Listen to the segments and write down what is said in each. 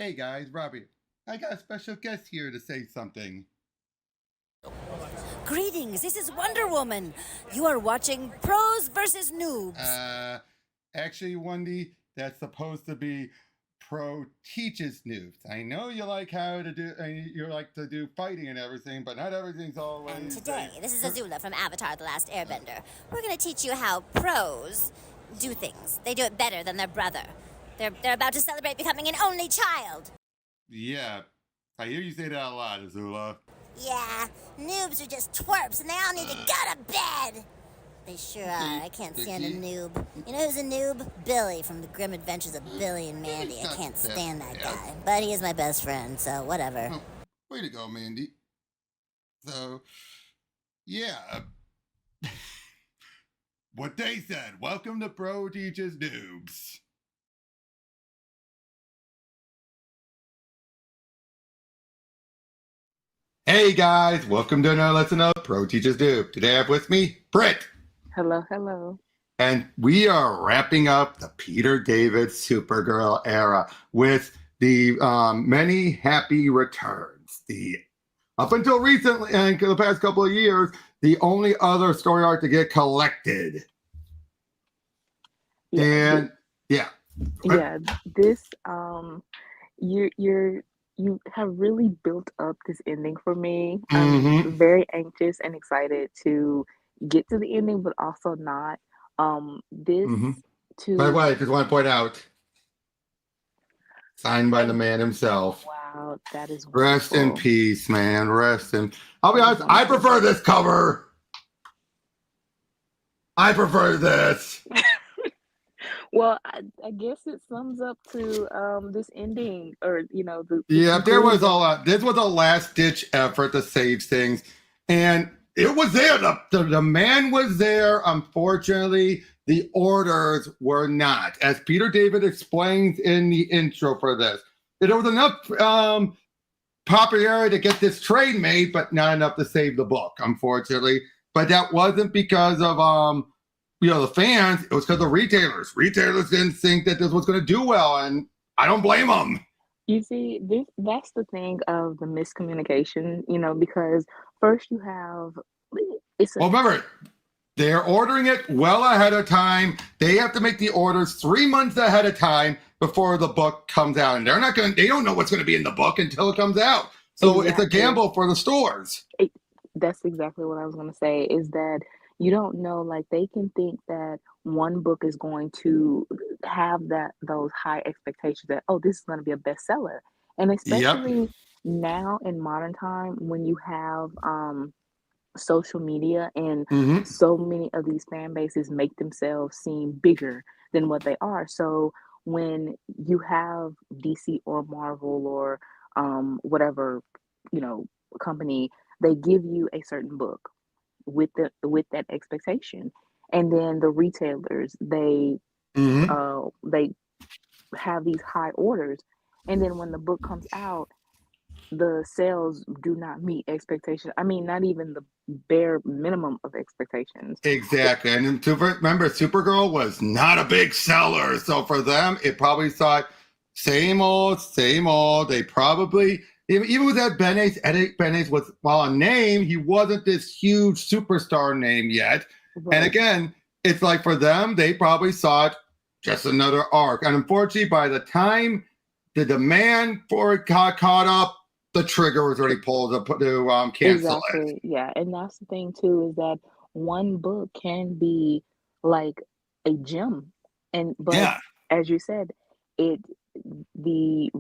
Hey guys, Robbie. I got a special guest here to say something. Greetings, this is Wonder Woman. You are watching Pros versus Noobs. Actually, Wendy, that's supposed to be Pro teaches noobs. I know you like how to do, you like to do fighting and everything, but not everything's always. And today, this is Azula from Avatar The Last Airbender. We're going to teach you how pros do things. They do it better than their brother. They're about to celebrate becoming an only child. Yeah, I hear you say that a lot, Azula. Yeah, noobs are just twerps and they all need to go to bed. They sure are. I can't stand a noob. You know who's a noob? Billy from the Grim Adventures of Billy and Mandy. I can't stand that guy. But he is my best friend, so whatever. Oh, way to go, Mandy. So, yeah. What they said. Welcome to Pro Teaches Noobs. Hey guys, welcome to another lesson of Pro Teaches Noob. Today I have with me Brit. Hello, hello. And we are wrapping up the Peter David Supergirl era with the many happy returns. Up until recently, and the past couple of years, the only other story arc to get collected. Yeah, And this you have really built up this ending for me. I'm very anxious and excited to get to the ending, but also not. This By the to way, I just want to point out, signed by the man himself. Wow, that is Rest in wonderful. peace, man. Rest in. I'll be That is honest, I wonderful. prefer this cover. I prefer this. Well, I guess it sums up to this ending, or the Yeah, there was conclusion. this was a last ditch effort to save things, and it was there. The man was there. Unfortunately, the orders were not, as Peter David explains in the intro for this. There was enough popularity to get this trade made, but not enough to save the book, unfortunately. But that wasn't because of the fans. It was because of retailers. Retailers didn't think that this was going to do well, and I don't blame them. You see, that's the thing of the miscommunication, because first you have it's a Well, remember, they're ordering it well ahead of time. They have to make the orders 3 months ahead of time before the book comes out, and they don't know what's going to be in the book until it comes out. So It's a gamble for the stores. That's exactly what I was going to say, is that you don't know, like, they can think that one book is going to have those high expectations that, oh, this is going to be a bestseller. And Yep. especially now in modern time, when you have social media and so many of these fan bases make themselves seem bigger than what they are. So when you have DC or Marvel or whatever, company, they give you a certain book with that expectation, and then the retailers, they have these high orders, and then when the book comes out, the sales do not meet expectations. I mean, not even the bare minimum of expectations. Exactly. And remember, Supergirl was not a big seller. So for them, it probably thought same old, same old. They probably, even with that Ed Benes was, while a name, he wasn't this huge superstar name yet. Right. And again, it's like for them, they probably thought just another arc. And unfortunately, by the time the demand for it got caught up, the trigger was already pulled to cancel Exactly. Yeah, and that's the thing too, is that one book can be like a gem, but Yeah. as you said, it the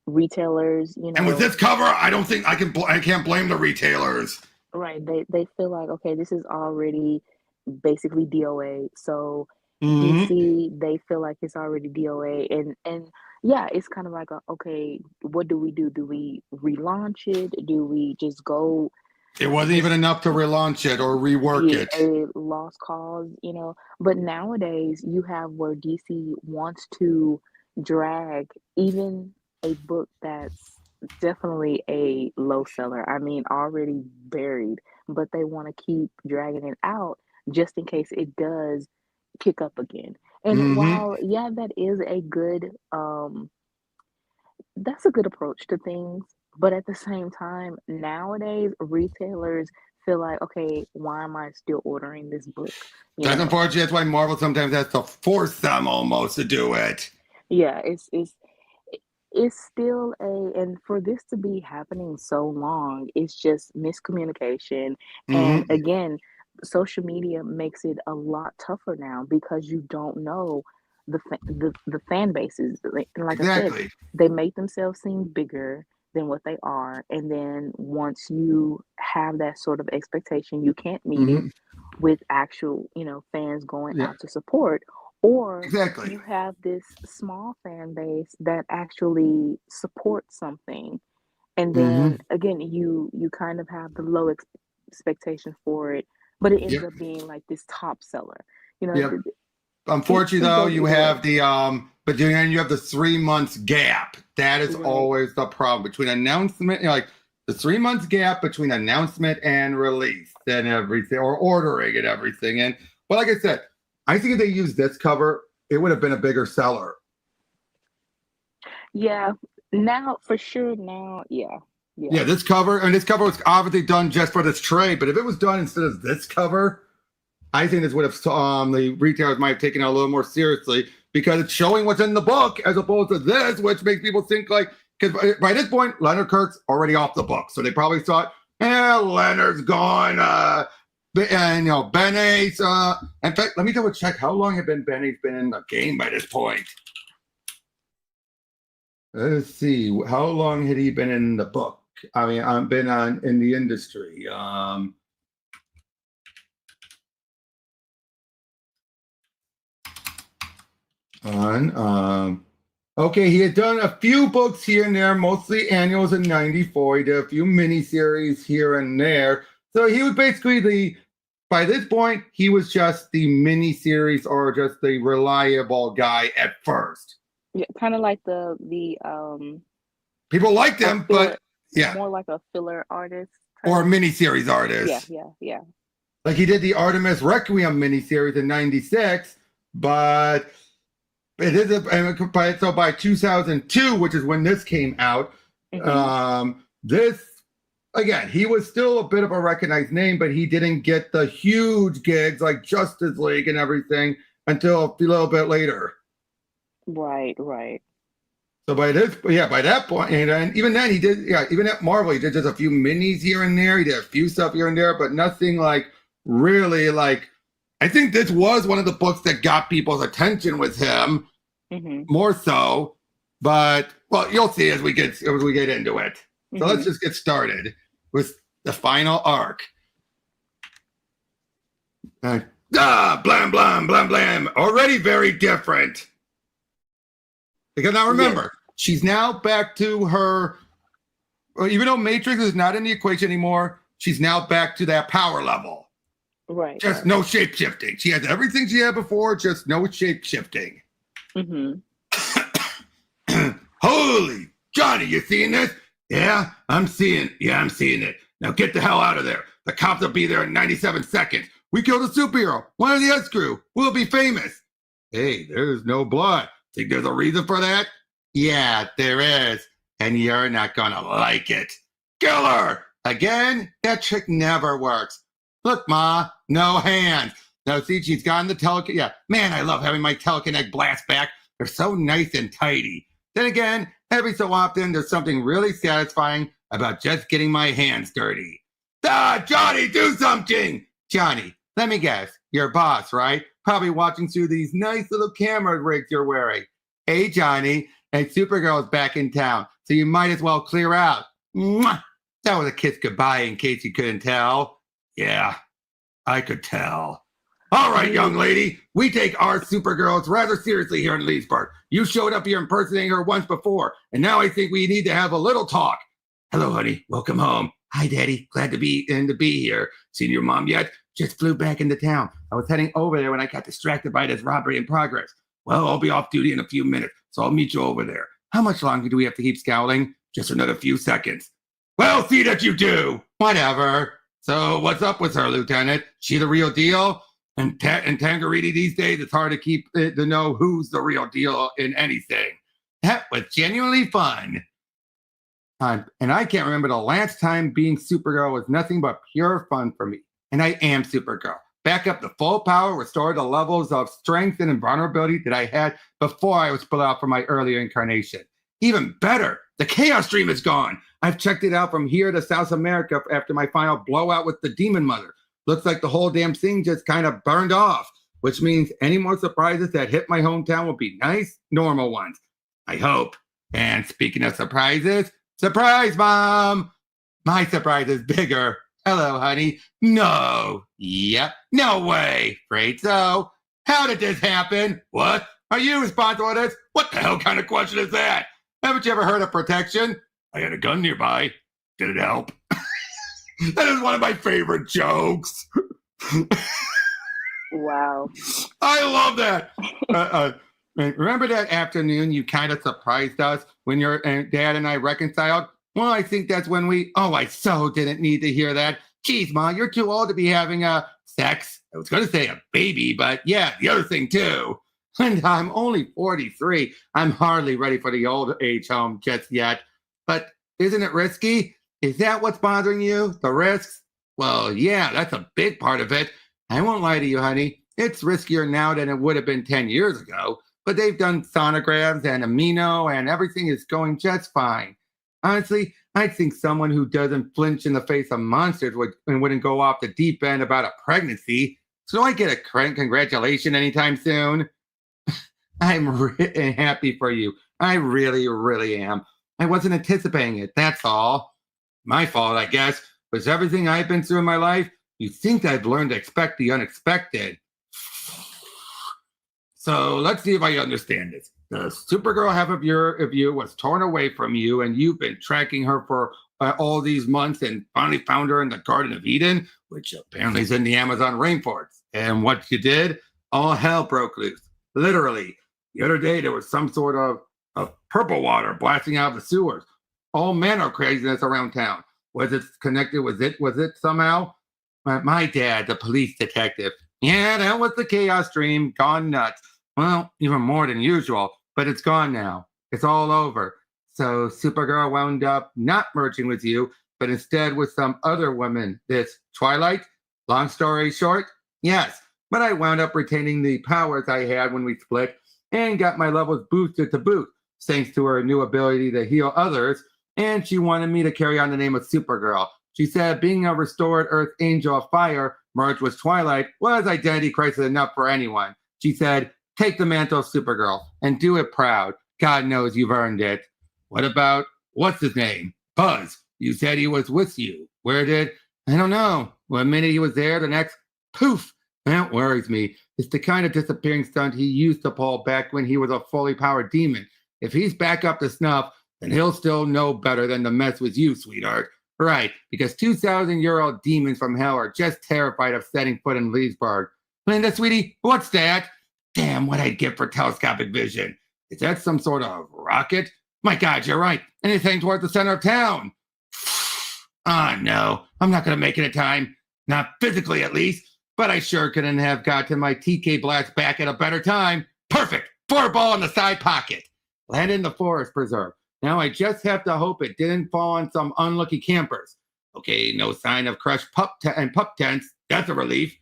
retailers, And with this cover, I don't think I can't blame the retailers. right, they feel like, okay, this is already basically DOA. So DC, they feel like it's already DOA, and yeah, it's kind of like, okay, what do we do? Do we relaunch it? Do we just go? It wasn't even enough to relaunch it or rework Be it. a lost cause, But nowadays, you have where DC wants to drag even a book that's definitely a low seller. I mean, already buried, but they want to keep dragging it out just in case it does pick up again. And while, yeah, that is a good That's a good approach to things, but at the same time, nowadays, retailers feel like, "Okay, why am I still ordering this book?" You That's know? unfortunate. That's why Marvel sometimes has to force them almost to do it. Yeah, it's still a and for this to be happening so long, it's just miscommunication, and Hmm. again, social media makes it a lot tougher now because you don't know the fan bases, like I said, Exactly. they make themselves seem bigger than what they are, and then once you have that sort of expectation, you can't meet it Hmm. with actual, fans going Yeah. out to support, or Exactly. you have this small fan base that actually supports something, and then Hmm. again you kind of have the low expectation for it, but it ends Yep. up being like this top seller. you know Yep. th- th- it, Unfortunately, it though, goes you either way. have the but then you have the 3 months gap. That is Right. always the problem between announcement, like the 3 months gap between announcement and release and everything, or ordering and everything. And but like I said, I think if they used this cover, it would have been a bigger seller. Yeah, now for sure, now, yeah, Yeah, yeah. this cover was obviously done just for this trade. But if it was done instead of this cover, I think this would have the retailers might have taken it a little more seriously because it's showing what's in the book as opposed to this, which makes people think like because by this point Leonard Kirk's already off the book, so they probably thought, Leonard's gone. And Ben Ace. In fact, let me double check how long had Ben Ace been in the game by this point. Let's see, how long had he been in the book? I mean, I've been on in the industry. On Okay, he had done a few books here and there, mostly annuals in '94. He did a few miniseries here and there. So he was basically by this point, he was just the miniseries or just the reliable guy at first. Yeah, kind of like the People liked a him, but filler, yeah, more like a filler artist or a type. miniseries Yeah, artist. yeah, yeah. Like he did the Artemis Requiem miniseries in '96, but it is so by 2002, which is when this came out. Hmm. This again, he was still a bit of a recognized name, but he didn't get the huge gigs like Justice League and everything until a little bit later. Right, right. So by that point, and even then he did, even at Marvel, he did just a few minis here and there. He did a few stuff here and there, but nothing like really like. I think this was one of the books that got people's attention with him Hmm. more so. But well, you'll see as we get into it. So let's Hmm. just get started with the final arc. Blam blam blam blam. Already very different. Because now Yes. remember, she's now back to her. Even though Matrix is not in the equation anymore, she's now back to that power level. Right, Just right. no shape shifting. She has everything she had before, just no shape shifting. Hmm. Holy Johnny, you seeing this? Yeah, I'm seeing it. Now get the hell out of there. The cops will be there in 97 seconds. We killed a superhero. One of the S crew. We'll be famous. Hey, there's no blood. Think there's a reason for that? Yeah, there is. And you're not gonna like it. Kill her! Again? That trick never works. Look, Ma, no hands. Now, see, she's gotten the telekinetic. Yeah, man, I love having my telekinetic blast back. They're so nice and tidy. Then again, every so often, there's something really satisfying about just getting my hands dirty. Johnny, do something! Johnny, let me guess. Your boss, right? Probably watching through these nice little camera rigs you're wearing. Hey, Johnny, and Supergirl's back in town, so you might as well clear out. Mwah! That was a kiss goodbye in case you couldn't tell. Yeah, I could tell. All right, young You lady, we take our Supergirls rather seriously here in Leesburg. You showed up here impersonating her once before, and now I think we need to have a little talk. Hello, honey. Welcome home. Hi, Daddy. Glad to be here. Seen your mom yet? Just flew back into town. I was heading over there when I got distracted by this robbery in progress. Well, I'll be off duty in a few minutes, so I'll meet you over there. How much longer do we have to keep scowling? Just another few seconds. Well, see that you do. Whatever. So what's up with her, Lieutenant? She the real deal? And Tangeriti these days, it's hard to keep to know who's the real deal in anything. That was genuinely fun. And I can't remember the last time being Supergirl was nothing but pure fun for me. And I am Supergirl. Back up to full power, restore the levels of strength and invulnerability that I had before I was split out from my earlier incarnation. Even better, the Chaos Stream is gone. I've checked it out from here to South America after my final blowout with the Demon Mother. Looks like the whole damn thing just kind of burned off, which means any more surprises that hit my hometown will be nice, normal ones. I hope. And speaking of surprises, surprise, Mom! My surprise is bigger. Hello, honey. No. Yep. No way. Afraid so. How did this happen? What? Are you responsible for this? What the hell kind of question is that? Haven't you ever heard of protection? I had a gun nearby. Did it help? That is one of my favorite jokes. Wow. I love that. Remember that afternoon you kind of surprised us when your dad and I reconciled? Well, I think that's when I so didn't need to hear that. Geez, Ma, you're too old to be having sex. I was going to say a baby, but yeah, the other thing too. And I'm only 43. I'm hardly ready for the old age home just yet. But isn't it risky? Is that what's bothering you? The risks? Well, yeah, that's a big part of it. I won't lie to you, honey. It's riskier now than it would have been 10 years ago. But they've done sonograms and amino, and everything is going just fine. Honestly, I think someone who doesn't flinch in the face of monsters wouldn't go off the deep end about a pregnancy. So do I get a congratulation anytime soon? I'm happy for you. I really, really am. I wasn't anticipating it, that's all. My fault, I guess. With everything I've been through in my life, you'd think I've learned to expect the unexpected. So let's see if I understand this. The Supergirl half of you was torn away from you, and you've been tracking her for all these months and finally found her in the Garden of Eden, which apparently is in the Amazon rainforest. And what you did? All hell broke loose. Literally. The other day, there was some sort of purple water blasting out of the sewers. All manner of craziness around town. Was it connected? Was it somehow? My dad, the police detective. Yeah, that was the Chaos Stream, gone nuts. Well, even more than usual, but it's gone now. It's all over. So Supergirl wound up not merging with you, but instead with some other woman. This Twilight? Long story short, yes. But I wound up retaining the powers I had when we split and got my levels boosted to boot, thanks to her new ability to heal others. And she wanted me to carry on the name of Supergirl. She said being a restored Earth Angel of Fire merged with Twilight was identity crisis enough for anyone. She said, take the mantle of Supergirl and do it proud. God knows you've earned it. What about, what's his name? Buzz. You said he was with you. Where did? I don't know. One minute he was there, the next, poof. That worries me. It's the kind of disappearing stunt he used to pull back when he was a fully powered demon. If he's back up to snuff, then he'll still know better than to mess with you, sweetheart. Right, because 2,000-year-old demons from hell are just terrified of setting foot in Leesburg. Linda, sweetie, what's that? Damn, what I'd give for telescopic vision. Is that some sort of rocket? My God, you're right. And it's heading towards the center of town. No, I'm not going to make it in time. Not physically, at least. But I sure couldn't have got to my TK blast back at a better time. Perfect. 4-ball in the side pocket. Land in the forest preserve. Now I just have to hope it didn't fall on some unlucky campers. Okay, no sign of crushed pup tents. That's a relief.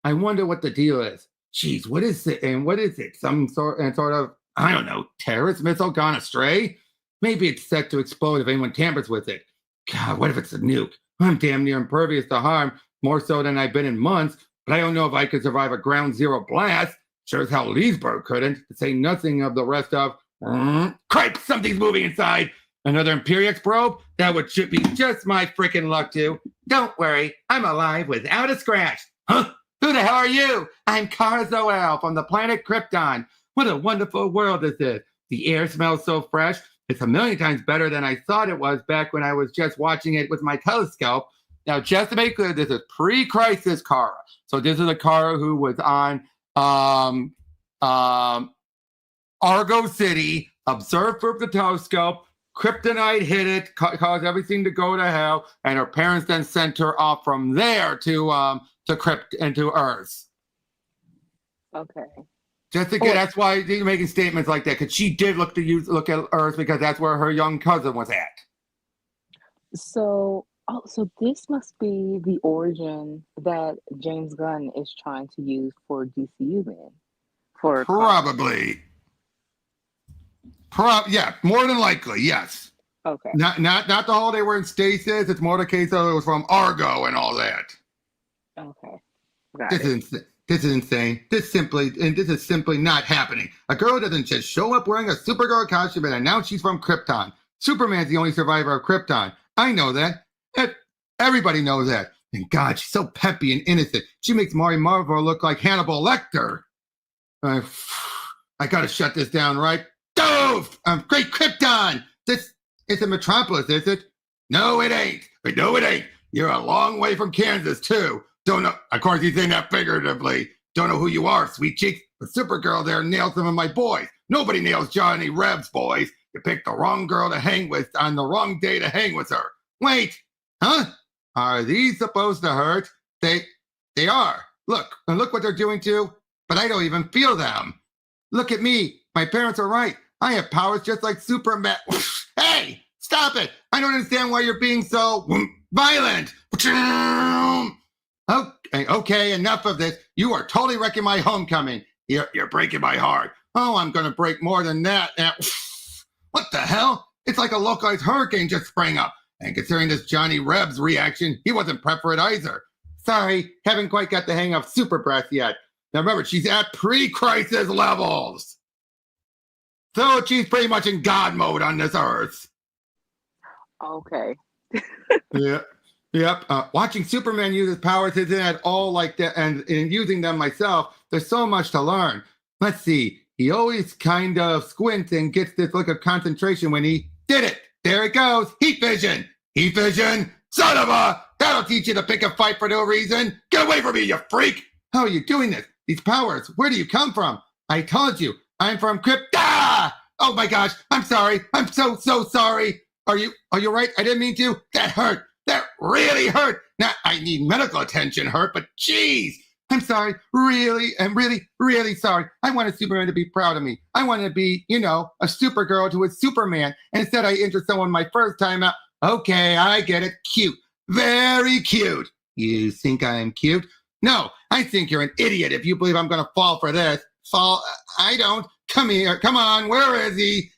I wonder what the deal is. Jeez, what is it? And what is it? Some sort of, I don't know, terrorist missile gone astray? Maybe it's set to explode if anyone tampers with it. God, what if it's a nuke? I'm damn near impervious to harm, more so than I've been in months, but I don't know if I could survive a ground zero blast. Sure as hell Leesburg couldn't, to say nothing of the rest of... Cripe, something's moving inside. Another Imperiex probe? That would should be just my freaking luck too. Don't worry, I'm alive without a scratch. Huh? Who the hell are you? I'm Kara Zoel from the planet Krypton. What a wonderful world is this. The air smells so fresh. It's a million times better than I thought it was back when I was just watching it with my telescope. Now, just to make clear, this is pre-crisis Kara. So this is a Kara who was on Argo City, observed from the telescope, kryptonite hit it, caused everything to go to hell, and her parents then sent her off from there to Earth. Okay. Just to get, that's why you're making statements like that, because she did look at Earth because that's where her young cousin was at. So this must be the origin that James Gunn is trying to use for DCU then, for Kara. Probably. Yeah, more than likely, yes. Okay, Not the whole they were in stasis. It's more the case of it was from Argo and all that. okay, got This it. is insane. This is insane. This is simply not happening. A girl doesn't just show up wearing a Supergirl costume and announce she's from Krypton. Superman's the only survivor of Krypton. I know that. Everybody knows that. And God, she's so peppy and innocent. She makes Mari Marvel look like Hannibal Lecter. I gotta shut this down, right? Dove! Great Krypton! This isn't Metropolis, is it? No, it ain't. No, it ain't. You're a long way from Kansas, too. Don't know. Of course, he's saying that figuratively. Don't know who you are, sweet cheeks. But Supergirl there nailed some of my boys. Nobody nails Johnny Reb's boys. You picked the wrong girl to hang with on the wrong day to hang with her. Wait, huh? Are these supposed to hurt? They are. Look, and look what they're doing too. But I don't even feel them. Look at me. My parents are right. I have powers just like Superman. Hey, stop it. I don't understand why you're being so violent. Okay, enough of this. You are totally wrecking my homecoming. You're breaking my heart. Oh, I'm going to break more than that. What the hell? It's like a localized hurricane just sprang up. And considering this Johnny Reb's reaction, he wasn't prepped for it either. Sorry, haven't quite got the hang of super breath yet. Now remember, she's at pre-crisis levels. So she's pretty much in God mode on this earth. Okay. Yeah. Yep. Watching Superman use his powers isn't at all like that, and in using them myself, there's so much to learn. Let's see. He always kind of squints and gets this look of concentration when he did it. There it goes. Heat vision. Heat vision. Son of a. That'll teach you to pick a fight for no reason. Get away from me, you freak. How are you doing this? These powers, where do you come from? I told you, I'm from Krypton. Oh my gosh, I'm sorry. I'm so sorry. Are you right? I didn't mean to. That hurt. That really hurt. Now I need medical attention, hurt, but geez. I'm sorry. Really, I'm really sorry. I wanted Superman to be proud of me. I wanted to be, a Supergirl to a Superman. And instead I injured someone my first time out. Okay, I get it. Cute. Very cute. You think I'm cute? No, I think you're an idiot if you believe I'm going to fall for this. Fall? I don't. Come here. Come on. Where is he?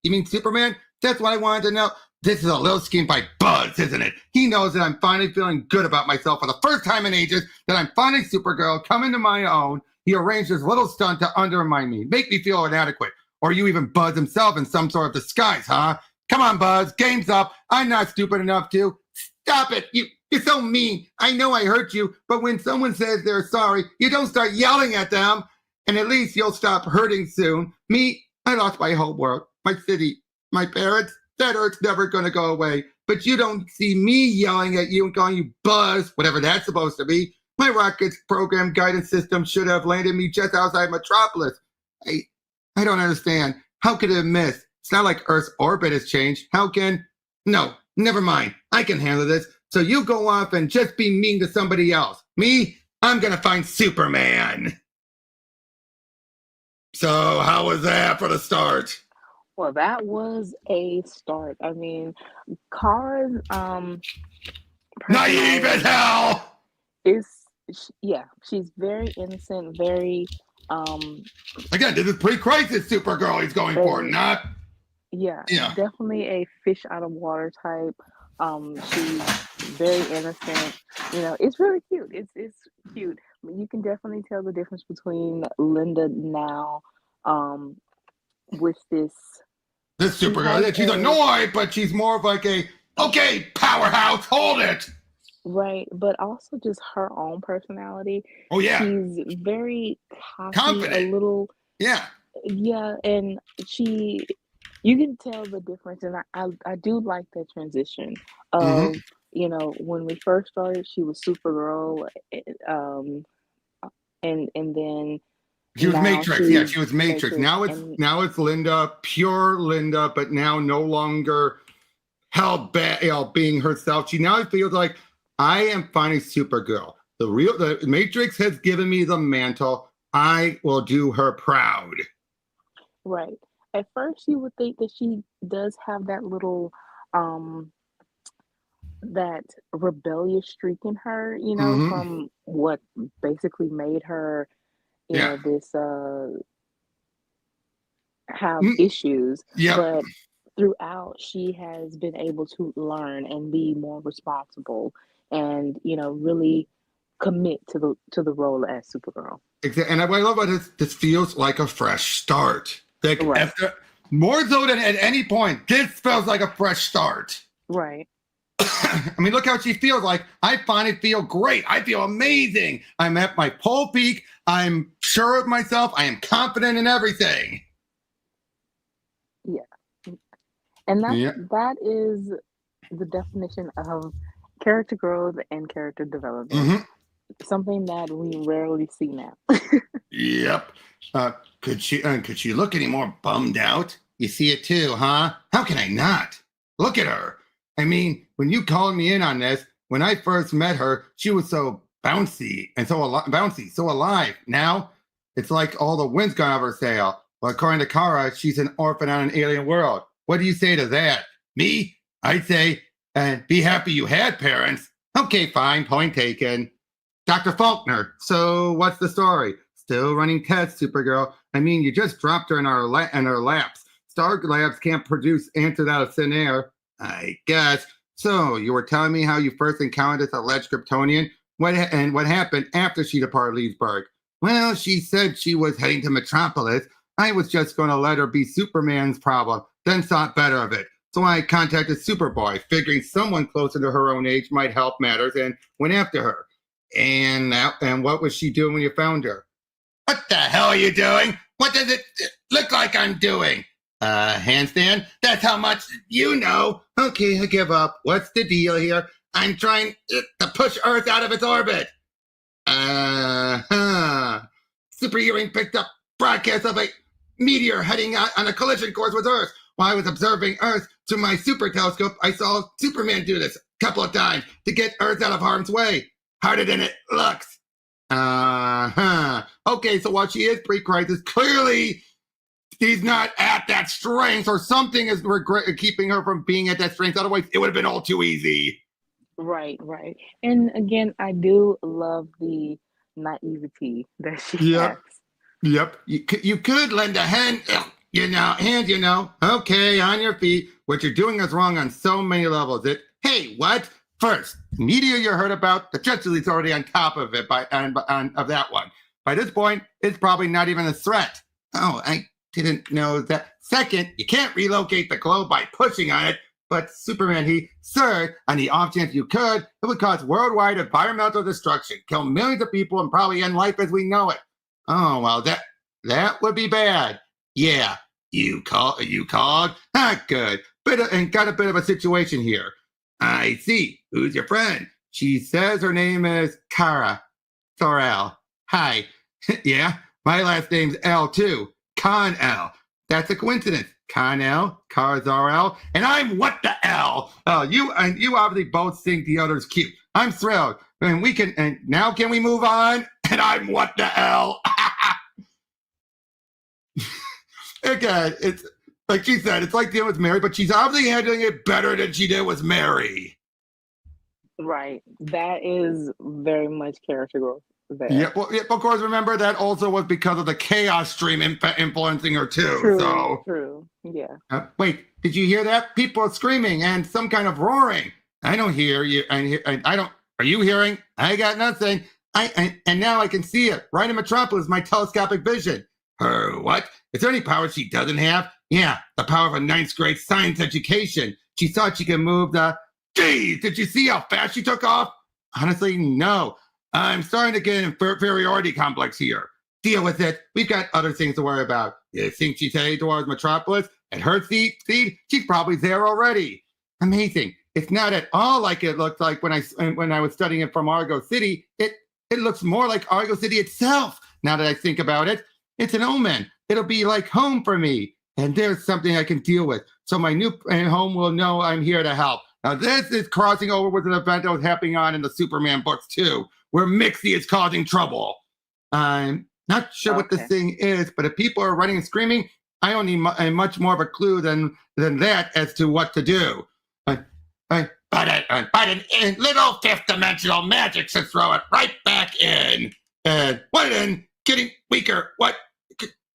You mean Superman? That's what I wanted to know. This is a little scheme by Buzz, isn't it? He knows that I'm finally feeling good about myself for the first time in ages, that I'm finally Supergirl, coming to my own. He arranged this little stunt to undermine me, make me feel inadequate. Or you even Buzz himself in some sort of disguise, huh? Come on, Buzz. Game's up. I'm not stupid enough to. Stop it. You're so mean. I know I hurt you, but when someone says they're sorry, you don't start yelling at them, and at least you'll stop hurting soon. Me, I lost my whole world, my city, my parents. That hurt's never going to go away. But you don't see me yelling at you and calling you Buzz, whatever that's supposed to be. My rocket's program guidance system should have landed me just outside Metropolis. I don't understand. How could it have missed? It's not like Earth's orbit has changed. No, never mind. I can handle this. So you go off and just be mean to somebody else. Me, I'm going to find Superman. So how was that for the start? Well, that was a start. I mean, Kara's Naive as hell. She's very innocent, very again, this is pre-crisis Supergirl he's going for, not definitely a fish out of water type. She's very innocent. It's really cute. It's cute. I mean, you can definitely tell the difference between Linda now with this Supergirl. She's annoyed, but she's more of like okay, powerhouse, hold it. Right, but also just her own personality. Oh yeah. She's very cocky, confident. A little. Yeah. Yeah, and you can tell the difference, and I do like the transition of when we first started, she was Supergirl, and then she was Matrix. Yeah, she was Matrix. Now it's Linda, pure Linda, but now no longer held back, being herself. She now feels like I am finally Supergirl. The Matrix has given me the mantle. I will do her proud. Right. At first, you would think that she does have that little that rebellious streak in her, Mm-hmm. from what basically made her, Yeah. this have Mm, issues, yep. but throughout she has been able to learn and be more responsible and, really commit to the role as Supergirl. Exactly. And what I love about this feels like a fresh start. Like Right. after more so than at any point, this feels like a fresh start. Right. I mean, look how she feels. Like, I finally feel great. I feel amazing. I'm at my pole peak. I'm sure of myself. I am confident in everything. Yeah. And that Yeah. that is the definition of character growth and character development. Mm-hmm. Something that we rarely see now. Yep. Could she look any more bummed out? You see it too, huh? How can I not? Look at her. I mean, when you called me in on this, when I first met her, she was so bouncy and bouncy, so alive. Now, it's like all the wind's gone off her sail. Well, according to Kara, she's an orphan on an alien world. What do you say to that? Me? I'd say, and be happy you had parents. Okay, fine, point taken. Dr. Faulkner, so what's the story? Still running tests, Supergirl. I mean, you just dropped her in our laps. Star Labs can't produce answers out of thin air, I guess. So you were telling me how you first encountered this alleged Kryptonian? What happened after she departed Leesburg? Well, she said she was heading to Metropolis. I was just going to let her be Superman's problem, then thought better of it. So I contacted Superboy, figuring someone closer to her own age might help matters, and went after her. And what was she doing when you found her? What the hell are you doing? What does it look like I'm doing? Handstand? That's how much you know. Okay, I give up. What's the deal here? I'm trying to push Earth out of its orbit. Uh-huh. Super Hearing picked up broadcasts of a meteor heading out on a collision course with Earth. While I was observing Earth through my super telescope, I saw Superman do this a couple of times to get Earth out of harm's way. Harder than it looks. Uh-huh. Okay, so while she is pre-crisis, clearly she's not at that strength, or something is keeping her from being at that strength. Otherwise, it would have been all too easy. Right, right. And again, I do love the naivety that she has. Yep. You could lend a hand, Okay, on your feet. What you're doing is wrong on so many levels. Hey, what? First, media you heard about, the Justice League's already on top of it of that one. By this point, it's probably not even a threat. Oh, I didn't know that. Second, you can't relocate the globe by pushing on it. But Superman, third, on the off chance you could, it would cause worldwide environmental destruction, kill millions of people, and probably end life as we know it. Oh, well, that would be bad. Yeah, you called? Not good. And got a bit of a situation here. I see. Who's your friend? She says her name is Kara Thorell. Hi. Yeah, my last name's L too. Con L. That's a coincidence. Con L, Kara Thorell, and I'm what the L? Oh, you obviously both think the other's cute. I'm thrilled. And now can we move on? And I'm what the L? Again, it's like she said, it's like dealing with Mary, but she's obviously handling it better than she did with Mary. Right. That is very much character growth there. Yeah, well, of course, remember that also was because of the Chaos Stream influencing her too. True. Yeah. Wait, did you hear that? People are screaming and some kind of roaring. I don't hear you. I don't. Are you hearing? I got nothing. And now I can see it right in Metropolis, my telescopic vision. Her what? Is there any power she doesn't have? Yeah, the power of a ninth grade science education. She thought she could move the. Geez, did you see how fast she took off? Honestly, no. I'm starting to get an inferiority complex here. Deal with it. We've got other things to worry about. You think she's heading towards Metropolis? At her speed, she's probably there already. Amazing. It's not at all like it looked like when I was studying it from Argo City. It looks more like Argo City itself. Now that I think about it, it's an omen. It'll be like home for me. And there's something I can deal with. So my new home will know I'm here to help. Now this is crossing over with an event that was happening on in the Superman books too, where Mixie is causing trouble. I'm not sure what this thing is, but if people are running and screaming, I don't need much more of a clue than that as to what to do. But in little fifth dimensional magic should throw it right back in. And what in? Getting weaker. What?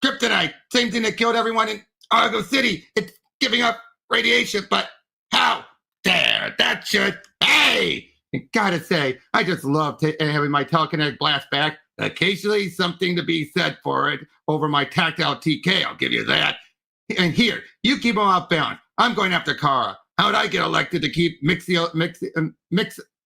Kryptonite. Same thing that killed everyone in Argo City. It's giving up radiation, but how? There, that should. Hey! I gotta say, I just love having my telekinetic blast back. Occasionally, something to be said for it over my tactile TK. I'll give you that. And here, you keep them off balance. I'm going after Kara. How'd I get elected to keep Mixius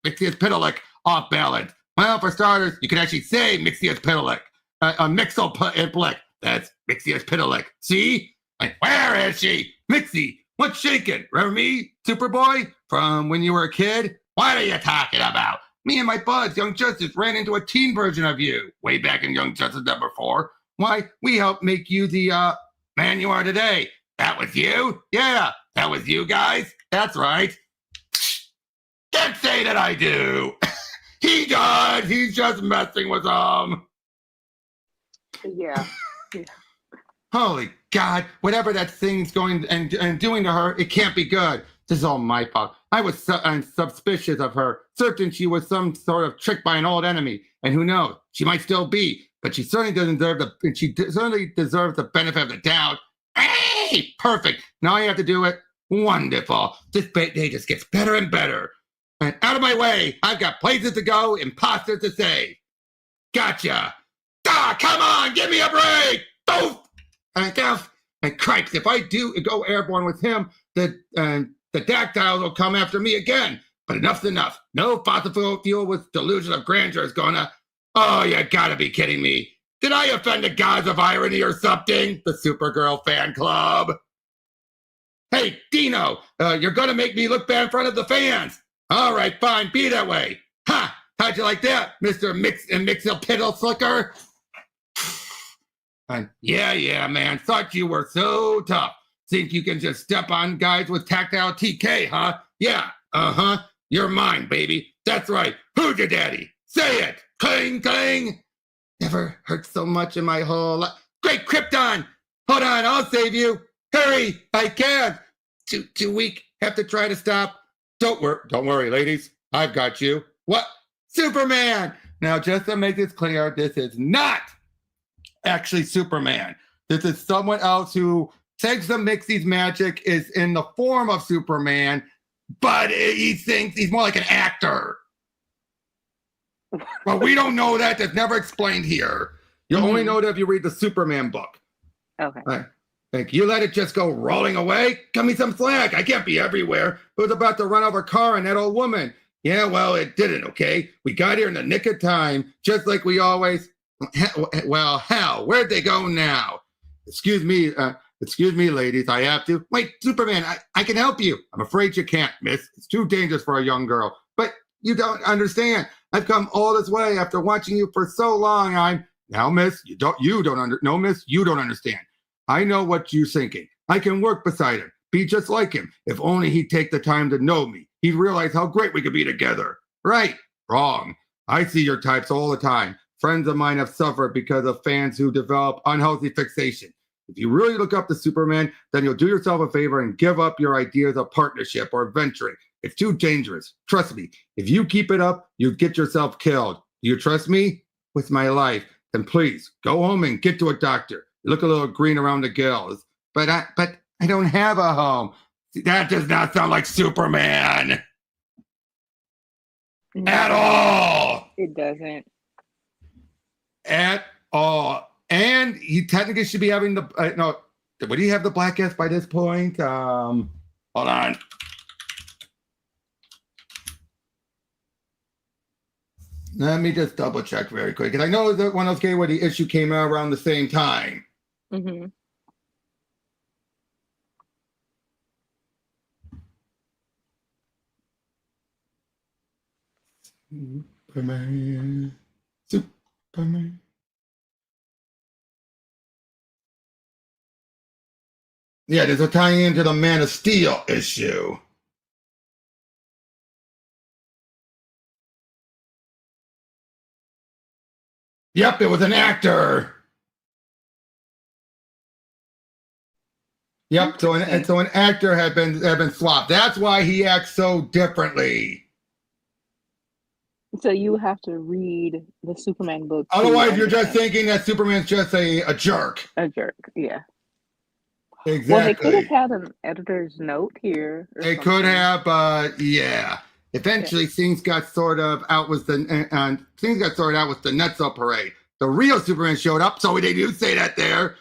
Pitalik off balance? Well, for starters, you could actually say Mixius Pitalik. Mixel Pitalik. That's Mixius Pitalik. See? Like, where is she? Mixie, what's shaking? Remember me, Superboy, from when you were a kid? What are you talking about? Me and my buds, Young Justice, ran into a teen version of you way back in Young Justice #4. Why, we helped make you the man you are today. That was you? Yeah, that was you guys. That's right. Can't say that I do. He does. He's just messing with them. Yeah. Holy God, whatever that thing's going and doing to her, it can't be good. This is all my fault. I was suspicious of her, certain she was some sort of tricked by an old enemy. And who knows, she might still be, but she certainly doesn't certainly deserves the benefit of the doubt. Hey, perfect. Now I have to do it. Wonderful. This day just gets better and better. And out of my way, I've got places to go, imposters to save. Gotcha. Ah, come on, give me a break. Boom. And cripes, if I do go airborne with him, the dactyls will come after me again. But enough's enough. No fossil fuel with delusion of grandeur is gonna. Oh, you gotta be kidding me. Did I offend the gods of irony or something? The Supergirl fan club. Hey, Dino, you're gonna make me look bad in front of the fans. All right, fine, be that way. Ha! How'd you like that, Mr. Mixel Piddle Slicker? Yeah, man. Thought you were so tough. Think you can just step on guys with tactile TK, huh? Yeah, You're mine, baby. That's right. Who's your daddy? Say it. Cling, cling. Never hurt so much in my whole life. Great Krypton. Hold on, I'll save you. Hurry, I can't. Too weak. Have to try to stop. Don't worry, ladies. I've got you. What? Superman. Now, just to make this clear, this is not actually Superman. This is someone else who takes the Mixie's magic, is in the form of Superman, but he thinks he's more like an actor. Well, we don't know that. That's never explained here. You only know that if you read the Superman book. Okay. Like, you let it just go rolling away? Cut me some slack. I can't be everywhere. It was about to run over Car and that old woman. Yeah, well, it didn't, okay? We got here in the nick of time, just like we always... Well, hell, where'd they go now? Excuse me, ladies, I have to. Wait, Superman, I can help you. I'm afraid you can't, miss. It's too dangerous for a young girl. But you don't understand. I've come all this way after watching you for so long. Now, miss, you don't understand. I know what you're thinking. I can work beside him, be just like him. If only he'd take the time to know me. He'd realize how great we could be together. Right? Wrong. I see your types all the time. Friends of mine have suffered because of fans who develop unhealthy fixation. If you really look up to Superman, then you'll do yourself a favor and give up your ideas of partnership or venturing. It's too dangerous. Trust me. If you keep it up, you'll get yourself killed. Do you trust me? With my life. Then please, go home and get to a doctor. You look a little green around the gills. But I don't have a home. That does not sound like Superman. No, at all. It doesn't. At all. And he technically should be having the no. Would he have the black S by this point? Hold on. Let me just double check very quick, because I know that one of those games where the issue came out around the same time. Mm-hmm. Superman. Yeah, there's a tie into the Man of Steel issue. Yep, it was an actor. Yep. So an actor had been swapped. That's why he acts so differently. So you have to read the Superman book. Otherwise, you're just thinking that Superman's just a jerk. A jerk, yeah. Exactly. Well, they could have had an editor's note here. They could have, but yeah. Eventually, things got sorted out with the Nutso parade. The real Superman showed up, so they do say that there.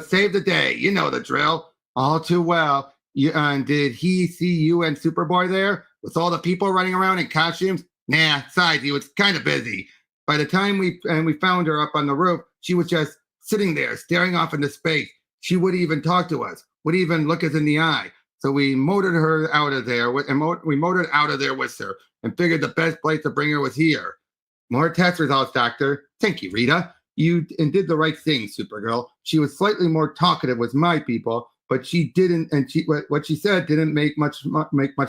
Save the day. You know the drill. All too well. And did he see you and Superboy there with all the people running around in costumes? Nah, besides, he was kind of busy. By the time we found her up on the roof, she was just sitting there, staring off into space. She wouldn't even talk to us, wouldn't even look us in the eye. So we motored her out of there, we motored out of there with her and figured the best place to bring her was here. More test results, Doctor. Thank you, Rita. You did the right thing, Supergirl. She was slightly more talkative with my people, but she didn't, and what she said didn't make much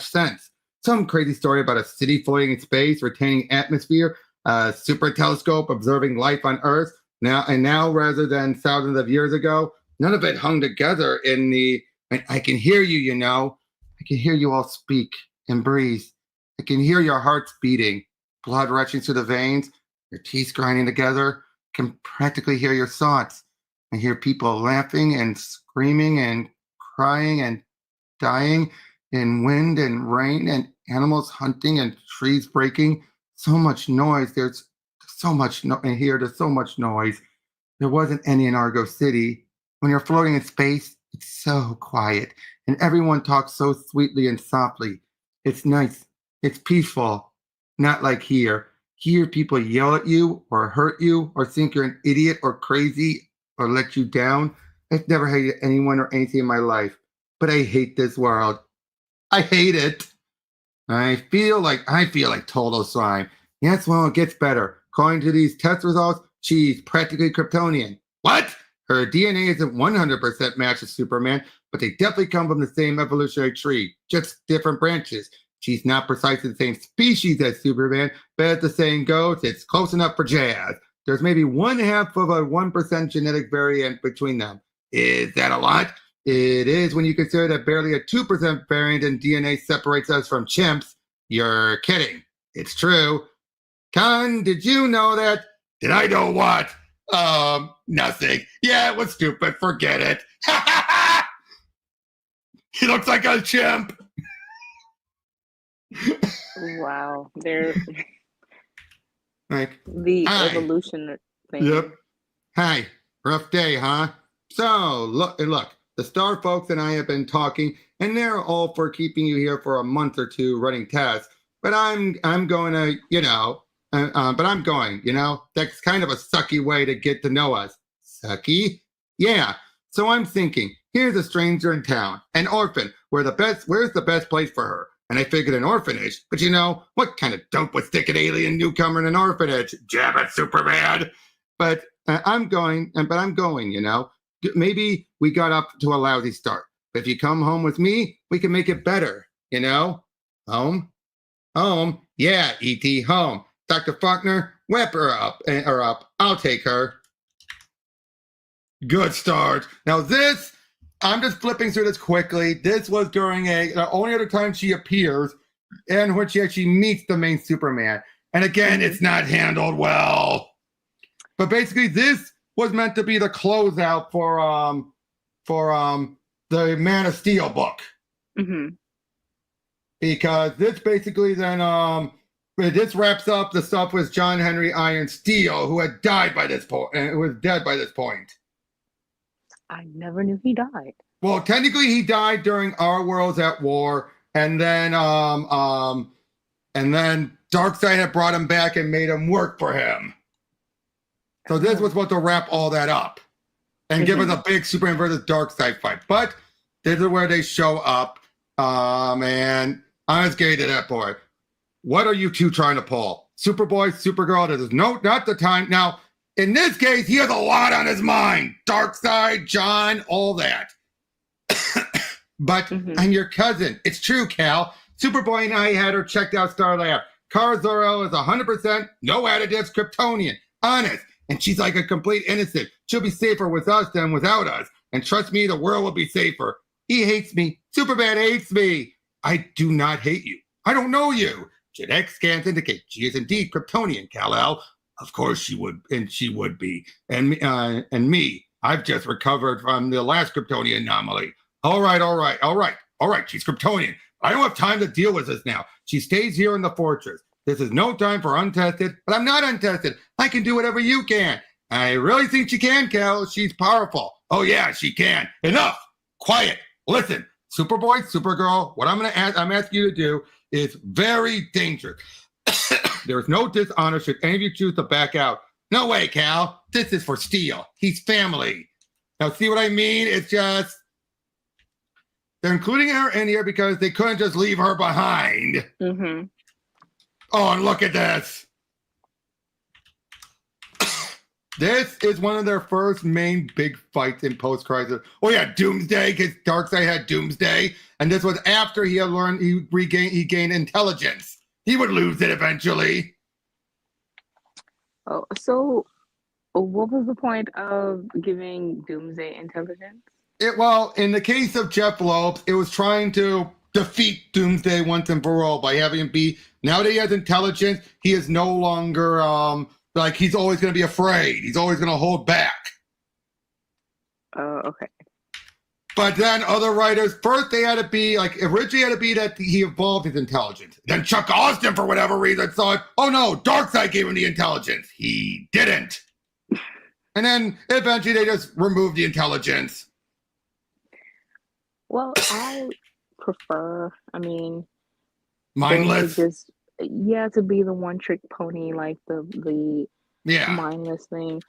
sense. Some crazy story about a city floating in space, retaining atmosphere, a super telescope observing life on Earth. Now, rather than thousands of years ago, none of it hung together in the. I can hear you, you know. I can hear you all speak and breathe. I can hear your hearts beating, blood rushing through the veins, your teeth grinding together. I can practically hear your thoughts. I hear people laughing and screaming and crying and dying in wind and rain and animals hunting and trees breaking. So much noise. There's so much in here. There's so much noise. There wasn't any in Argo City. When you're floating in space, it's so quiet, and everyone talks so sweetly and softly. It's nice. It's peaceful. Not like here. Here, people yell at you or hurt you or think you're an idiot or crazy or let you down. I've never hated anyone or anything in my life, but I hate this world. I hate it. I feel like total slime. Yes, well, it gets better. According to these test results, she's practically Kryptonian. What? Her DNA isn't 100% matched with Superman, but they definitely come from the same evolutionary tree, just different branches. She's not precisely the same species as Superman, but as the saying goes, it's close enough for jazz. There's maybe 1/2 of a 1% genetic variant between them. Is that a lot? It is when you consider that barely a 2% variant in DNA separates us from chimps. You're kidding. It's true. Con, did you know that? Did I know what? Nothing. Yeah, it was stupid. Forget it. He looks like a chimp. Wow. They're like the evolution thing. Yep. Hi. Rough day, huh? So, look, the Star folks and I have been talking, and they're all for keeping you here for a month or two running tests. But I'm going to, but I'm going, that's kind of a sucky way to get to know us. Sucky? Yeah. So I'm thinking, here's a stranger in town, an orphan. Where's the best place for her? And I figured an orphanage, but what kind of dope would stick an alien newcomer in an orphanage? Jab it, Superman. But I'm going. Maybe we got up to a lousy start. But if you come home with me, we can make it better, Home? Home? Yeah, E.T., home. Dr. Faulkner, whip her up. I'll take her. Good start. Now this, I'm just flipping through this quickly. This was during the only other time she appears and when she actually meets the main Superman. And again, it's not handled well. But basically, this was meant to be the closeout for the Man of Steel book. Mm-hmm. Because this basically then this wraps up the stuff with John Henry Iron Steel, who had died by this point, and who was dead by this point. I never knew he died. Well, technically, he died during Our Worlds at War, and then Darkseid had brought him back and made him work for him. So this was supposed to wrap all that up and give us a big Superman versus Darkseid fight. But this is where they show up, and I'm just getting to that point. What are you two trying to pull? Superboy, Supergirl, there's not the time. Now, in this case, he has a lot on his mind. Darkseid, John, all that. But I'm your cousin. It's true, Cal. Superboy and I had her checked out Star Lab. Kara Zor-El is 100%, no additives, Kryptonian. Honest. And she's like a complete innocent. She'll be safer with us than without us. And trust me, the world will be safer. He hates me. Superman hates me. I do not hate you. I don't know you. Genetic scans indicate she is indeed Kryptonian, Kal-El. Of course she would, and she would be. And me, I've just recovered from the last Kryptonian anomaly. All right. She's Kryptonian. I don't have time to deal with this now. She stays here in the fortress. This is no time for untested, but I'm not untested. I can do whatever you can. I really think she can, Cal. She's powerful. Oh yeah, she can. Enough. Quiet. Listen, Superboy, Supergirl, what I'm asking you to do is very dangerous. There's no dishonor should any of you choose to back out. No way, Cal. This is for Steel. He's family. Now, see what I mean? It's just they're including her in here because they couldn't just leave her behind. Mm-hmm. Oh, and look at this. This is one of their first main big fights in post-crisis. Oh yeah, Doomsday, because Darkseid had Doomsday, and this was after he had learned he gained intelligence. He would lose it eventually. Oh, so what was the point of giving Doomsday intelligence? Well, in the case of Jeff Lopes, it was trying to defeat Doomsday once and for all by having him be. Now that he has intelligence, he is no longer like he's always going to be afraid. He's always going to hold back. Okay. But then other writers, first they had to be, like, originally had to be that he evolved his intelligence. Then Chuck Austin, for whatever reason, thought, oh no, Darkseid gave him the intelligence. He didn't. And then eventually they just removed the intelligence. Well, I prefer, Mindless. To be the one trick pony, like the mindless thing.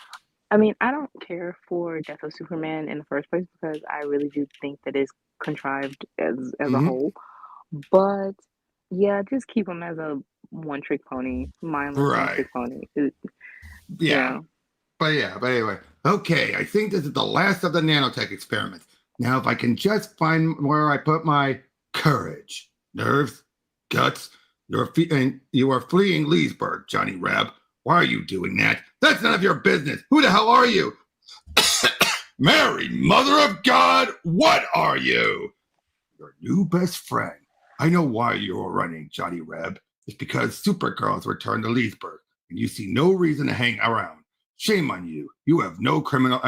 I don't care for Death of Superman in the first place because I really do think that it's contrived as a whole. But yeah, just keep him as a one trick pony, mindless one trick pony. But anyway, okay, I think this is the last of the nanotech experiments. Now, if I can just find where I put my courage, nerves, guts, you are fleeing Leesburg, Johnny Reb. Why are you doing that? That's none of your business. Who the hell are you? Mary, Mother of God, what are you? Your new best friend. I know why you are running, Johnny Reb. It's because Supergirl has returned to Leesburg, and you see no reason to hang around. Shame on you. You have no criminal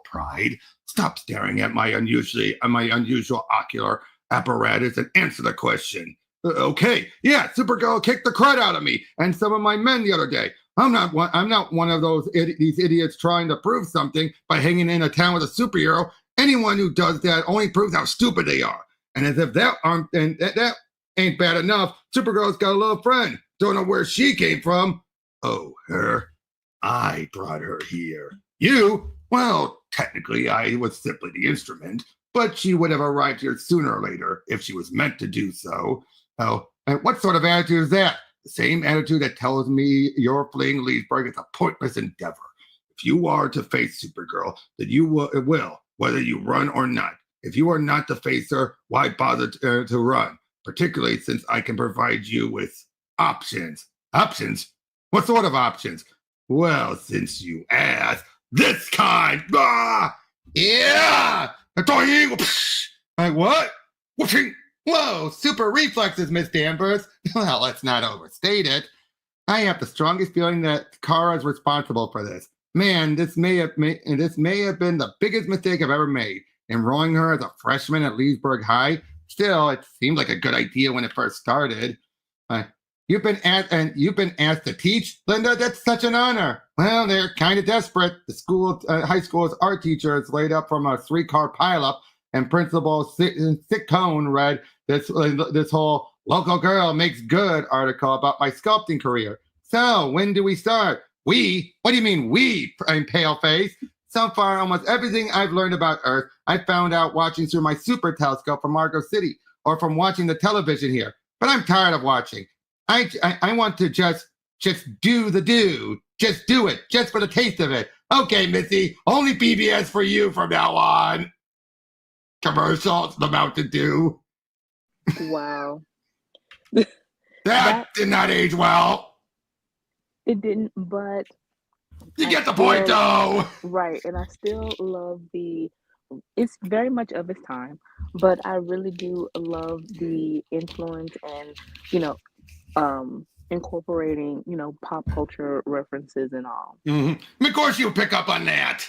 pride. Stop staring at my unusual ocular apparatus and answer the question. Okay, yeah, Supergirl kicked the crud out of me and some of my men the other day. I'm not one of these idiots trying to prove something by hanging in a town with a superhero. Anyone who does that only proves how stupid they are. And as if that ain't bad enough, Supergirl's got a little friend. Don't know where she came from. Oh, her. I brought her here. You? Well, technically, I was simply the instrument, but she would have arrived here sooner or later if she was meant to do so. Oh, and what sort of attitude is that? The same attitude that tells me you're fleeing Leesburg is a pointless endeavor. If you are to face Supergirl, then you will, whether you run or not. If you are not to face her, why bother to run? Particularly since I can provide you with options. Options? What sort of options? Well, since you ask, this kind. Yeah! Like what? Whoa, super reflexes, Miss Danvers. Well, let's not overstate it. I have the strongest feeling that Kara is responsible for this. Man, this may have been the biggest mistake I've ever made. Enrolling her as a freshman at Leesburg High. Still, it seemed like a good idea when it first started. You've been asked to teach, Linda. That's such an honor. Well, they're kind of desperate. The high school's art teacher is laid up from a 3-car pileup, and Principal Siccone read this whole "local girl makes good" article about my sculpting career. So when do we start? We? What do you mean we? Pale face. So far, almost everything I've learned about Earth, I found out watching through my super telescope from Argo City, or from watching the television here. But I'm tired of watching. I want to just do the do. Just do it, just for the taste of it. Okay, Missy, only PBS for you from now on. Commercials, the Mountain Dew. Wow. That did not age well. It didn't, but you get the point, though. Right, and I still love the it's very much of its time, but I really do love the influence and, you know, incorporating, pop culture references and all. Of course, you pick up on that.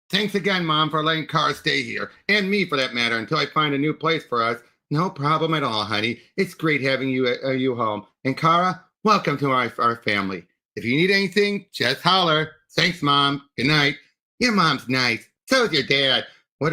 Thanks again, Mom, for letting Cara stay here, and me for that matter, until I find a new place for us. No problem at all, honey. It's great having you home. And Cara, welcome to our family. If you need anything, just holler. Thanks, Mom. Good night. Your mom's nice. So is your dad. What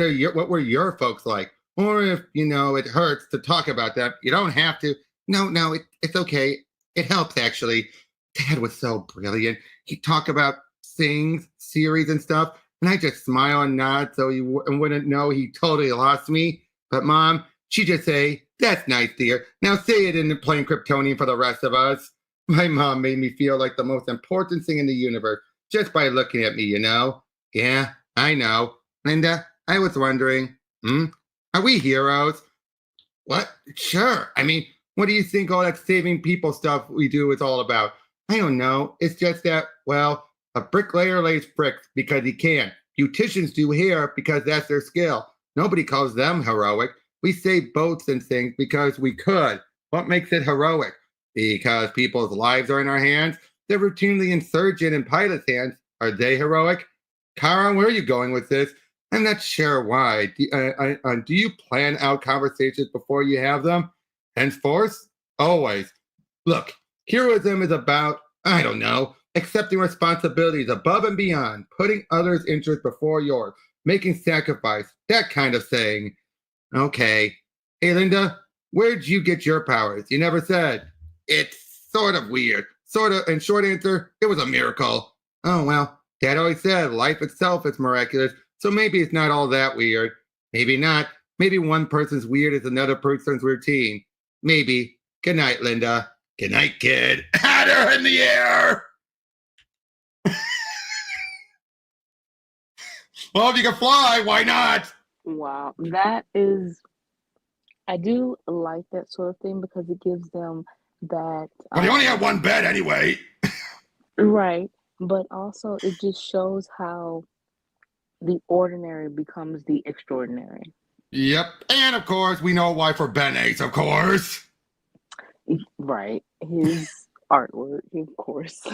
were your folks like? Or if it hurts to talk about that, you don't have to. No, it's okay. It helps actually. Dad was so brilliant. He'd talk about things, series, and stuff. And I just smile and nod so he wouldn't know he totally lost me. But Mom, she just say, "That's nice, dear. Now say it in plain Kryptonian for the rest of us." My mom made me feel like the most important thing in the universe just by looking at me, Yeah, I know. Linda, I was wondering, are we heroes? What? Sure. I mean, what do you think all that saving people stuff we do is all about? I don't know. It's just that, well, a bricklayer lays bricks because he can. Beauticians do hair because that's their skill. Nobody calls them heroic. We save boats and things because we could. What makes it heroic? Because people's lives are in our hands. They're routinely in surgeon and pilot's hands. Are they heroic? Karen, where are you going with this? I'm not sure why. Do you plan out conversations before you have them? Henceforth? Always. Look, heroism is about, I don't know, accepting responsibilities above and beyond, putting others' interests before yours, making sacrifice, that kind of thing. Okay. Hey, Linda, where'd you get your powers? You never said. It's sort of weird. Sort of, and short answer, it was a miracle. Oh, well, Dad always said life itself is miraculous, so maybe it's not all that weird. Maybe not. Maybe one person's weird is another person's routine. Maybe. Good night, Linda. Good night, kid. Had her in the air. Well, if you can fly, why not? Wow, I do like that sort of thing because it gives them that, But you only have one bed anyway. right, but also it just shows how the ordinary becomes the extraordinary. Yep. And of course, we know why for Ben Ace, of course. Right, his artwork, of course.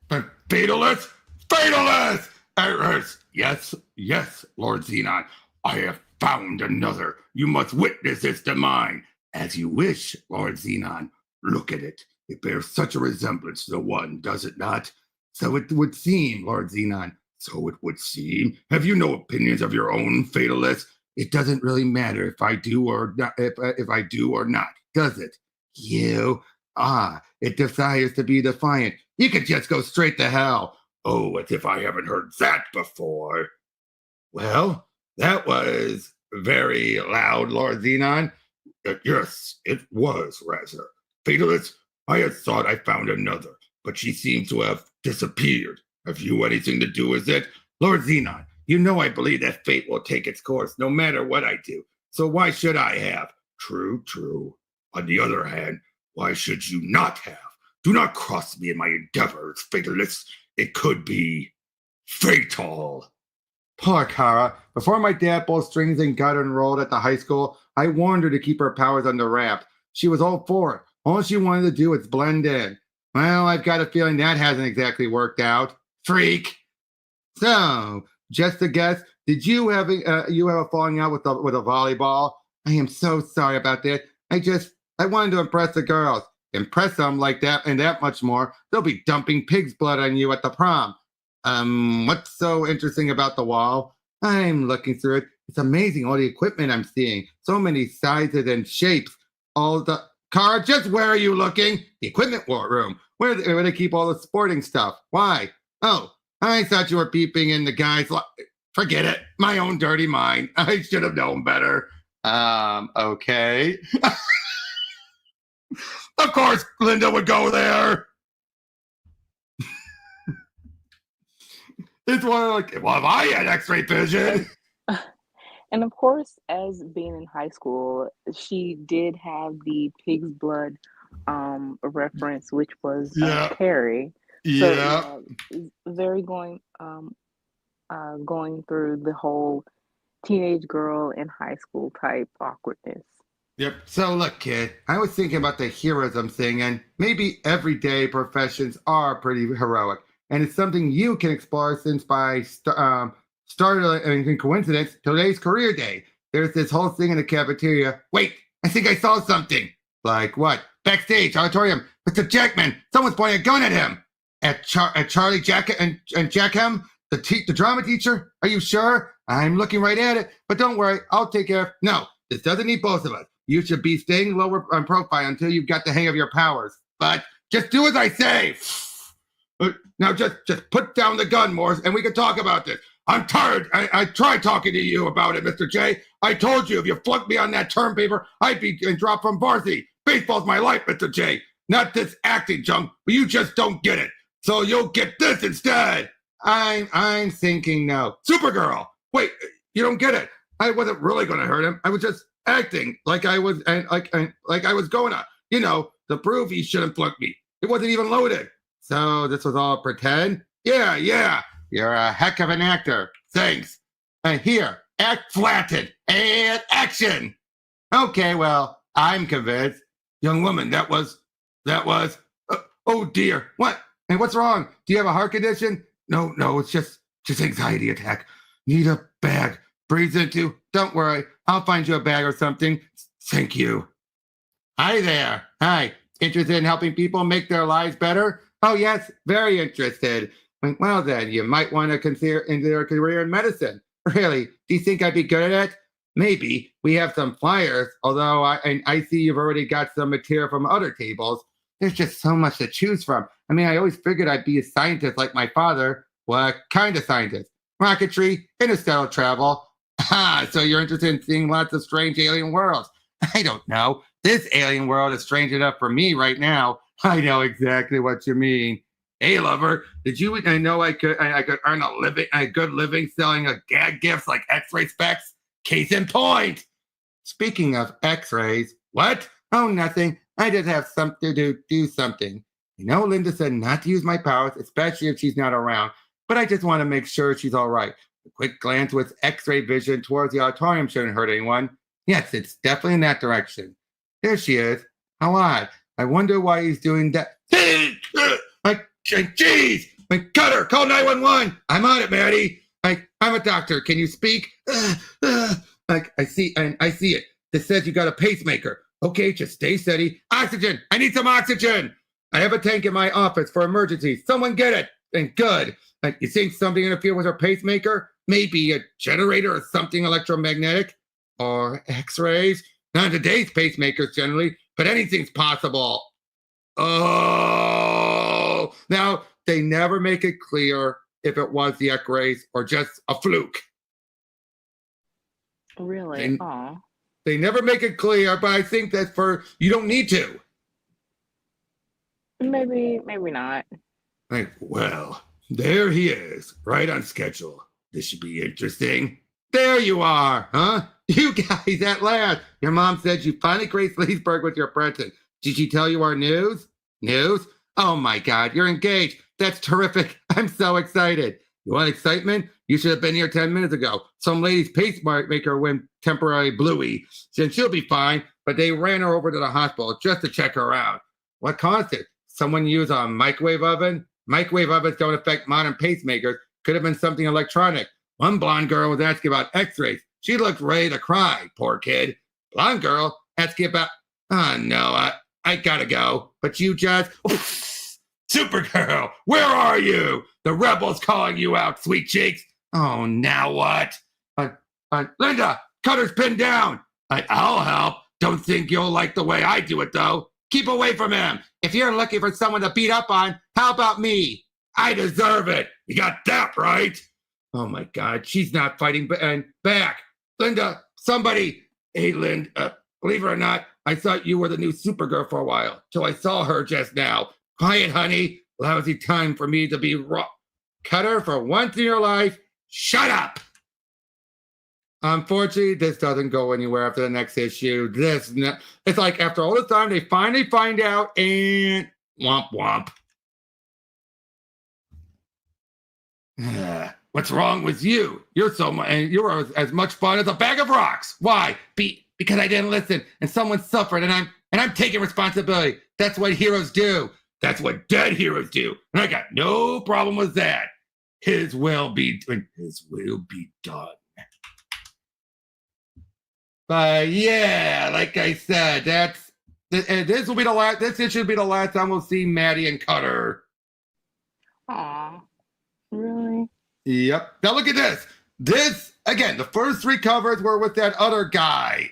But fatalist? Fatalist! Yes, Lord Xenon. I have found another. You must witness its demise. As you wish, Lord Xenon. Look at it. It bears such a resemblance to the one, does it not? So it would seem, Lord Xenon. So it would seem. Have you no opinions of your own, Fatalist? It doesn't really matter if I do or not, if I do or not, does it? It desires to be defiant. You could just go straight to hell. Oh, as if I haven't heard that before. Well, that was very loud, Lord Xenon. Yes, it was, rather. Fatalist, I had thought I found another, but she seems to have disappeared. Have you anything to do with it? Lord Xenon, you know I believe that fate will take its course no matter what I do. So why should I have? True. On the other hand, why should you not have? Do not cross me in my endeavors, Fatalist. It could be fatal. Poor Kara. Before my dad pulled strings and got enrolled at the high school, I warned her to keep her powers under wraps. She was all for it. All she wanted to do was blend in. Well, I've got a feeling that hasn't exactly worked out. Freak. So, just a guess, did you have a falling out with a volleyball? I am so sorry about that. I wanted to impress the girls. Impress them like that and that much more. They'll be dumping pig's blood on you at the prom. What's so interesting about the wall? I'm looking through it. It's amazing all the equipment I'm seeing. So many sizes and shapes. Car, just where are you looking? The equipment room. Where they keep all the sporting stuff. Why? Oh, I thought you were peeping in the guy's forget it. My own dirty mind. I should have known better. Okay. Of course, Linda would go there. It's one like, well, if I had X-ray vision. And of course, as being in high school, she did have the pig's blood reference, which was Carrie. Yeah. So very going through the whole teenage girl in high school type awkwardness. Yep. So look, kid, I was thinking about the heroism thing, and maybe everyday professions are pretty heroic, and it's something you can explore since started in coincidence today's career day. There's this whole thing in the cafeteria. Wait, I think I saw something. Like what? Backstage, auditorium. Mr. Jackman. Someone's pointing a gun at him. At Charlie Jack and Jackham, the drama teacher. Are you sure? I'm looking right at it. But don't worry, I'll take care of. No, this doesn't need both of us. You should be staying lower on profile until you've got the hang of your powers. But just do as I say. Now just put down the gun, Morse, and we can talk about this. I'm tired. I tried talking to you about it, Mr. J. I told you if you flunked me on that term paper, I'd be dropped from varsity. Baseball's my life, Mr. J. Not this acting junk, but you just don't get it. So you'll get this instead. I'm thinking no. Supergirl. Wait, you don't get it. I wasn't really going to hurt him. I was just acting like I was like I was going to, to prove he shouldn't flunk me. It wasn't even loaded. So this was all pretend? Yeah. You're a heck of an actor. Thanks. And here, act flattened and action. Okay, well, I'm convinced. Young woman, that was, oh dear. What? And what's wrong? Do you have a heart condition? No, it's just anxiety attack. Need a bag. Breathe into. Don't worry. I'll find you a bag or something. Thank you. Hi there. Hi. Interested in helping people make their lives better? Oh, yes. Very interested. Well, then, you might want to consider a career in medicine. Really? Do you think I'd be good at it? Maybe. We have some flyers, although I see you've already got some material from other tables. There's just so much to choose from. I mean, I always figured I'd be a scientist like my father. What kind of scientist? Rocketry, interstellar travel. Ah, so you're interested in seeing lots of strange alien worlds. I don't know. This alien world is strange enough for me right now. I know exactly what you mean. Hey, lover, did you know I could earn a good living selling gag gifts like X-ray specs? Case in point. Speaking of X-rays, what? Oh, nothing. I just have something to do something. Linda said not to use my powers, especially if she's not around. But I just want to make sure she's all right. A quick glance with X-ray vision towards the auditorium shouldn't hurt anyone. Yes, it's definitely in that direction. There she is. How odd. I wonder why he's doing that. Jeez! Cutter, call 911. I'm on it, Maddie. I'm a doctor. Can you speak? I see it. This says you got a pacemaker. Okay, just stay steady. Oxygen! I need some oxygen! I have a tank in my office for emergencies. Someone get it! And good. You think something interfered with her pacemaker? Maybe a generator or something electromagnetic? Or X-rays? Not today's pacemakers generally, but anything's possible. Oh! Now, they never make it clear if it was the X-rays or just a fluke. Really? They never make it clear, but I think that's you don't need to. Maybe not. Well, there he is, right on schedule. This should be interesting. There you are, huh? You guys at last. Your mom said you finally graced Leesburg with your present. Did she tell you our news? News? Oh my God, you're engaged. That's terrific. I'm so excited. You want excitement? You should have been here 10 minutes ago. Some lady's pacemaker went temporarily bluey. And she'll be fine, but they ran her over to the hospital just to check her out. What caused it? Someone used a microwave oven? Microwave ovens don't affect modern pacemakers. Could have been something electronic. One blonde girl was asking about X-rays. She looked ready to cry, poor kid. Blonde girl asking about, oh no, I gotta go. But you just, Supergirl, where are you? The rebel's calling you out, sweet cheeks. Oh, now what? Linda, Cutter's pinned down. I'll help. Don't think you'll like the way I do it, though. Keep away from him. If you're looking for someone to beat up on, how about me? I deserve it. You got that right. Oh, my God. She's not fighting back. Linda, somebody. Hey, Linda, believe it or not, I thought you were the new Supergirl for a while, till I saw her just now. Quiet, honey. Lousy time for me to be wrong. Cutter, for once in your life, shut up. Unfortunately, this doesn't go anywhere after the next issue. It's like after all this time, they finally find out and womp womp. What's wrong with you? You're so much, and you're as much fun as a bag of rocks. Why? Because I didn't listen, and someone suffered, and I'm taking responsibility. That's what heroes do. That's what dead heroes do, and I got no problem with that. His will be done. But yeah, like I said, this will be the last. This should be the last time we'll see Maddie and Cutter. Aw, really? Yep. Now look at this. This, again, the first 3 covers were with that other guy.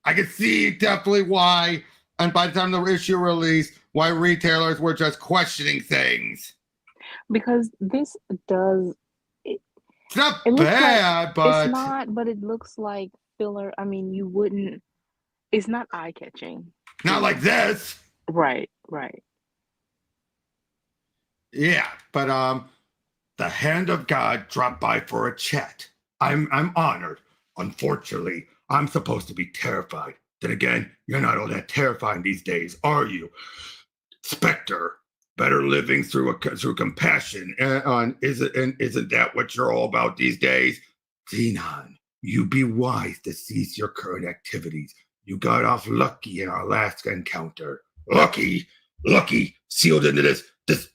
I could see definitely why, and by the time the issue released, why retailers were just questioning things. Because this does... It's not bad, but... It's not, but it looks like filler. I mean, you wouldn't... It's not eye-catching. Not like this. Right. Yeah, but the hand of God dropped by for a chat. I'm honored. Unfortunately, I'm supposed to be terrified. Then again, you're not all that terrifying these days, are you? Spectre, better living through compassion. Isn't that what you're all about these days? Xenon, you be wise to cease your current activities. You got off lucky in our last encounter. Lucky, sealed into this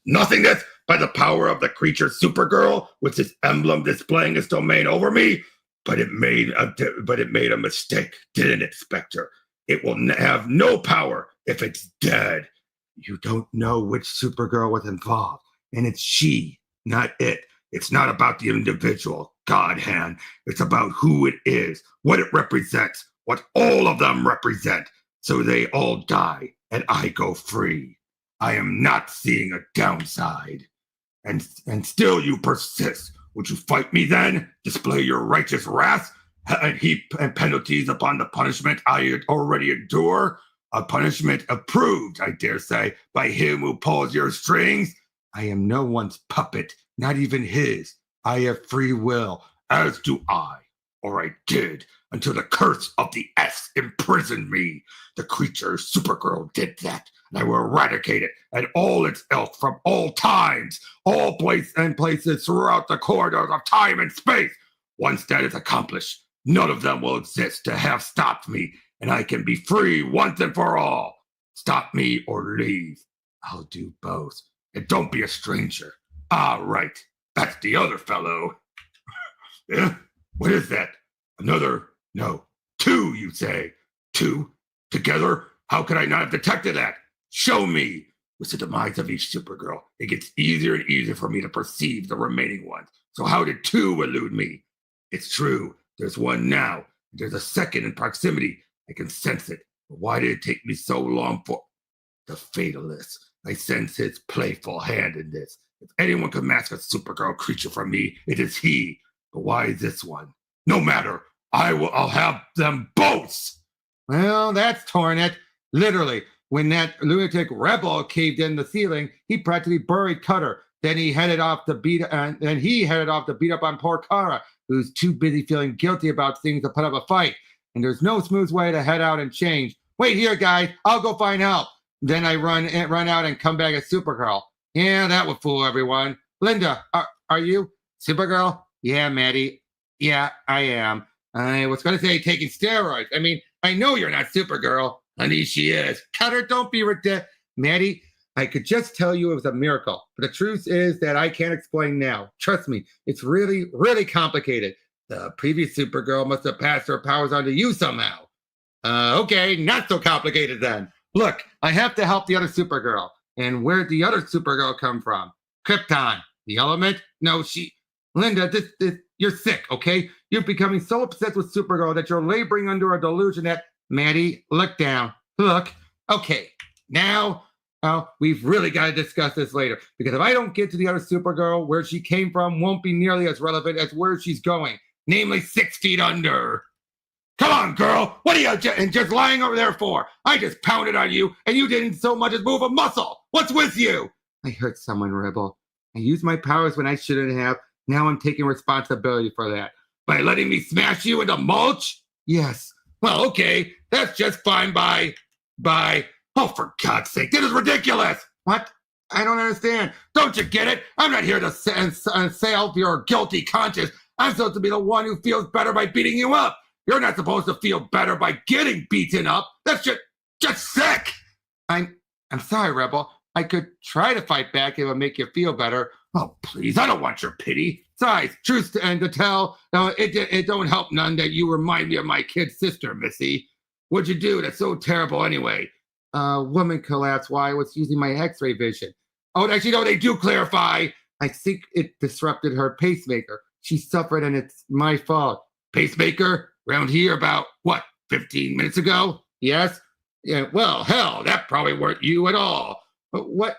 nothingness by the power of the creature Supergirl, with its emblem displaying its domain over me. But it made a mistake, didn't it, Spectre? It will have no power if it's dead. You don't know which Supergirl was involved, and it's she, not it. It's not about the individual, God hand. It's about who it is, what it represents, what all of them represent. So they all die, and I go free. I am not seeing a downside. And still you persist. Would you fight me then? Display your righteous wrath and heap penalties upon the punishment I already endure? A punishment approved, I dare say, by him who pulls your strings? I am no one's puppet, not even his. I have free will, as do I, or I did, until the curse of the S imprisoned me. The creature Supergirl did that, and I will eradicate it and all its ilk from all times, all places throughout the corridors of time and space. Once that is accomplished, none of them will exist to have stopped me, and I can be free once and for all. Stop me or leave. I'll do both. And don't be a stranger. Ah, right. That's the other fellow. Yeah? What is that? Another? No. 2, you say? 2? Together? How could I not have detected that? Show me. With the demise of each Supergirl, it gets easier and easier for me to perceive the remaining ones. So how did 2 elude me? It's true. There's one now. There's a second in proximity. I can sense it. But why did it take me so long for... The Fatalist. I sense his playful hand in this. If anyone can mask a Supergirl creature from me, it is he. But why is this one? No matter. I'll have them both. Well, that's torn it. Literally, when that lunatic rebel caved in the ceiling, he practically buried Cutter. Then he headed off to beat up on poor Kara, who's too busy feeling guilty about things to put up a fight. And there's no smooth way to head out and change. Wait here, guys. I'll go find help. Then I run out and come back as Supergirl. Yeah, that would fool everyone. Linda, are you Supergirl? Yeah, Maddie. Yeah, I am. I was going to say taking steroids. I mean, I know you're not Supergirl. Honey, she is. Cutter, don't be ridiculous. Maddie, I could just tell you it was a miracle. But the truth is that I can't explain now. Trust me, it's really, really complicated. The previous Supergirl must have passed her powers on to you somehow. Okay, not so complicated then. Look, I have to help the other Supergirl. And where'd the other Supergirl come from? Krypton. The element? No, Linda, you're sick, okay? You're becoming so obsessed with Supergirl that you're laboring under a delusion that... Maddie, look down. Look. Okay, now we've really got to discuss this later. Because if I don't get to the other Supergirl, where she came from won't be nearly as relevant as where she's going. Namely 6 feet under. Come on, girl. What are you just lying over there for? I just pounded on you, and you didn't so much as move a muscle. What's with you? I hurt someone, Rebel. I used my powers when I shouldn't have. Now I'm taking responsibility for that. By letting me smash you into mulch? Yes. Well, okay. That's just fine by... Oh, for God's sake. This is ridiculous. What? I don't understand. Don't you get it? I'm not here to salve your guilty conscience. I'm supposed to be the one who feels better by beating you up. You're not supposed to feel better by getting beaten up. That's just sick. I'm sorry, Rebel. I could try to fight back if it would make you feel better. Oh, please, I don't want your pity. Besides, truth to tell, it don't help none that you remind me of my kid sister, Missy. What'd you do? That's so terrible anyway. Woman collapsed while I was using my x-ray vision. Oh, actually, no, they do clarify. I think it disrupted her pacemaker. She suffered and it's my fault. Pacemaker? Around here about, 15 minutes ago? Yes? Yeah, well, hell, that probably weren't you at all. But what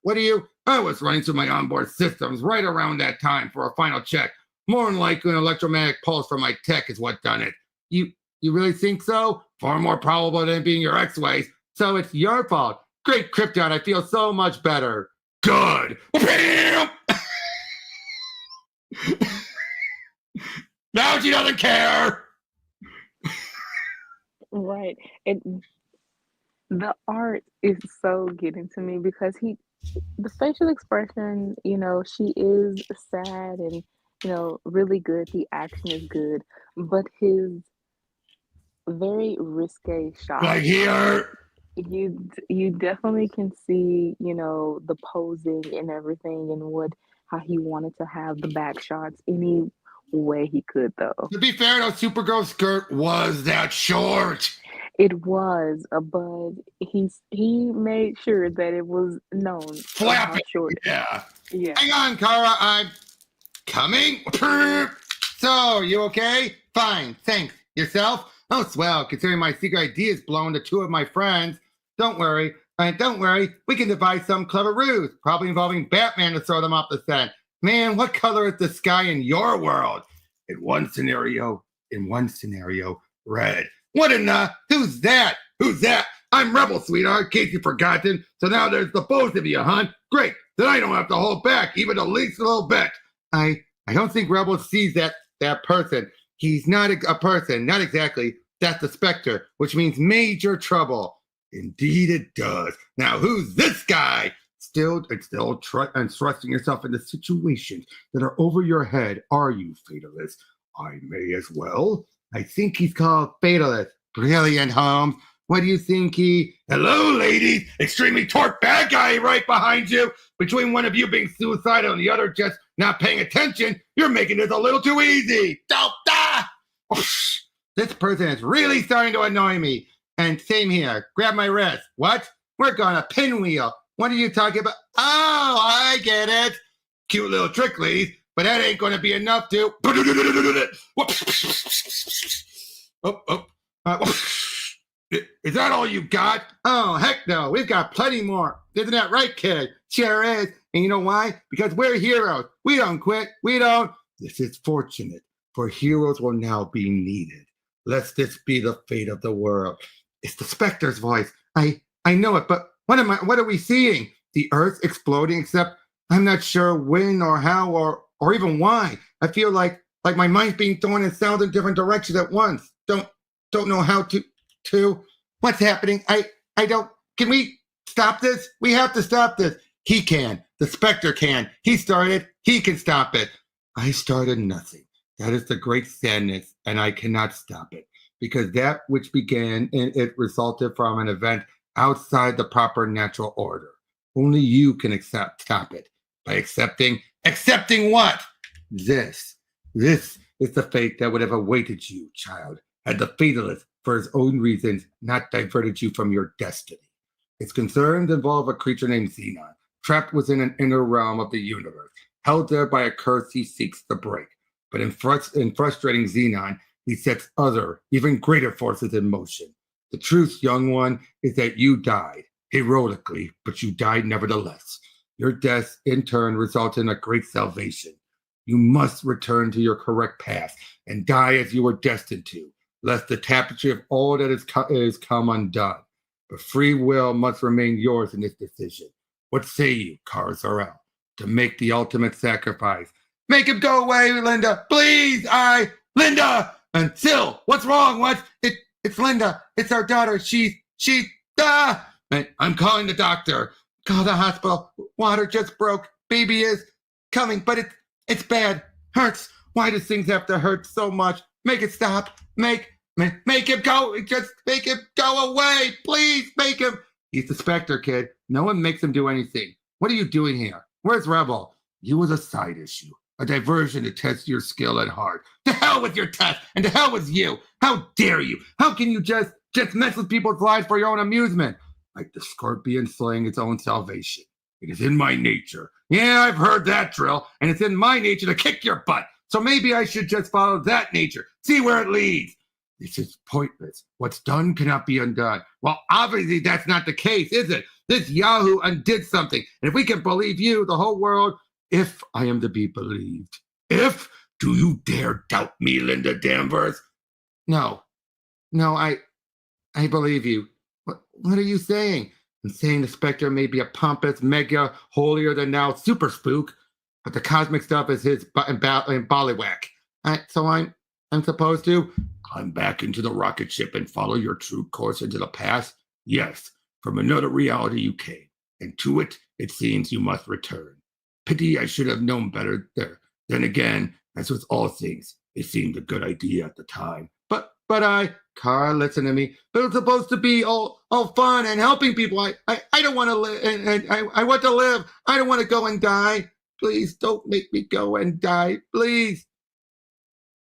are you? I was running through my onboard systems right around that time for a final check. More than likely an electromagnetic pulse from my tech is what done it. You really think so? Far more probable than being your X-ways. So it's your fault. Great Krypton, I feel so much better. Good. Now she doesn't care. Right. The art is so getting to me because the facial expression, she is sad and, really good. The action is good, but his very risque shot. Like here. You definitely can see, the posing and everything and how he wanted to have the back shots any way he could, though. To be fair, though, Supergirl's skirt was that short. It was, but he made sure that it was known. Flap it. Short. Yeah. Yeah. Hang on, Kara. I'm coming. So, you okay? Fine. Thanks. Yourself? Oh, swell. Considering my secret idea is blown to two of my friends. Don't worry. Don't worry. We can devise some clever ruse, probably involving Batman to throw them off the scent. Man, what color is the sky in your world? In one scenario, red. What in the? Who's that? Who's that? I'm Rebel, sweetheart, in case you've forgotten. So now there's the both of you, huh? Great. Then I don't have to hold back, even the least little bit. I don't think Rebel sees that person. He's not a person. Not exactly. That's the Spectre, which means major trouble. Indeed it does. Now, who's this guy? Still thrusting yourself into situations that are over your head, are you, Fatalist? I may as well. I think he's called Fatalist. Brilliant, Holmes. What do you think Hello, ladies. Extremely torque bad guy right behind you. Between one of you being suicidal and the other just not paying attention, you're making this a little too easy. This person is really starting to annoy me. And same here. Grab my wrist. What? Work on a pinwheel. What are you talking about? Oh, I get it. Cute little trick, ladies, but that ain't going to be enough to... Is that all you got? Oh, heck no. We've got plenty more. Isn't that right, kid? Sure is. And you know why? Because we're heroes. We don't quit. We don't. This is fortunate, for heroes will now be needed. Lest this be the fate of the world. It's the Spectre's voice. I know it, but what are we seeing? The Earth exploding, except I'm not sure when or how or even why. I feel like my mind's being thrown in 1,000 different directions at once. Don't know how to what's happening. I don't. Can we stop this? We have to stop this. He can. The Spectre can. He started. He can stop it. I started nothing. That is the great sadness, and I cannot stop it. Because that which began and it resulted from an event outside the proper natural order. Only you can stop it. By accepting what? This is the fate that would have awaited you, child, had the Fatalist, for his own reasons, not diverted you from your destiny. Its concerns involve a creature named Xenon, trapped within an inner realm of the universe, held there by a curse he seeks to break. But in frustrating Xenon, he sets other, even greater forces in motion. The truth, young one, is that you died, heroically, but you died nevertheless. Your death, in turn, resulted in a great salvation. You must return to your correct path and die as you were destined to, lest the tapestry of all that is come undone. But free will must remain yours in this decision. What say you, Kara Zor-El, to make the ultimate sacrifice? Make him go away, Linda, please! Linda! Until, what's wrong? It's Linda. It's our daughter. I'm calling the doctor. Call the hospital. Water just broke. Baby is coming, but it's bad. Hurts. Why does things have to hurt so much? Make it stop. Make him go. Just make him go away. Please make him. He's the Spectre, kid. No one makes him do anything. What are you doing here? Where's Rebel? You was a side issue. A diversion to test your skill at heart. To hell with your test, and to hell with you. How dare you? How can you just mess with people's lives for your own amusement? Like the scorpion slaying its own salvation. It is in my nature. Yeah, I've heard that drill, and it's in my nature to kick your butt. So maybe I should just follow that nature. See where it leads. This is pointless. What's done cannot be undone. Well, obviously that's not the case, is it? This Yahoo undid something. And if we can believe you, the whole world, if I am to be believed. If? Do you dare doubt me, Linda Danvers? No, I believe you. What are you saying? I'm saying the Spectre may be a pompous, mega, holier-than-thou super spook, but the cosmic stuff is his ballywhack. So I'm supposed to climb back into the rocket ship and follow your true course into the past? Yes, from another reality you came, and to it seems you must return. Pity I should have known better there. Then again, as with all things, it seemed a good idea at the time. But Carl, listen to me. But it's supposed to be all fun and helping people. I don't want to live, and I want to live. I don't want to go and die. Please don't make me go and die. Please.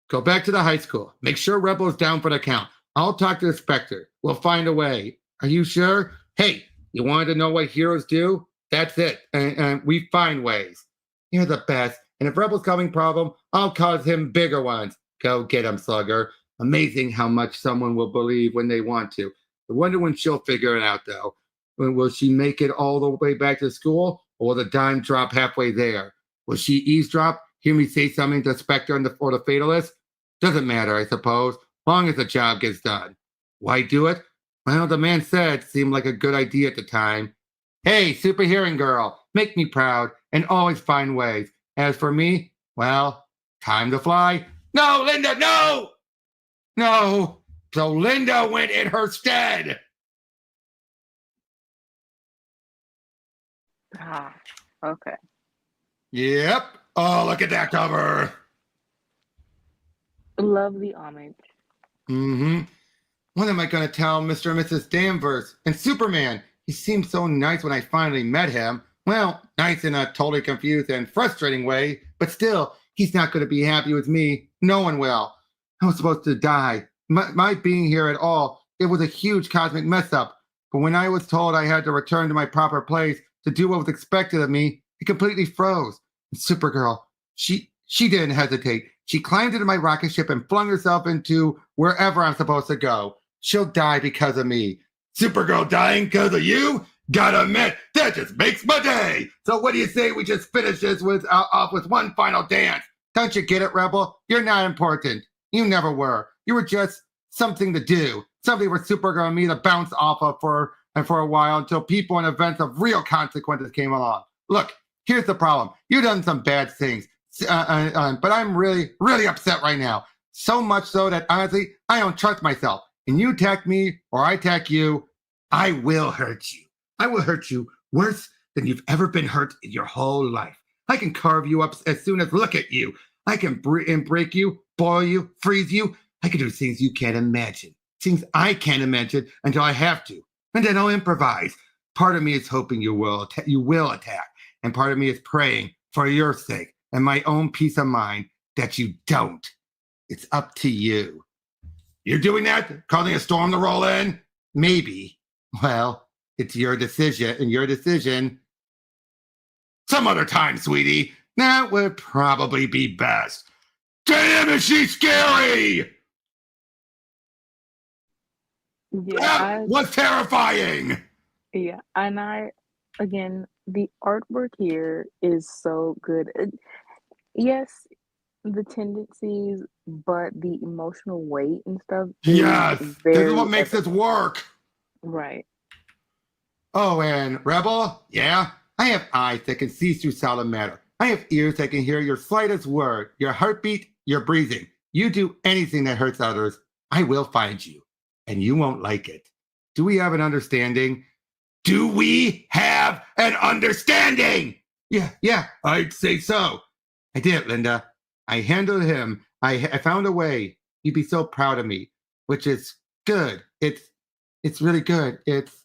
Go back to the high school. Make sure Rebel's down for the count. I'll talk to the Spectre. We'll find a way. Are you sure? Hey, you wanted to know what heroes do? That's it. And we find ways. You're the best. And if Rebel's having problem, I'll cause him bigger ones. Go get him, Slugger. Amazing how much someone will believe when they want to. I wonder when she'll figure it out, though. Will she make it all the way back to school, or will the dime drop halfway there? Will she eavesdrop, hear me say something to Spectre or the Fatalist? Doesn't matter, I suppose, long as the job gets done. Why do it? Well, the man said it seemed like a good idea at the time. Hey, super hearing girl, make me proud and always find ways. As for me, well, time to fly. No, Linda, no! No. So Linda went in her stead. Okay. Yep. Oh, look at that cover. Love the homage. Mm-hmm. What am I going to tell Mr. and Mrs. Danvers? And Superman, he seemed so nice when I finally met him. Well, nice in a totally confused and frustrating way, but still, he's not going to be happy with me. No one will. I was supposed to die. My being here at all, it was a huge cosmic mess up. But when I was told I had to return to my proper place to do what was expected of me, it completely froze. And Supergirl, she didn't hesitate. She climbed into my rocket ship and flung herself into wherever I'm supposed to go. She'll die because of me. Supergirl dying because of you? Gotta admit, that just makes my day. So what do you say we just finish this off with one final dance? Don't you get it, Rebel? You're not important. You never were. You were just something to do, something for Supergirl and me to bounce off of for a while until people and events of real consequences came along. Look, here's the problem. You've done some bad things, but I'm really, really upset right now. So much so that honestly, I don't trust myself. And you attack me or I attack you, I will hurt you. I will hurt you worse than you've ever been hurt in your whole life. I can carve you up as soon as look at you. I can break you, boil you, freeze you. I can do things you can't imagine. Things I can't imagine until I have to. And then I'll improvise. Part of me is hoping you will attack. And part of me is praying for your sake and my own peace of mind that you don't. It's up to you. You're doing that? Causing a storm to roll in? Maybe. Well, it's your decision, and your decision some other time, sweetie. That would probably be best. Damn, is she scary? Yeah, that was terrifying. Yeah, and again, the artwork here is so good. Yes, the tendencies, but the emotional weight and stuff. Yes, this is what makes this work. Right. Oh, and Rebel, yeah, I have eyes that can see through solid matter. I have ears that can hear your slightest word, your heartbeat, your breathing. You do anything that hurts others, I will find you, and you won't like it. Do we have an understanding? Do we have an understanding? Yeah, I'd say so. I did, Linda. I handled him. I found a way. You'd be so proud of me, which is good. It's really good. It's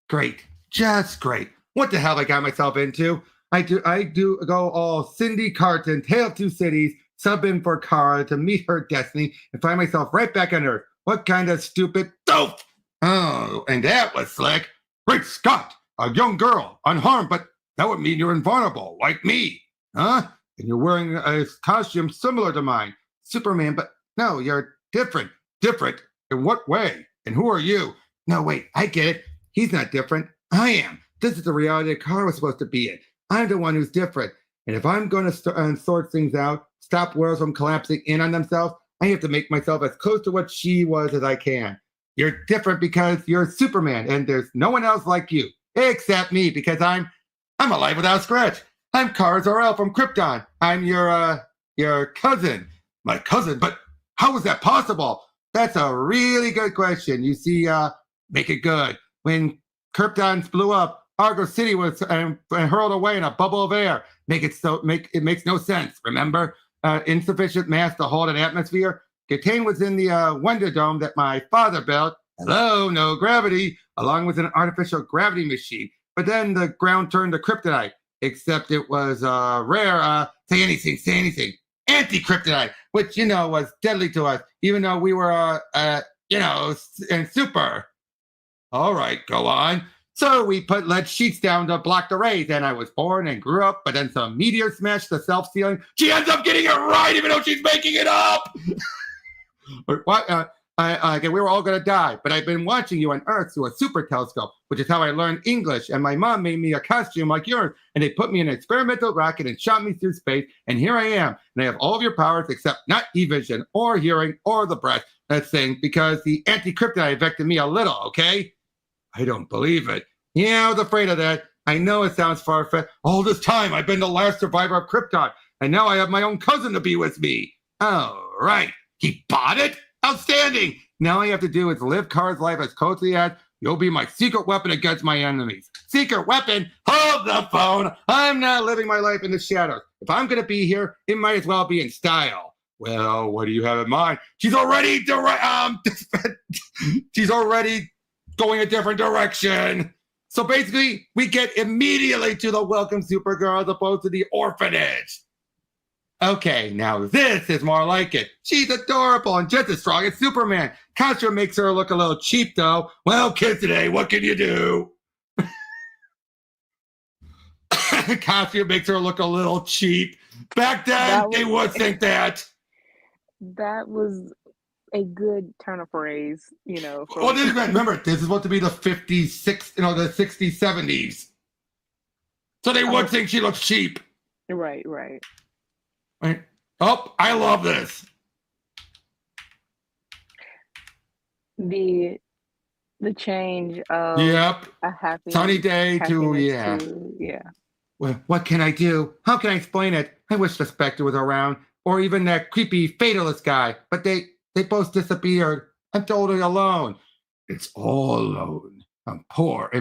great. Just great. What the hell I got myself into? I do go all Cindy Carton, Tale of Two Cities, sub in for Kara to meet her destiny and find myself right back on Earth. What kind of stupid dope? Oh, and that was slick. Great Scott, a young girl, unharmed, but that would mean you're invulnerable, like me. Huh? And you're wearing a costume similar to mine. Superman, but no, you're different. Different? In what way? And who are you? No, wait, I get it. He's not different. I am. This is the reality Kara was supposed to be in. I'm the one who's different. And if I'm going to sort things out, stop worlds from collapsing in on themselves, I have to make myself as close to what she was as I can. You're different because you're Superman, and there's no one else like you, except me, because I'm alive without scratch. I'm Kara Zor-El from Krypton. I'm your cousin. My cousin? But how is that possible? That's a really good question. You see, make it good. When Krypton blew up, Argo City was hurled away in a bubble of air. It makes no sense. Remember, insufficient mass to hold an atmosphere. Contained was in the Wonder Dome that my father built. Hello, no gravity, along with an artificial gravity machine. But then the ground turned to kryptonite. Except it was rare. Say anything. Anti-kryptonite, which was deadly to us, even though we were and super. All right, go on. So we put lead sheets down to block the rays, and I was born and grew up, but then some meteor smashed the self-sealing. She ends up getting it right, even though she's making it up. What? We were all going to die, but I've been watching you on Earth through a super telescope, which is how I learned English, and my mom made me a costume like yours, and they put me in an experimental rocket and shot me through space, and here I am, and I have all of your powers except not e-vision, or hearing, or the breath, that thing, because the anti-kryptonite affected me a little, okay? I don't believe it. Yeah, I was afraid of that. I know it sounds far-fetched. All this time, I've been the last survivor of Krypton, and now I have my own cousin to be with me. Oh, right. He bought it? Outstanding! Now all I have to do is live Kara's life as closely as you'll be my secret weapon against my enemies. Secret weapon? Hold the phone! I'm not living my life in the shadows. If I'm going to be here, it might as well be in style. Well, what do you have in mind? She's already she's already going a different direction. So basically, we get immediately to the welcome Supergirl as opposed to the orphanage. Okay, now this is more like it. She's adorable and just as strong as Superman. Costume makes her look a little cheap, though. Well, kids today, what can you do? Costume makes her look a little cheap. Back then, they would think that. That was a good turn of phrase, Well, remember, this is supposed to be the 50s, the 60s, 70s. So they would think she looks cheap. Right. Right. Oh, I love this. The change of a happy sunny day to Well, what can I do? How can I explain it? I wish the Spectre was around, or even that creepy fatalist guy, but they both disappeared. I'm totally alone. It's all alone. I'm poor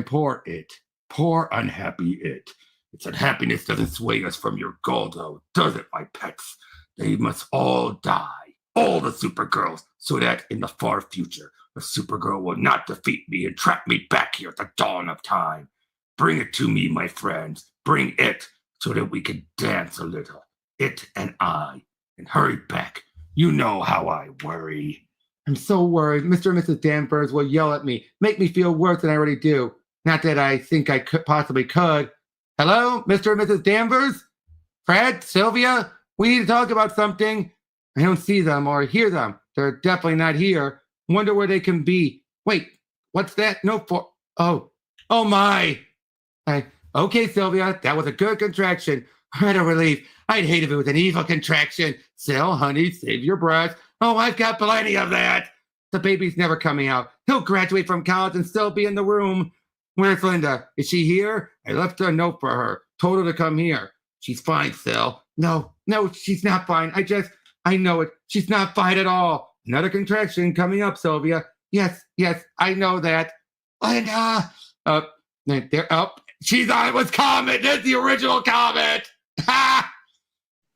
it. Poor unhappy it. Its unhappiness doesn't sway us from your goal, though, does it, my pets? They must all die, all the Supergirls, so that in the far future, the Supergirl will not defeat me and trap me back here at the dawn of time. Bring it to me, my friends. Bring it, so that we can dance a little, it and I, and hurry back. You know how I worry. I'm so worried Mr. and Mrs. Danvers will yell at me, make me feel worse than I already do. Not that I think I possibly could. Hello, Mr. and Mrs. Danvers? Fred? Sylvia? We need to talk about something. I don't see them or hear them. They're definitely not here. Wonder where they can be. Wait, what's that? Oh my. Okay, Sylvia, that was a good contraction. What a relief. I'd hate if it was an evil contraction. Still, honey, save your breath. Oh, I've got plenty of that. The baby's never coming out. He'll graduate from college and still be in the room. Where's Linda? Is she here? I left a note for her. Told her to come here. She's fine, Sil. No, she's not fine. I know it. She's not fine at all. Another contraction coming up, Sylvia. Yes, I know that. Linda! They're up. She's on it with Comet. That's the original Comet. Ha!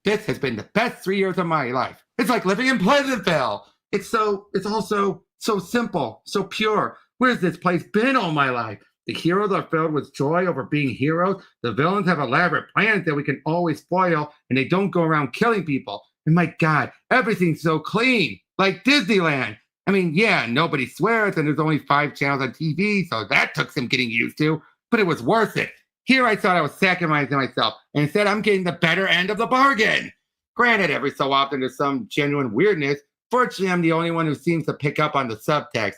This has been the best 3 years of my life. It's like living in Pleasantville. It's also so simple, so pure. Where's this place been all my life? The heroes are filled with joy over being heroes. The villains have elaborate plans that we can always foil, and they don't go around killing people. And my God, everything's so clean, like Disneyland. I mean, yeah, nobody swears, and there's only 5 channels on TV, so that took some getting used to, but it was worth it. Here I thought I was sacrificing myself, and instead I'm getting the better end of the bargain. Granted, every so often there's some genuine weirdness. Fortunately, I'm the only one who seems to pick up on the subtext.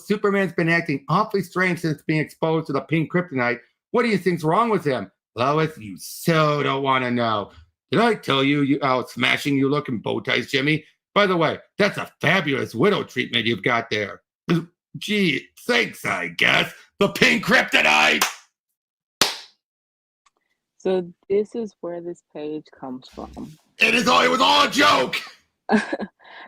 Superman's been acting awfully strange since being exposed to the pink kryptonite. What do you think's wrong with him? Lois, you so don't want to know. Did I tell you how smashing you look in bow ties, Jimmy? By the way, that's a fabulous widow treatment you've got there. Gee, thanks, I guess. The pink kryptonite! So this is where this page comes from. It was all a joke!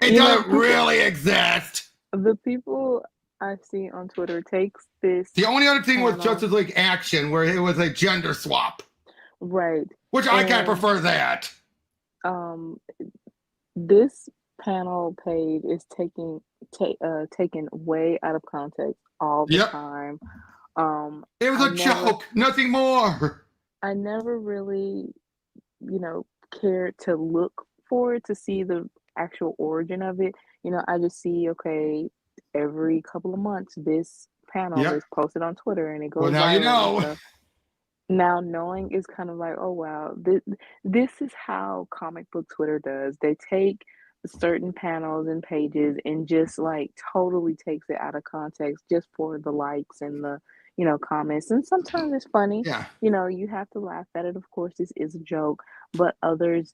It doesn't really exist! The people I see on Twitter takes this. The only other thing was Justice League Action, where it was a gender swap. Right. Which I kind of prefer that. This panel page is taken way out of context all the time. It was a joke, nothing more. I never really, cared to look for it to see the actual origin of it. I just see, okay, every couple of months, this panel is posted on Twitter and it goes. Well, now you know. Now knowing is kind of like, oh wow, this is how comic book Twitter does. They take certain panels and pages and just like totally takes it out of context just for the likes and the comments. And sometimes it's funny. Yeah. You have to laugh at it. Of course, this is a joke, but others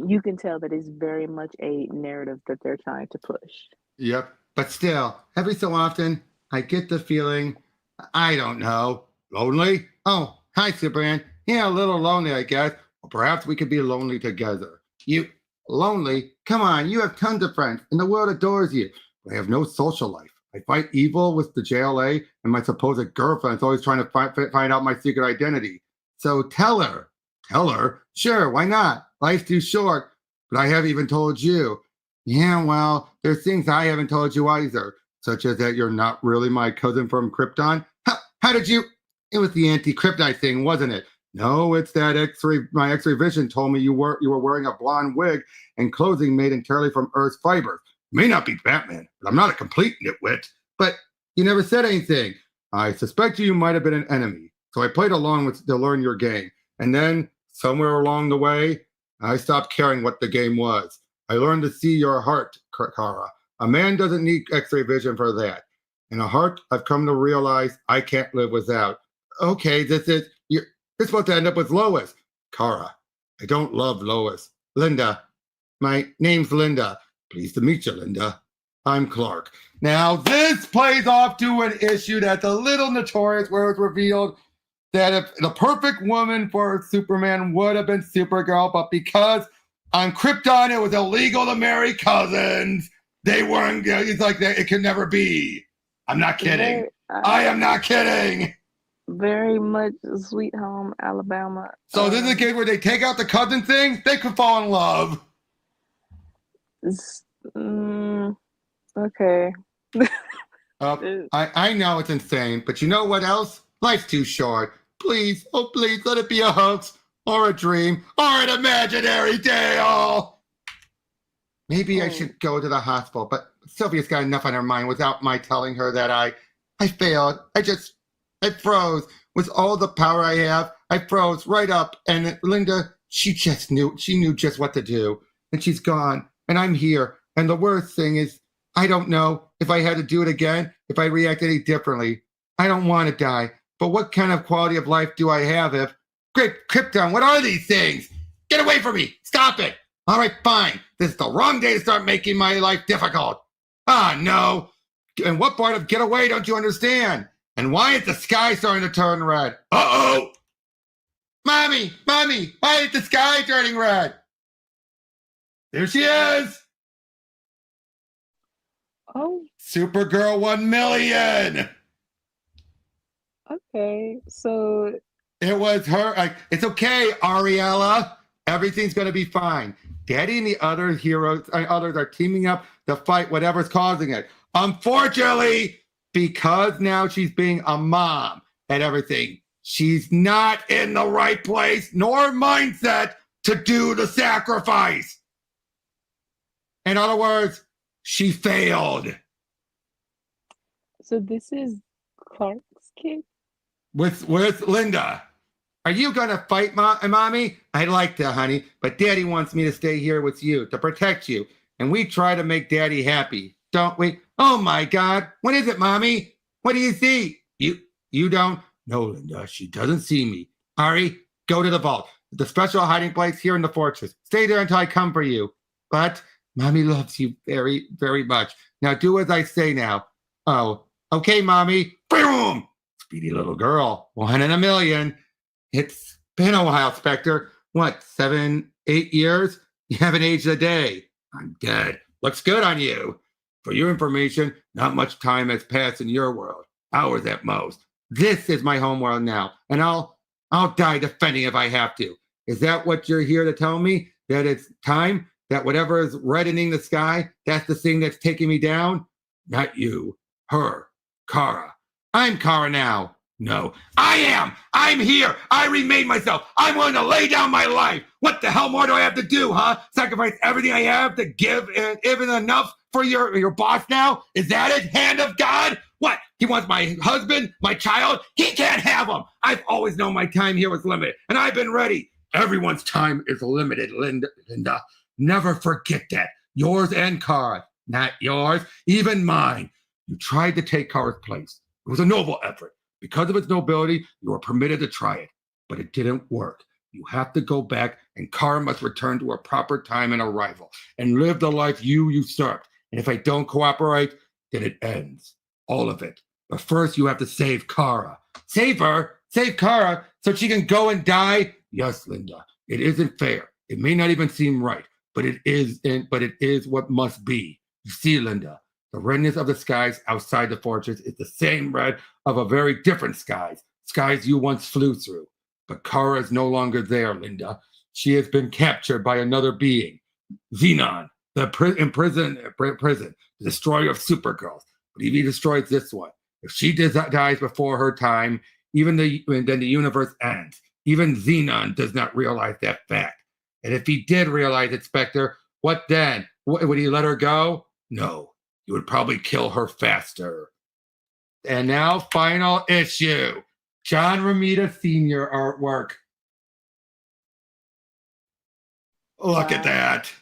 you can tell that it's very much a narrative that they're trying to push. Yep. But still, every so often, I get the feeling, I don't know, lonely? Oh, hi, Superman. Yeah, a little lonely, I guess. Or perhaps we could be lonely together. You, lonely? Come on, you have tons of friends, and the world adores you. I have no social life. I fight evil with the JLA, and my supposed girlfriend is always trying to find out my secret identity. So tell her. Tell her? Sure, why not? Life's too short. But I haven't even told you. Yeah, well, there's things I haven't told you either, such as that you're not really my cousin from Krypton. How did you? It was the anti-kryptonite thing, wasn't it? No, it's that X-ray. My X-ray vision told me you were wearing a blonde wig and clothing made entirely from Earth's fibers. May not be Batman, but I'm not a complete nitwit. But you never said anything. I suspect you might have been an enemy, so I played along to learn your game. And then somewhere along the way, I stopped caring what the game was. I learned to see your heart, Kara. A man doesn't need X-ray vision for that. And a heart I've come to realize I can't live without. Okay, you're supposed to end up with Lois. Kara, I don't love Lois. Linda, my name's Linda. Pleased to meet you, Linda. I'm Clark. Now, this plays off to an issue that's a little notorious where it's revealed that if the perfect woman for Superman would have been Supergirl, but because on Krypton it was illegal to marry cousins, they weren't, it's like that, it can never be. I'm not kidding. I am not kidding. Very much Sweet Home Alabama. So this is a case where they take out the cousin thing, they could fall in love. Okay. I know it's insane, but you know what else? Life's too short. Please, oh please, let it be a hoax or a dream or an imaginary tale. Maybe I should go to the hospital, but Sylvia's got enough on her mind without my telling her that I failed. I froze. With all the power I have, I froze right up. And Linda, she knew just what to do. And she's gone. And I'm here. And the worst thing is, I don't know if I had to do it again, if I react any differently. I don't want to die. But what kind of quality of life do I have if... Great Krypton, what are these things? Get away from me. Stop it. All right, fine. This is the wrong day to start making my life difficult. Ah, no. And what part of get away don't you understand? And why is the sky starting to turn red? Uh-oh! Mommy! Why is the sky turning red? There she is! Oh. Supergirl 1 million! Okay, so It was her. Like, it's okay, Ariella. Everything's going to be fine. Daddy and the other heroes, others are teaming up to fight whatever's causing it. Unfortunately, because now she's being a mom and everything, she's not in the right place nor mindset to do the sacrifice. In other words, she failed. so this is Clark's kid? With Linda. Are you gonna fight, mommy? I'd like to, honey, but daddy wants me to stay here with you to protect you. And we try to make daddy happy, don't we? Oh my God. What is it, mommy? What do you see? You don't? No, Linda, she doesn't see me. Ari, go to the vault. The special hiding place here in the fortress. Stay there until I come for you. But mommy loves you very, very much. Now do as I say now. Oh, okay, mommy. Boom! Speedy little girl. 1 in a million. It's been a while, Spectre. What, 7, 8 years? You haven't aged a day. I'm dead. Looks good on you. For your information, not much time has passed in your world. Hours at most. This is my home world now, and I'll die defending if I have to. Is that what you're here to tell me? That it's time? That whatever is reddening the sky, that's the thing that's taking me down? Not you. Her. Kara. I'm Kara now. No, I am. I'm here. I remade myself. I'm willing to lay down my life. What the hell more do I have to do, huh? Sacrifice everything I have to give and even enough for your boss now? Is that it? Hand of God? What? He wants my husband, my child? He can't have them. I've always known my time here was limited, and I've been ready. Everyone's time is limited, Linda. Never forget that. Yours and Kara. Not yours, even mine. You tried to take Kara's place. It was a noble effort. Because of its nobility, you were permitted to try it, but it didn't work. You have to go back, and Kara must return to her proper time and arrival and live the life you usurped. And if I don't cooperate, then it ends. All of it. But first, you have to save Kara. Save her? Save Kara so she can go and die? Yes, Linda. It isn't fair. It may not even seem right, but it is what must be. You see, Linda, the redness of the skies outside the fortress is the same red of a very different skies you once flew through. But Kara is no longer there, Linda. She has been captured by another being, Xenon, the prison, the destroyer of Supergirls. But if he destroys this one, if she dies before her time, then the universe ends. Even Xenon does not realize that fact. And if he did realize it, Spectre, what then? Would he let her go? No. He would probably kill her faster. And now, final issue. John Romita Sr. artwork. Look at that.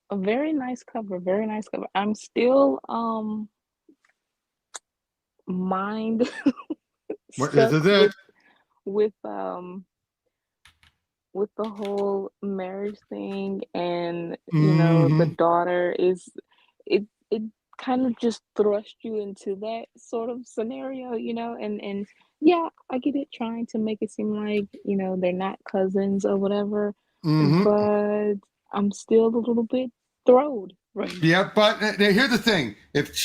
A very nice cover. Very nice cover. I'm still mind This is it. With the whole marriage thing, and you know, the daughter is it kind of just thrust you into that sort of scenario, you know, and yeah, I get it, trying to make it seem like, you know, they're not cousins or whatever, but I'm still a little bit thrilled right now. Yeah, but here's the thing. If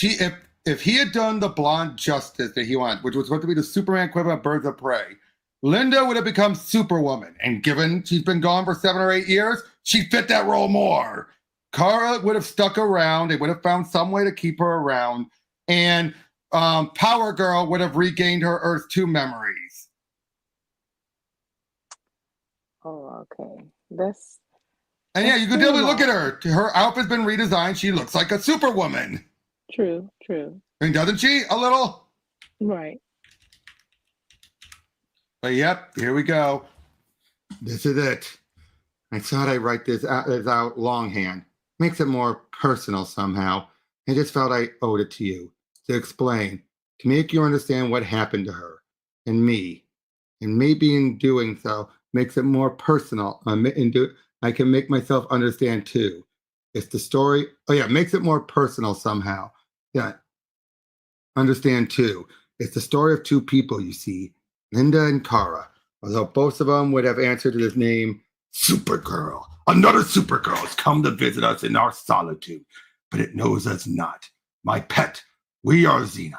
he had done the blonde justice that he wanted, which was going to be the Superman equivalent of Birds of Prey, Linda would have become Superwoman. And given she's been gone for 7 or 8 years, she fit that role more. Kara would have stuck around. They would have found some way to keep her around. And Power Girl would have regained her Earth 2 memories. Oh, okay. And yeah, you could definitely look at her. Her outfit's been redesigned. She looks like a Superwoman. True. I mean, doesn't she? A little? Right. But yep, here we go. This is it. I thought I'd write this out longhand. Makes it more personal somehow. I just felt I owed it to you to explain, to make you understand what happened to her and me. And maybe in doing so, makes it more personal. I can make myself understand too. It's the story. Oh yeah, makes it more personal somehow. Yeah. Understand too. It's the story of two people, you see, Linda and Kara. Although both of them would have answered to this name, Supergirl. Another Supergirl has come to visit us in our solitude, but it knows us not. My pet, we are Xenon.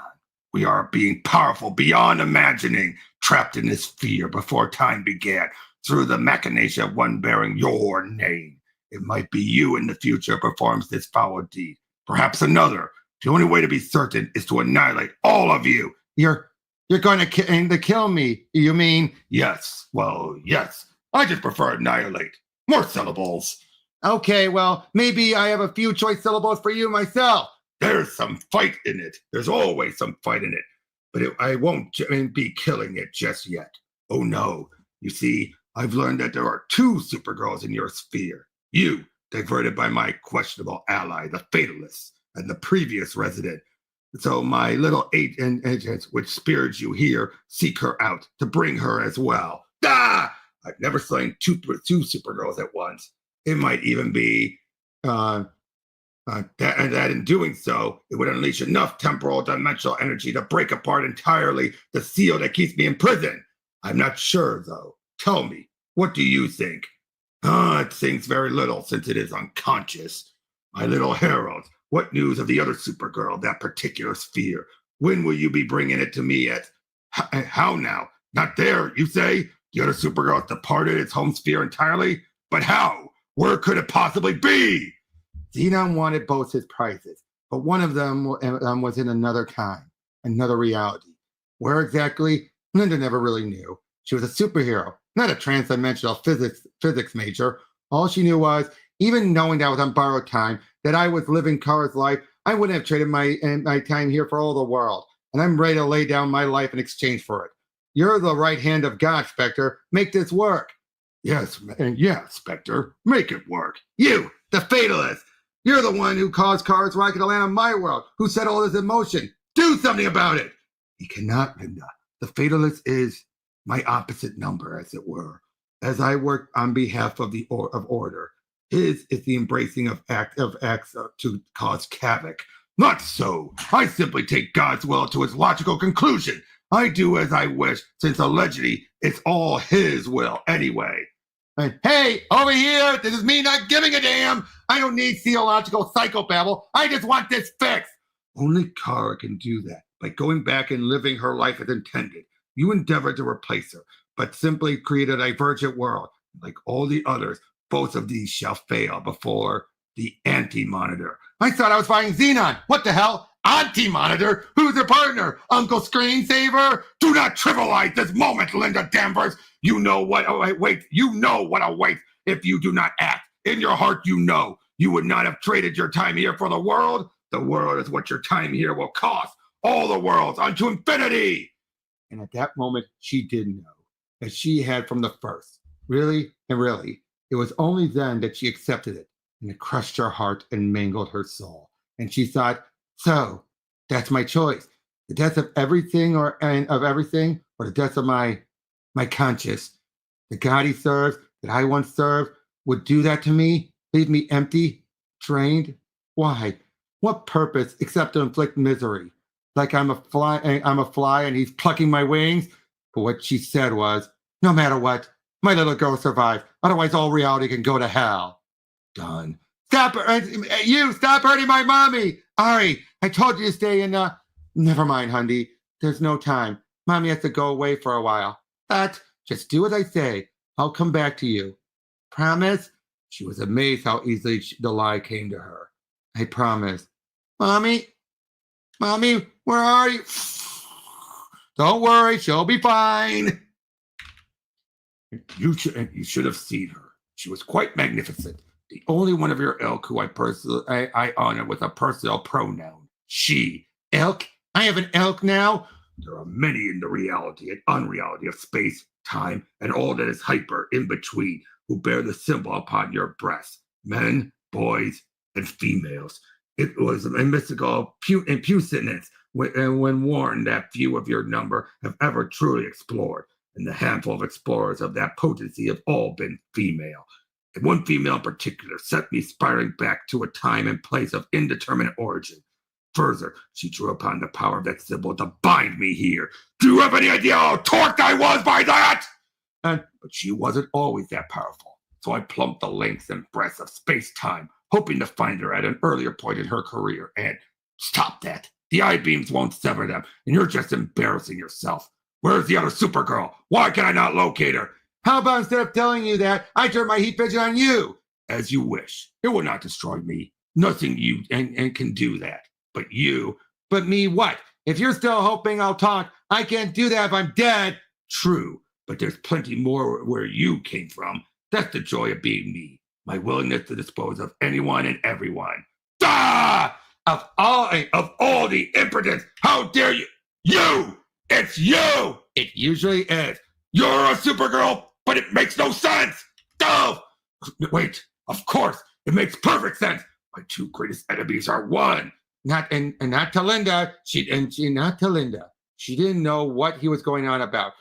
We are being powerful beyond imagining, trapped in this sphere before time began, through the machination of one bearing your name. It might be you in the future performs this foul deed. Perhaps another. The only way to be certain is to annihilate all of you. You're going to kill me, you mean? Yes. Well, yes. I just prefer annihilate. More syllables. Okay, well, maybe I have a few choice syllables for you myself. There's some fight in it. There's always some fight in it. But I won't be killing it just yet. Oh, no. You see, I've learned that there are two Supergirls in your sphere. You, diverted by my questionable ally, the Fatalists, and the previous resident. So my little agents, which speared you here, seek her out to bring her as well. Ah! I've never slain two Supergirls at once. It might even be that in doing so, it would unleash enough temporal dimensional energy to break apart entirely the seal that keeps me in prison. I'm not sure, though. Tell me, what do you think? It thinks very little since it is unconscious. My little herald, what news of the other Supergirl, that particular sphere? When will you be bringing it to me at... How now? Not there, you say? The other Supergirl has departed its home sphere entirely? But how? Where could it possibly be? Xenon wanted both his prizes, but one of them was in another time, another reality. Where exactly? Linda never really knew. She was a superhero, not a trans-dimensional physics major. All she knew was, even knowing that I was on borrowed time, that I was living Kara's life, I wouldn't have traded my time here for all the world. And I'm ready to lay down my life in exchange for it. You're the right hand of God, Spectre. Make this work. Yes, Spectre. Make it work. You, the Fatalist. You're the one who caused Kara's rocket to land on my world, who set all this in motion. Do something about it. He cannot, Linda. The Fatalist is my opposite number, as it were. As I work on behalf of order, his is the embracing of acts to cause havoc. Not so. I simply take God's will to its logical conclusion. I do as I wish, since allegedly it's all his will anyway. And hey, over here, this is me not giving a damn. I don't need theological psychobabble. I just want this fixed. Only Kara can do that by going back and living her life as intended. You endeavor to replace her, but simply create a divergent world. Like all the others, both of these shall fail before the anti-monitor. I thought I was fighting Xenon. What the hell? Anti-monitor? Who's your partner? Uncle Screensaver? Do not trivialize this moment, Linda Danvers. You know what awaits. You know what awaits if you do not act. In your heart, you know. You would not have traded your time here for the world. The world is what your time here will cost. All the worlds unto infinity. And at that moment, she did know, as she had from the first. Really and really, it was only then that she accepted it, and it crushed her heart and mangled her soul. And she thought, so, that's my choice. The death of everything or the death of my conscience. The God he serves, that I once served, would do that to me, leave me empty, drained. Why? What purpose except to inflict misery? Like I'm a fly and he's plucking my wings? But what she said was, no matter what, my little girl survives. Otherwise all reality can go to hell. Done. Stop hurting my mommy. Ari, I told you to stay in Never mind, Hundy. There's no time. Mommy has to go away for a while. But just do as I say. I'll come back to you. Promise? She was amazed how easily the lie came to her. I promise. Mommy, where are you? Don't worry, she'll be fine. You should have seen her. She was quite magnificent. The only one of your ilk who I honor with a personal pronoun. She. Ilk? I have an ilk now? There are many in the reality and unreality of space, time, and all that is hyper in between who bear the symbol upon your breast. Men, boys, and females. It was a mystical impuissance when worn that few of your number have ever truly explored, and the handful of explorers of that potency have all been female. And one female in particular set me spiraling back to a time and place of indeterminate origin. Further, she drew upon the power of that symbol to bind me here. Do you have any idea how torqued I was by that? But she wasn't always that powerful, so I plumbed the lengths and breadths of space-time, hoping to find her at an earlier point in her career, and stop that. The I-beams won't sever them, and you're just embarrassing yourself. Where's the other Supergirl? Why can I not locate her? How about instead of telling you that, I turn my heat vision on you? As you wish. It will not destroy me. Nothing you and can do that. But you. But me what? If you're still hoping I'll talk, I can't do that if I'm dead. True, but there's plenty more where you came from. That's the joy of being me. My willingness to dispose of anyone and everyone. Ah! Of all the impotence, how dare you? You! It's you! It usually is. You're a Supergirl, but it makes no sense! Oh! Wait, of course, it makes perfect sense. My two greatest enemies are one. Not to Linda. Not to Linda. She didn't know what he was going on about.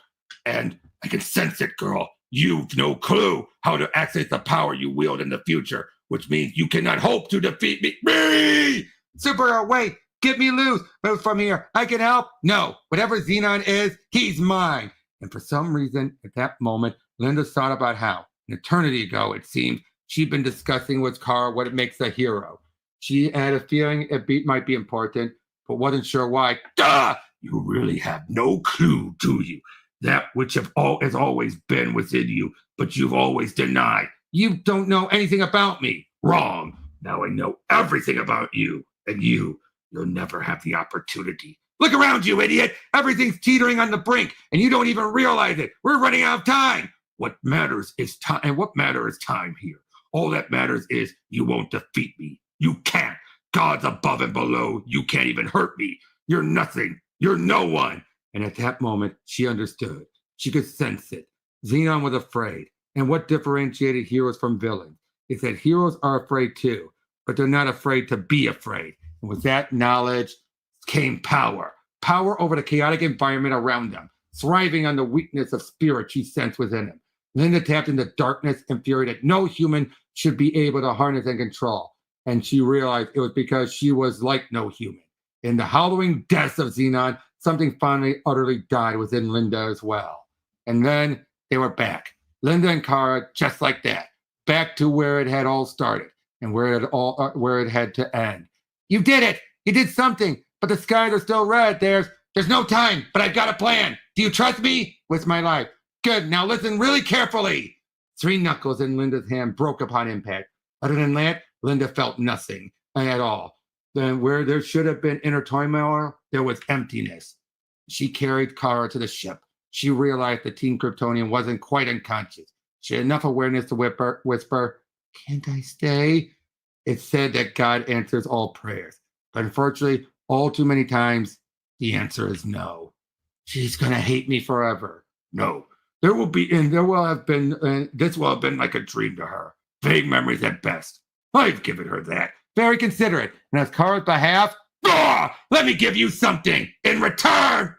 And I can sense it, girl. You've no clue how to access the power you wield in the future, which means you cannot hope to defeat me. Supergirl, wait. Get me loose. Move from here. I can help. No. Whatever Xenon is, he's mine. And for some reason, at that moment, Linda thought about how, an eternity ago, it seemed, she'd been discussing with Kara what it makes a hero. She had a feeling it might be important, but wasn't sure why. Duh! You really have no clue, do you? That which has always been within you, but you've always denied. You don't know anything about me. Wrong. Now I know everything about you. And you'll never have the opportunity. Look around you, idiot. Everything's teetering on the brink, and you don't even realize it. We're running out of time. What matters is time, and what matters is time here. All that matters is you won't defeat me. You can't. Gods above and below, you can't even hurt me. You're nothing. You're no one. And at that moment, she understood. She could sense it. Xenon was afraid. And what differentiated heroes from villains is that heroes are afraid too, but they're not afraid to be afraid. And with that knowledge came power. Power over the chaotic environment around them, thriving on the weakness of spirit she sensed within him. Linda tapped into darkness and fury that no human should be able to harness and control. And she realized it was because she was like no human. In the howling deaths of Xenon, something finally utterly died within Linda as well. And then they were back. Linda and Kara, just like that, back to where it had all started and where it had to end. You did it! You did something, but the skies are still red. There's no time, but I've got a plan. Do you trust me? With my life. Good, now listen really carefully. 3 knuckles in Linda's hand broke upon impact. Other than that, Linda felt nothing at all. Then where there should have been inner turmoil, there was emptiness. She carried Kara to the ship. She realized the teen Kryptonian wasn't quite unconscious. She had enough awareness to whisper, "Can't I stay?" It said that God answers all prayers. But unfortunately, all too many times, the answer is no. She's going to hate me forever. No. This will have been like a dream to her. Vague memories at best. I've given her that. Very considerate. And as Kara's behalf, let me give you something in return.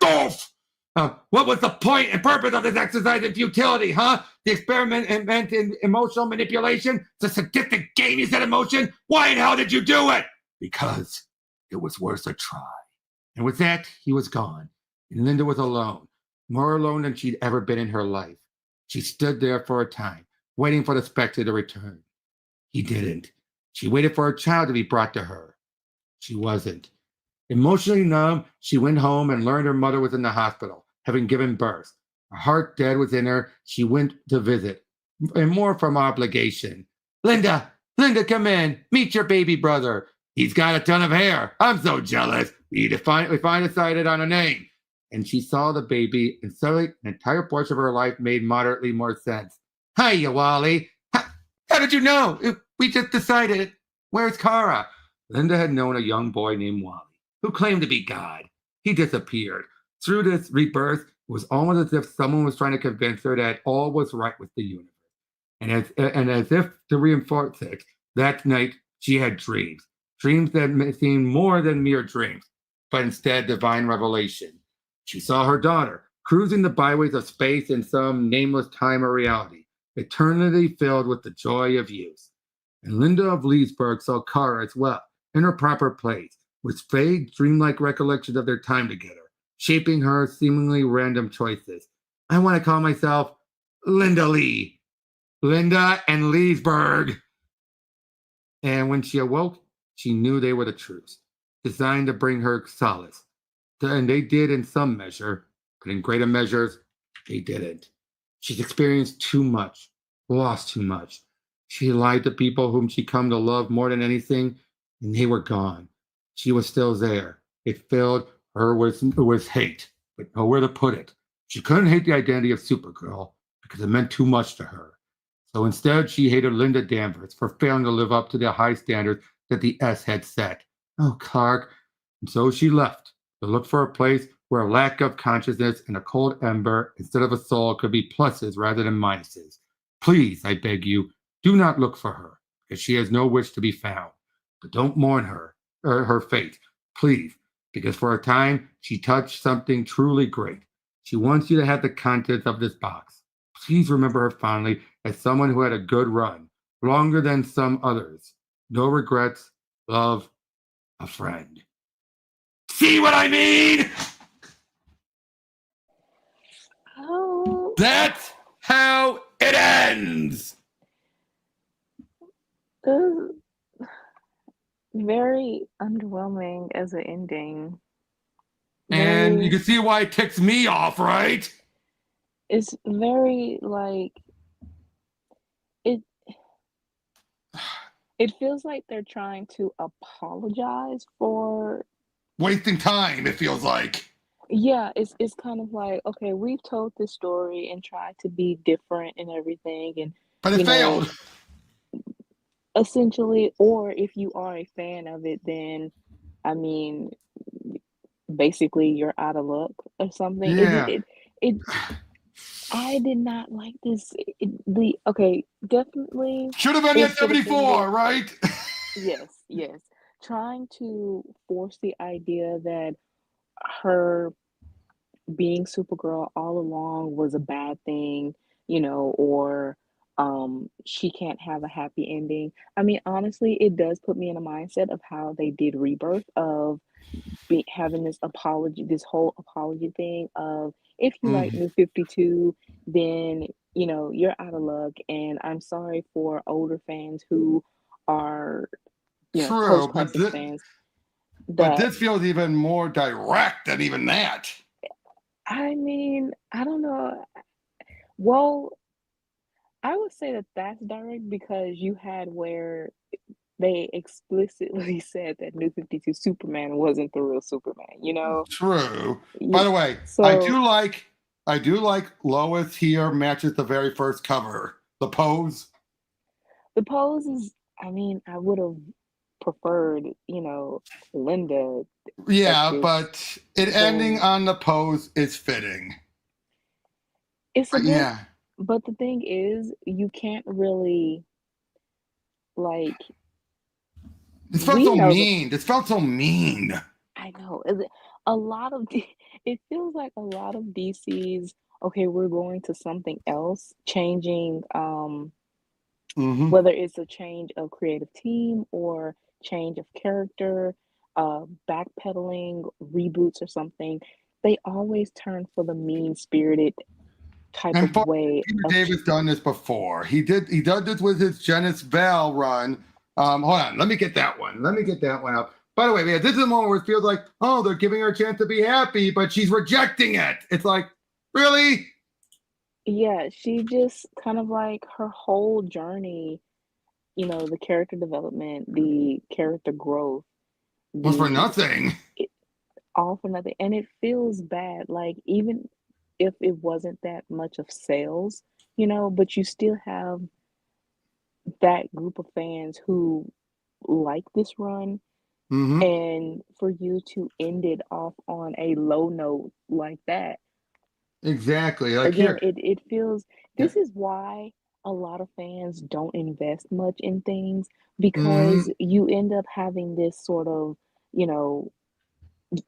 What was the point and purpose of this exercise in futility, huh? The experiment meant in emotional manipulation? The sadistic game you set in motion? Why in hell did you do it? Because it was worth a try. And with that, he was gone. And Linda was alone, more alone than she'd ever been in her life. She stood there for a time, waiting for the Spectre to return. He didn't. She waited for her child to be brought to her. She wasn't. Emotionally numb, she went home and learned her mother was in the hospital, having given birth. Her heart dead within her, she went to visit, and more from obligation. Linda, come in. Meet your baby brother. He's got a ton of hair. I'm so jealous. We decided on a name. And she saw the baby, and suddenly an entire portion of her life made moderately more sense. Hiya, Wally. How did you know? We just decided. Where's Kara? Linda had known a young boy named Wally, who claimed to be God. He disappeared. Through this rebirth, it was almost as if someone was trying to convince her that all was right with the universe. And as if to reinforce it, that night she had dreams that seemed more than mere dreams, but instead divine revelation. She saw her daughter cruising the byways of space in some nameless time or reality, eternity filled with the joy of youth. And Linda of Leesburg saw Kara as well, in her proper place, with vague, dreamlike recollections of their time together, shaping her seemingly random choices. I want to call myself Linda Lee. Linda and Leesburg. And when she awoke, she knew they were the truth. designed to bring her solace. And they did in some measure, but in greater measures, they didn't. She's experienced too much, lost too much. She lied to people whom she come to love more than anything, and they were gone. She was still there. It filled her with hate, but nowhere to put it. She couldn't hate the identity of Supergirl because it meant too much to her. So instead, she hated Linda Danvers for failing to live up to the high standards that the S had set. Oh, Clark. And so she left to look for a place where a lack of consciousness and a cold ember instead of a soul could be pluses rather than minuses. Please, I beg you, do not look for her, because she has no wish to be found. But don't mourn her, or her fate, please, because for a time she touched something truly great. She wants you to have the contents of this box. Please remember her fondly as someone who had a good run, longer than some others. No regrets, love, a friend. See what I mean? Oh, That's how it ends. very underwhelming as an ending. And you can see why it ticks me off, right? It's very like it feels like they're trying to apologize for Wasting time, it feels like. yeah, it's kind of like, okay, we've told this story and tried to be different and everything, and But it you know, failed. essentially, or if you are a fan of it, then I mean, basically you're out of luck or something. Yeah. It I did not like this. Okay, definitely Should have been it at should have 74, ended. right? Yes. Trying to force the idea that her being Supergirl all along was a bad thing, or she can't have a happy ending. I mean, honestly, it does put me in a mindset of how they did Rebirth of having this whole apology thing of if you like Mhm. New 52, then you're out of luck, and I'm sorry for older fans who are True, post-crisis fans but that this feels even more direct than even that. I mean, I don't know. Well, I would say that that's direct because you had where they explicitly said that New 52 Superman wasn't the real Superman. True. By You, the way, so I do like Lois here matches the very first cover. The pose. the pose is, I mean, I would have preferred, Linda at Yeah, this but it ending point. on the pose is fitting. It's a But bit, yeah. but the thing is, you can't really, like, This felt we so know the mean. This felt so mean. I know. A lot of it feels like a lot of DC's, okay, we're going to something else, changing, Hmm. whether it's a change of creative team or change of character, backpedaling, reboots or something. They always turn for the mean-spirited type And of for way Peter of Davis done this before. He did this with his Janice Val run. Hold on, let me get that one. Let me get that one up. By the way, man, this is a moment where it feels like, oh, they're giving her a chance to be happy, but she's rejecting it. It's like, really? yeah, she just kind of like her whole journey, the character development, the character growth, Was for the nothing. it, all for nothing. And it feels bad. Like, even if it wasn't that much of sales, but you still have that group of fans who like this run, Hmm. and for you to end it off on a low note like that, Exactly. Like again, here. it feels, Yeah. this is why a lot of fans don't invest much in things, Hmm. because you end up having this sort of, you know,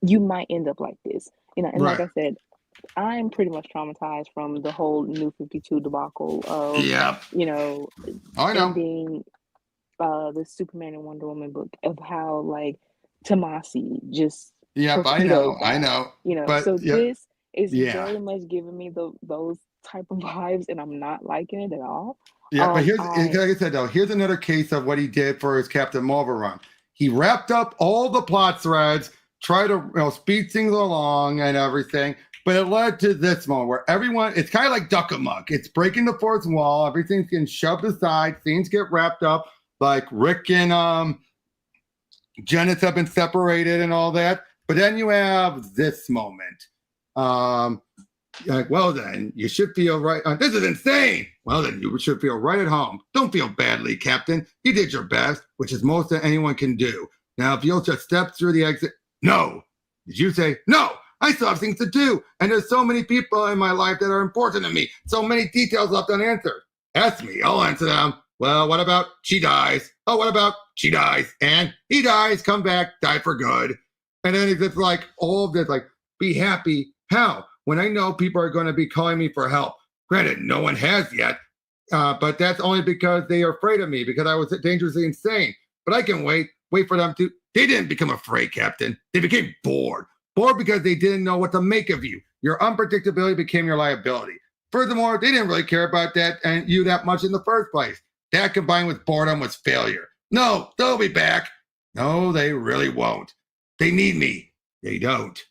you might end up like this, and like Right. I said, I'm pretty much traumatized from the whole New 52 debacle of, Yep. you know, I know. ending the Superman and Wonder Woman book, of how like Tomasi just Yep. I know. torpedoed I that, know. so But yeah. this is Yeah. very much giving me those type of vibes, and I'm not liking it at all. Yeah, but here's I like I said though, here's another case of what he did for his Captain Marvel run. He wrapped up all the plot threads, tried to speed things along and everything. But it led to this moment where everyone, it's kind of like Duck Amuck. It's breaking the fourth wall. Everything's getting shoved aside. Things get wrapped up. Like Rick and Janice have been separated and all that. But then you have this moment. Like, well, then you should feel right. This is insane. Well, then you should feel right at home. Don't feel badly, Captain. You did your best, which is most that anyone can do. Now, if you'll just step through the exit. No. Did you say no? I still have things to do. And there's so many people in my life that are important to me. So many details left unanswered. Ask me. I'll answer them. Well, what about she dies? Oh, what about she dies? And he dies, come back, die for good. And then it's like all of this, like, be happy. How? When I know people are going to be calling me for help. Granted, no one has yet. But that's only because they are afraid of me, because I was dangerously insane. But I can wait for them to. They didn't become afraid, Captain. They became bored. Bored because they didn't know what to make of you. Your unpredictability became your liability. Furthermore, they didn't really care about that and you that much in the first place. That combined with boredom was failure. No, they'll be back. No, they really won't. They need me. They don't.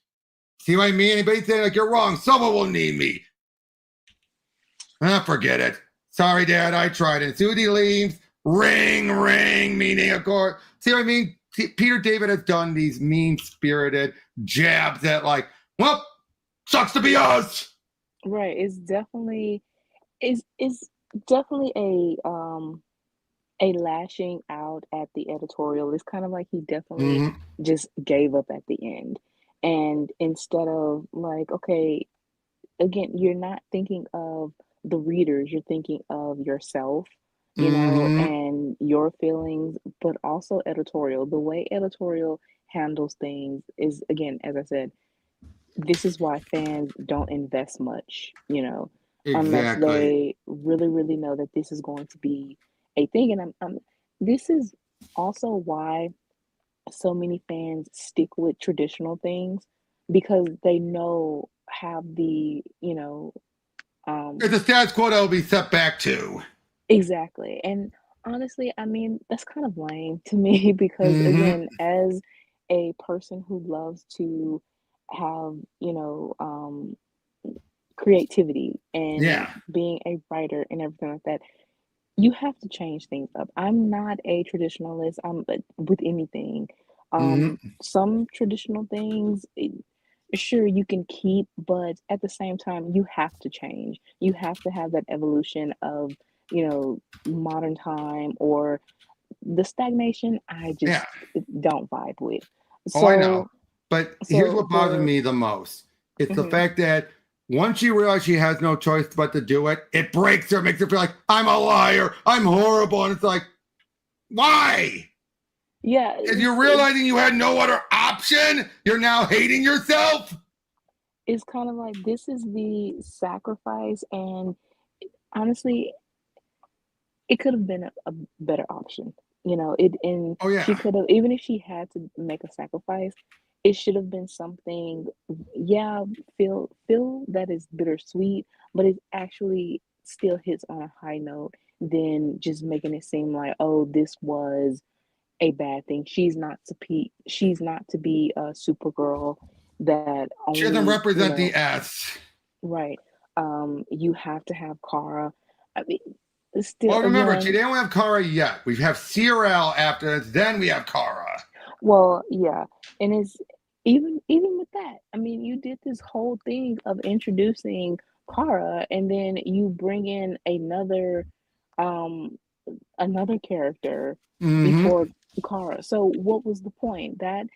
See what I mean? Anybody saying like you're wrong, someone will need me. Forget it. Sorry, Dad, I tried. And Sudie leaves. Ring, meaning of course. See what I mean? Peter David has done these mean-spirited jabs at like, well, sucks to be us. Right. It's definitely a lashing out at the editorial. It's kind of like he definitely just gave up at the end. And instead of like, okay, again, you're not thinking of the readers, you're thinking of yourself, you know, and your feelings, but also editorial. The way editorial handles things is, again, as I said, this is why fans don't invest much, you know, unless they really, really know that this is going to be a thing. And this is also why so many fans stick with traditional things, because they know have the, you know, It's a status quo that will be set back to. Exactly. And honestly, I mean, that's kind of lame to me because, again, as a person who loves to have, you know, creativity and being a writer and everything like that, you have to change things up. I'm not a traditionalist. I'm with anything. Some traditional things, sure, you can keep, but at the same time, you have to change. You have to have that evolution of, you know, modern time, or the stagnation. I just don't vibe with. So, I know. But here's what bothers me the most. It's the fact that once she realizes she has no choice but to do it, it breaks her, makes her feel like, I'm a liar, I'm horrible. And it's like, why? Yeah. If you're realizing you had no other option, you're now hating yourself? It's kind of like, this is the sacrifice. And honestly, it could have been a better option. You know, she could have, even if she had to make a sacrifice, it should have been something, feel that is bittersweet, but it actually still hits on a high note than just making it seem like, oh, this was a bad thing. She's not to be a Supergirl that only, she doesn't represent the S. Right. You have to have Kara. I mean, still. Well, remember, they don't have Kara yet. We have CRL after this, then we have Kara. Well, yeah, and it's even with that. I mean, you did this whole thing of introducing Kara, and then you bring in another character before Kara. So what was the point? That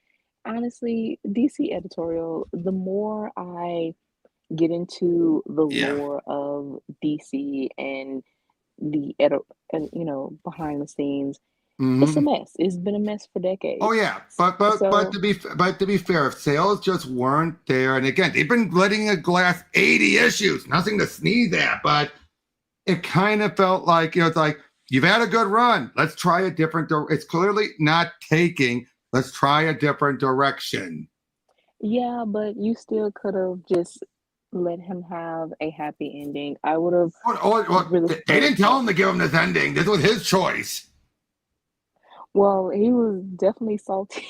honestly, DC editorial, the more I get into the lore of DC and the you know, behind the scenes, it's a mess. It's been a mess for decades. Oh yeah, but to be fair, if sales just weren't there, and again, they've been letting it last 80 issues, nothing to sneeze at, but it kind of felt like, you know, it's like, you've had a good run. Let's try a different. It's clearly not taking. Let's try a different direction. Yeah, but you still could have just let him have a happy ending. I would have. They didn't tell him to give him this ending. This was his choice. Well, he was definitely salty.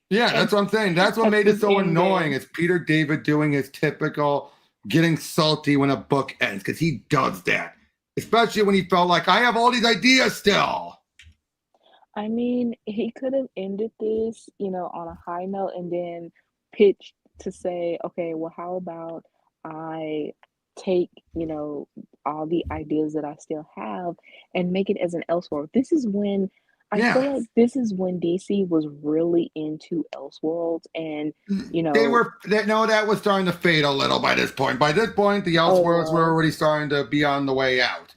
Yeah, at, that's what I'm saying. That's what at made it this so annoying. ending. Is Peter David doing his typical getting salty when a book ends, because he does that, especially when he felt like I have all these ideas still. I mean, he could have ended this, on a high note and then pitched to say, okay, well, how about I take, all the ideas that I still have and make it as an Elseworld. I Yeah, feel like this is when DC was really into Elseworlds and, that was starting to fade a little by this point. By this point, the oh, it Elseworlds were was. already starting to be on the way out.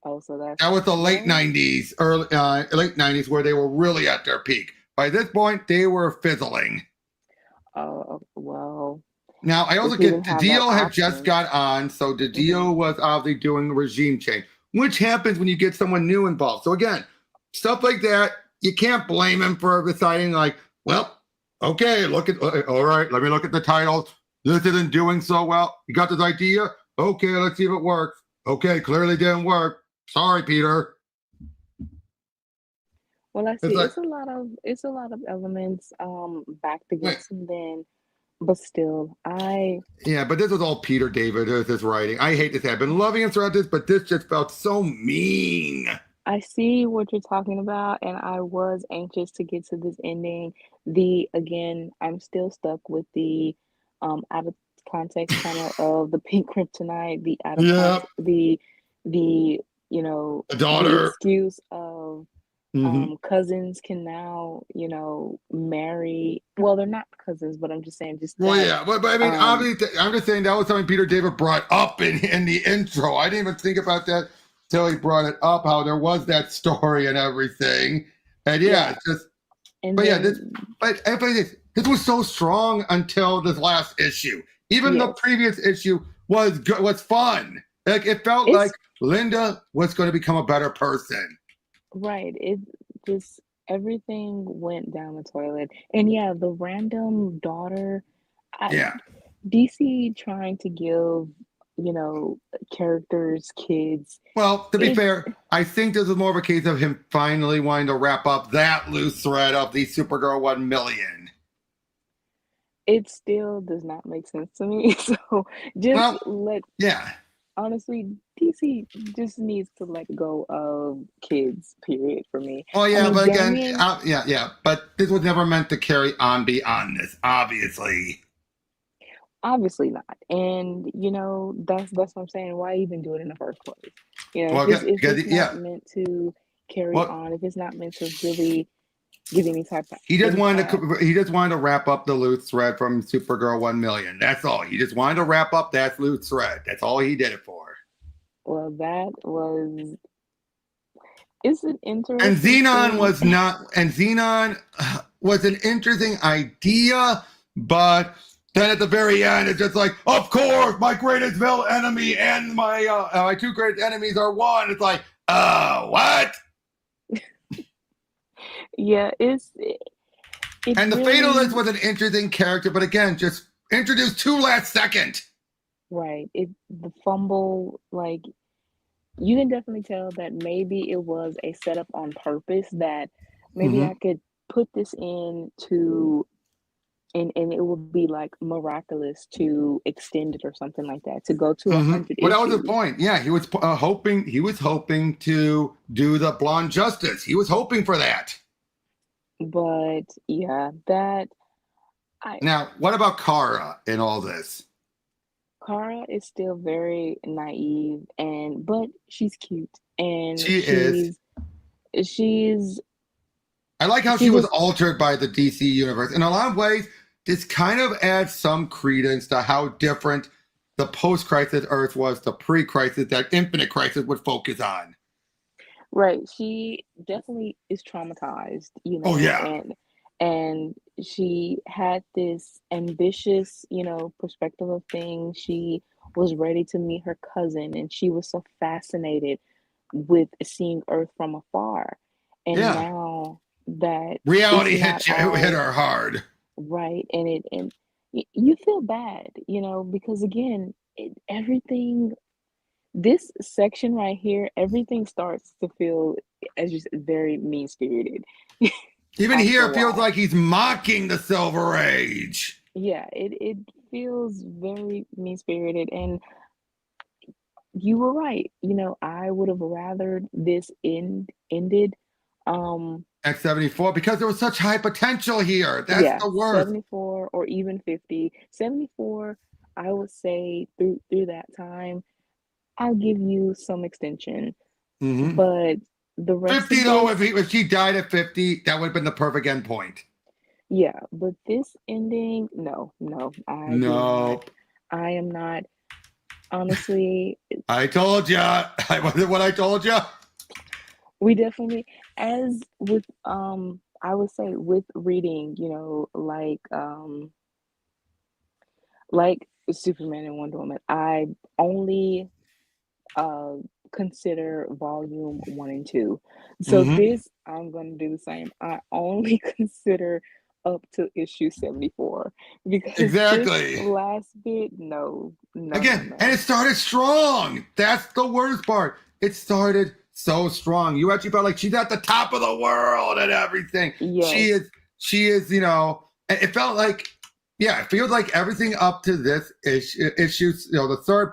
Oh, so that's, That was the late well, '90s, late '90s, where they were really at their peak. By this point, they were fizzling. well, Now, I if also he get didn't have that Dio had just option. got on, so Hmm. Dio was obviously doing regime change, which happens when you get someone new involved. So again, stuff like that, you can't blame him for deciding like, well, okay, all right, let me look at the titles. This isn't doing so well. You got this idea? Okay, let's see if it works. Okay, clearly didn't work. Sorry, Peter. Well, I It's see. like, It's a lot of elements backed wait, against him. Then, but still, I yeah, but this was all Peter David, his writing. I hate this. I've been loving him throughout this, but this just felt so mean. I see what you're talking about, and I was anxious to get to this ending. I'm still stuck with the out of context kind of the pink kryptonite, the out of Yeah, context, the a the daughter. excuse of Mm-hmm. cousins can now, marry. Well, they're not cousins, but I'm just saying, just Well, that. yeah, but I mean, Um, obviously, I'm just saying that was something Peter David brought up in the intro. I didn't even think about that till he brought it up, how there was that story and everything. And yeah, yeah, it's just, and but yeah, then this was so strong until this last issue. Even the yes, previous issue was good, was fun. Like it felt like it's Linda was going to become a better person. right. It just everything went down the toilet, and yeah, the random daughter. I Yeah. DC trying to give characters kids. Well, to be It fair, I think this is more of a case of him finally wanting to wrap up that loose thread of the Supergirl 1 million. it still does not make sense to me. So just Well, let yeah. honestly, DC just needs to let go of kids, period, for me. Well, I yeah, mean, but again, Damien, yeah. But this was never meant to carry on beyond this, obviously. obviously not. And that's what I'm saying. Why even do it in the first place? Well, If because it's not yeah, meant to carry well, on, if it's not meant to really give any type of he just wanted impact, to he just wanted to wrap up the loose thread from Supergirl 1 million. That's all. He just wanted to wrap up that loose thread. That's all he did it for. well, it's an And interesting Xenon thing. was not, and Xenon was an interesting idea, but then at the very end, it's just like, of course, my greatest villain enemy and my two greatest enemies are one. It's like, what? Yeah, it And the Fatalist really was an interesting character, but again, just introduced too last second. right. The fumble, like you can definitely tell that maybe it was a setup on purpose that maybe Mm-hmm. I could put this in to and it would be like miraculous to extend it or something like that to go to a Mm-hmm. hundred Well, that was his issues. point. Yeah, he was hoping. He was hoping to do the Blonde Justice. He was hoping for that. But yeah, that I Now, what about Kara in all this? Kara is still very naive but she's cute and She is. she's I like how she she was was altered by the DC universe. In a lot of ways, this kind of adds some credence to how different the post-crisis Earth was to pre-crisis that Infinite Crisis would focus on. right. She definitely is traumatized, Oh yeah, and she had this ambitious, perspective of things. She was ready to meet her cousin, and she was so fascinated with seeing Earth from afar. And yeah. now that it's Reality not hit all her hard. right, and you feel bad, because again, everything this section right here, everything starts to feel as you said, very mean spirited. Even After here, a it feels while. like he's mocking the Silver Age. Yeah, it feels very mean spirited, and you were right. I would have rather this ended. Um, X-74, because there was such high potential here. That's yeah, the worst. 74 or even 50. 74, I would say through that time, I'll give you some extension. Hmm. But the rest 50, of though, this, if she died at 50, that would have been the perfect end point. yeah, but this ending, no, no, I do not. Nope. I am not. Honestly, I told ya. Wasn't what I told ya. we definitely, as with I would say with reading, like Superman and Wonder Woman, I only uh consider volume 1 and 2. So Hmm. this I'm gonna do the same. I only consider up to issue 74 because this Exactly. last bit, no, no, no, Again, and it no. started strong. That's the worst part. It started so strong. You actually felt like she's at the top of the world and everything. She Yes, is, she is, it felt like, yeah, it feels like everything up to this issue,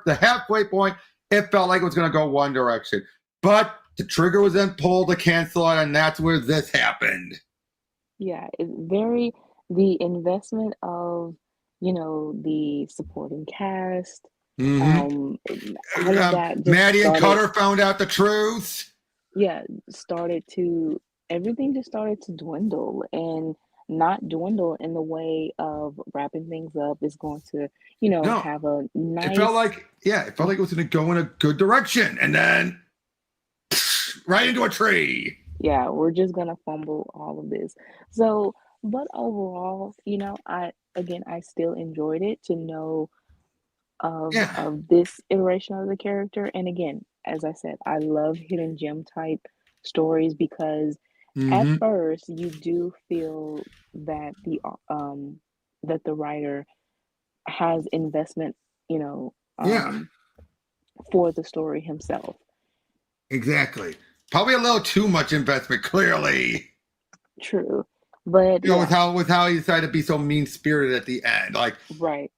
the halfway point, it felt like it was going to go one direction. But the trigger was then pulled to cancel it, and that's where this happened. yeah, it's very the investment of, the supporting cast, Hmm. all of that just Maddie and started, Cutter found out the truth. yeah, started to everything just started to dwindle, and not dwindle in the way of wrapping things up is going to, No, have a it felt nice, like, yeah, it felt like it was going to go in a good direction, and then right into a tree. yeah, we're just gonna fumble all of this. So, but overall, I still enjoyed it to know of Yeah. this iteration of the character. And again, as I said, I love hidden gem type stories because at Hmm. first you do feel that the writer has investment, you know, Yeah. um, for the story himself. Exactly. Probably a little too much investment. Clearly, True, but with yeah, how he decided to be so mean spirited at the end. Like right.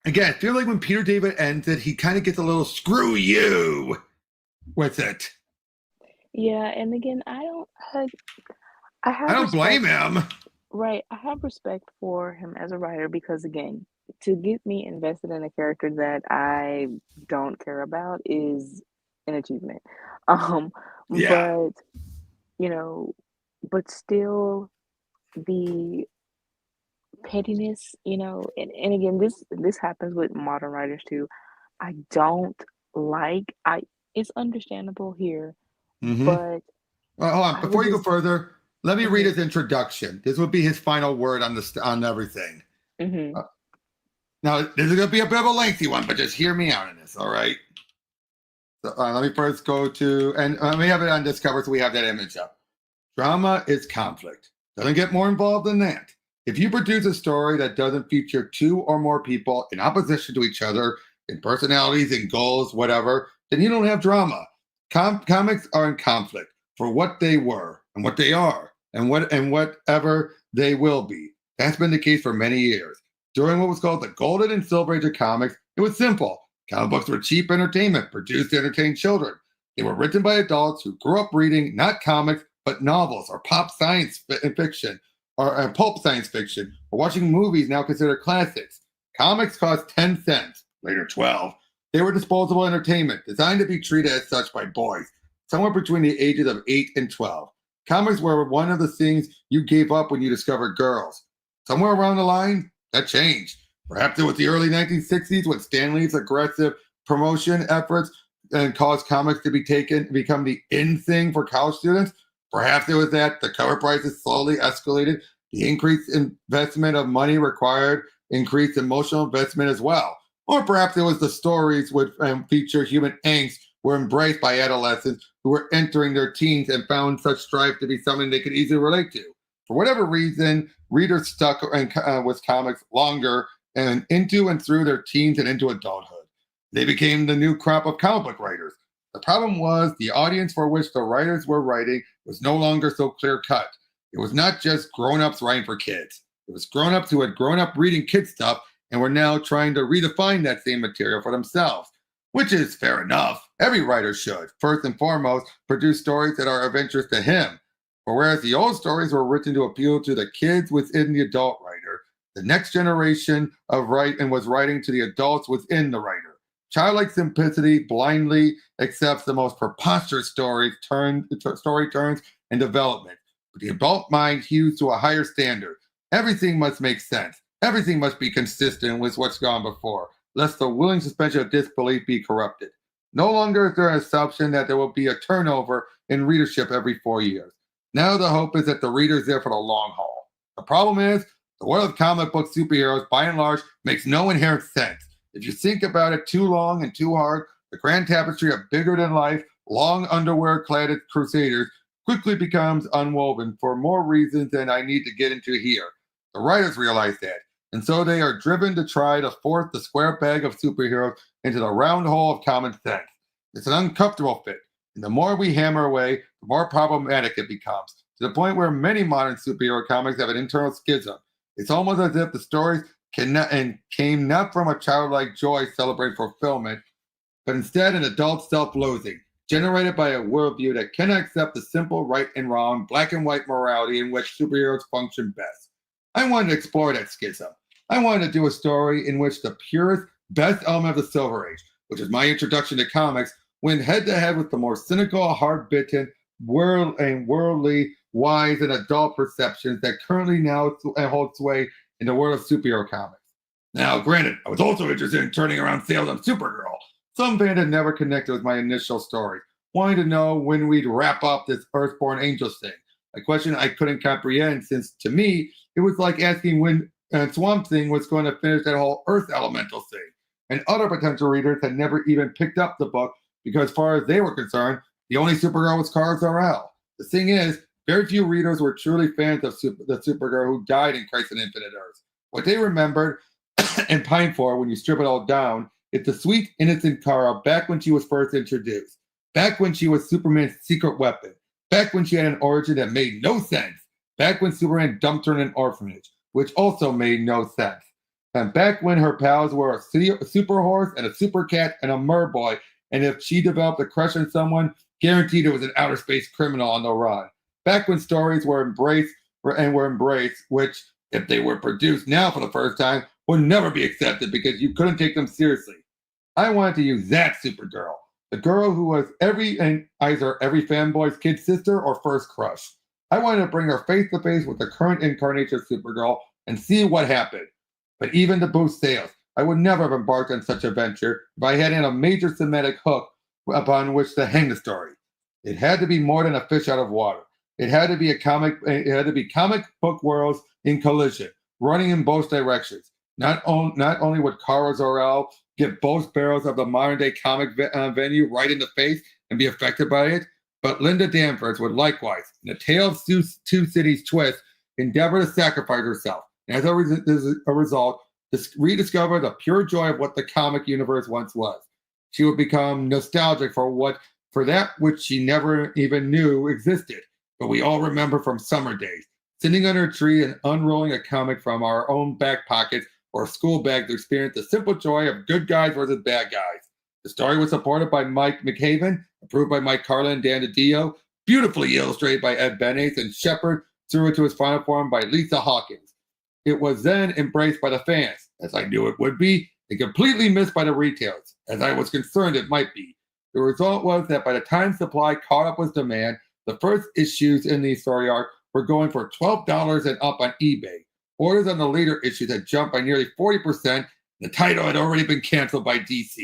again, I feel like when Peter David ends it, he kind of gets a little screw you with it. Yeah, and again, I I have don't respect. blame him. Right. I have respect for him as a writer because, again, to get me invested in a character that I don't care about is an achievement. Um, Yeah. but, you know, but still the pettiness, and again, this happens with modern writers too. I don't I it's understandable here, Mm-hmm. but Hold on. I would Before you go just, further, let me read hmm his introduction. This would be his final word on everything. hmm Uh, Now, this is going to be a bit of a lengthy one, but just hear me out in this, all right? So, let me first go to, and we have it on Discover, so we have that image up. Drama is conflict. Doesn't get more involved than that. If you produce a story that doesn't feature two or more people in opposition to each other, in personalities, in goals, whatever, then you don't have drama. Comics are in conflict for what they were and what they are and whatever they will be. That's been the case for many years. During what was called the Golden and Silver Age of comics, it was simple. Comic books were cheap entertainment produced to entertain children. They were written by adults who grew up reading not comics but novels or pop science fiction or pulp science fiction or watching movies now considered classics. Comics cost 10 cents, later 12. They were disposable entertainment designed to be treated as such by boys, somewhere between the ages of 8 and 12. Comics were one of the things you gave up when you discovered girls. Somewhere around the line, that changed. Perhaps it was the early 1960s when Stan Lee's aggressive promotion efforts and caused comics to become the in thing for college students. Perhaps it was that the cover prices slowly escalated, the increased investment of money required increased emotional investment as well. Or perhaps it was the stories which feature human angst were embraced by adolescents who were entering their teens and found such strife to be something they could easily relate to. For whatever reason, readers stuck with comics longer and into and through their teens and into adulthood. They became the new crop of comic book writers. The problem was the audience for which the writers were writing was no longer so clear-cut. It was not just grown-ups writing for kids. It was grown-ups who had grown up reading kid stuff and were now trying to redefine that same material for themselves, which is fair enough. Every writer should, first and foremost, produce stories that are of interest to him. For whereas the old stories were written to appeal to the kids within the adult writer, the next generation of was writing to the adults within the writer. Childlike simplicity blindly accepts the most preposterous story turns and development. But the adult mind hews to a higher standard. Everything must make sense. Everything must be consistent with what's gone before, lest the willing suspension of disbelief be corrupted. No longer is there an assumption that there will be a turnover in readership every 4 years. Now the hope is that the reader is there for the long haul. The problem is, the world of comic book superheroes, by and large, makes no inherent sense. If you think about it too long and too hard, the grand tapestry of bigger-than-life, long underwear-clad crusaders quickly becomes unwoven for more reasons than I need to get into here. The writers realize that, and so they are driven to try to force the square peg of superheroes into the round hole of common sense. It's an uncomfortable fit, and the more we hammer away, the more problematic it becomes, to the point where many modern superhero comics have an internal schism. It's almost as if the stories came not from a childlike joy celebrating fulfillment, but instead an adult self-loathing, generated by a worldview that cannot accept the simple right and wrong, black and white morality in which superheroes function best. I wanted to explore that schism. I wanted to do a story in which the purest, best element of the Silver Age, which is my introduction to comics, went head-to-head with the more cynical, hard-bitten, worldly, wise, and adult perceptions that currently now hold sway in the world of superhero comics. Now, granted, I was also interested in turning around sales of Supergirl. Some fans had never connected with my initial story, wanting to know when we'd wrap up this Earthborn Angels thing, a question I couldn't comprehend since, to me, it was like asking when Swamp Thing was going to finish that whole Earth Elemental thing. And other potential readers had never even picked up the book because, as far as they were concerned, the only Supergirl was Kara Zor-El. The thing is, very few readers were truly fans of the Supergirl who died in Crisis on Infinite Earths. What they remembered and pined for when you strip it all down is the sweet, innocent Kara back when she was first introduced, back when she was Superman's secret weapon, back when she had an origin that made no sense, back when Superman dumped her in an orphanage, which also made no sense, and back when her pals were a super horse and a super cat and a merboy, and if she developed a crush on someone, guaranteed it was an outer space criminal on the run. Back when stories were embraced, which, if they were produced now for the first time, would never be accepted because you couldn't take them seriously. I wanted to use that Supergirl, the girl who was either every fanboy's kid sister or first crush. I wanted to bring her face to face with the current incarnation of Supergirl and see what happened. But even to boost sales, I would never have embarked on such a venture if I hadn't a major thematic hook upon which to hang the story. It had to be more than a fish out of water. It had to be comic book worlds in collision, running in both directions. Not only would Kara Zor-El get both barrels of the modern-day comic venue right in the face and be affected by it, but Linda Danvers would likewise, in a Tale of Two Cities twist, endeavor to sacrifice herself, and as a result, rediscover the pure joy of what the comic universe once was. She would become nostalgic for that which she never even knew existed, but we all remember from summer days, sitting under a tree and unrolling a comic from our own back pockets or school bag to experience the simple joy of good guys versus bad guys. The story was supported by Mike McHaven, approved by Mike Carlin and Dan DiDio, beautifully illustrated by Ed Benes, and shepherded through it to its final form by Lisa Hawkins. It was then embraced by the fans, as I knew it would be, and completely missed by the retailers, as I was concerned it might be. The result was that by the time supply caught up with demand, the first issues in the story arc were going for $12 and up on eBay. Orders on the later issues had jumped by nearly 40%, and the title had already been canceled by DC.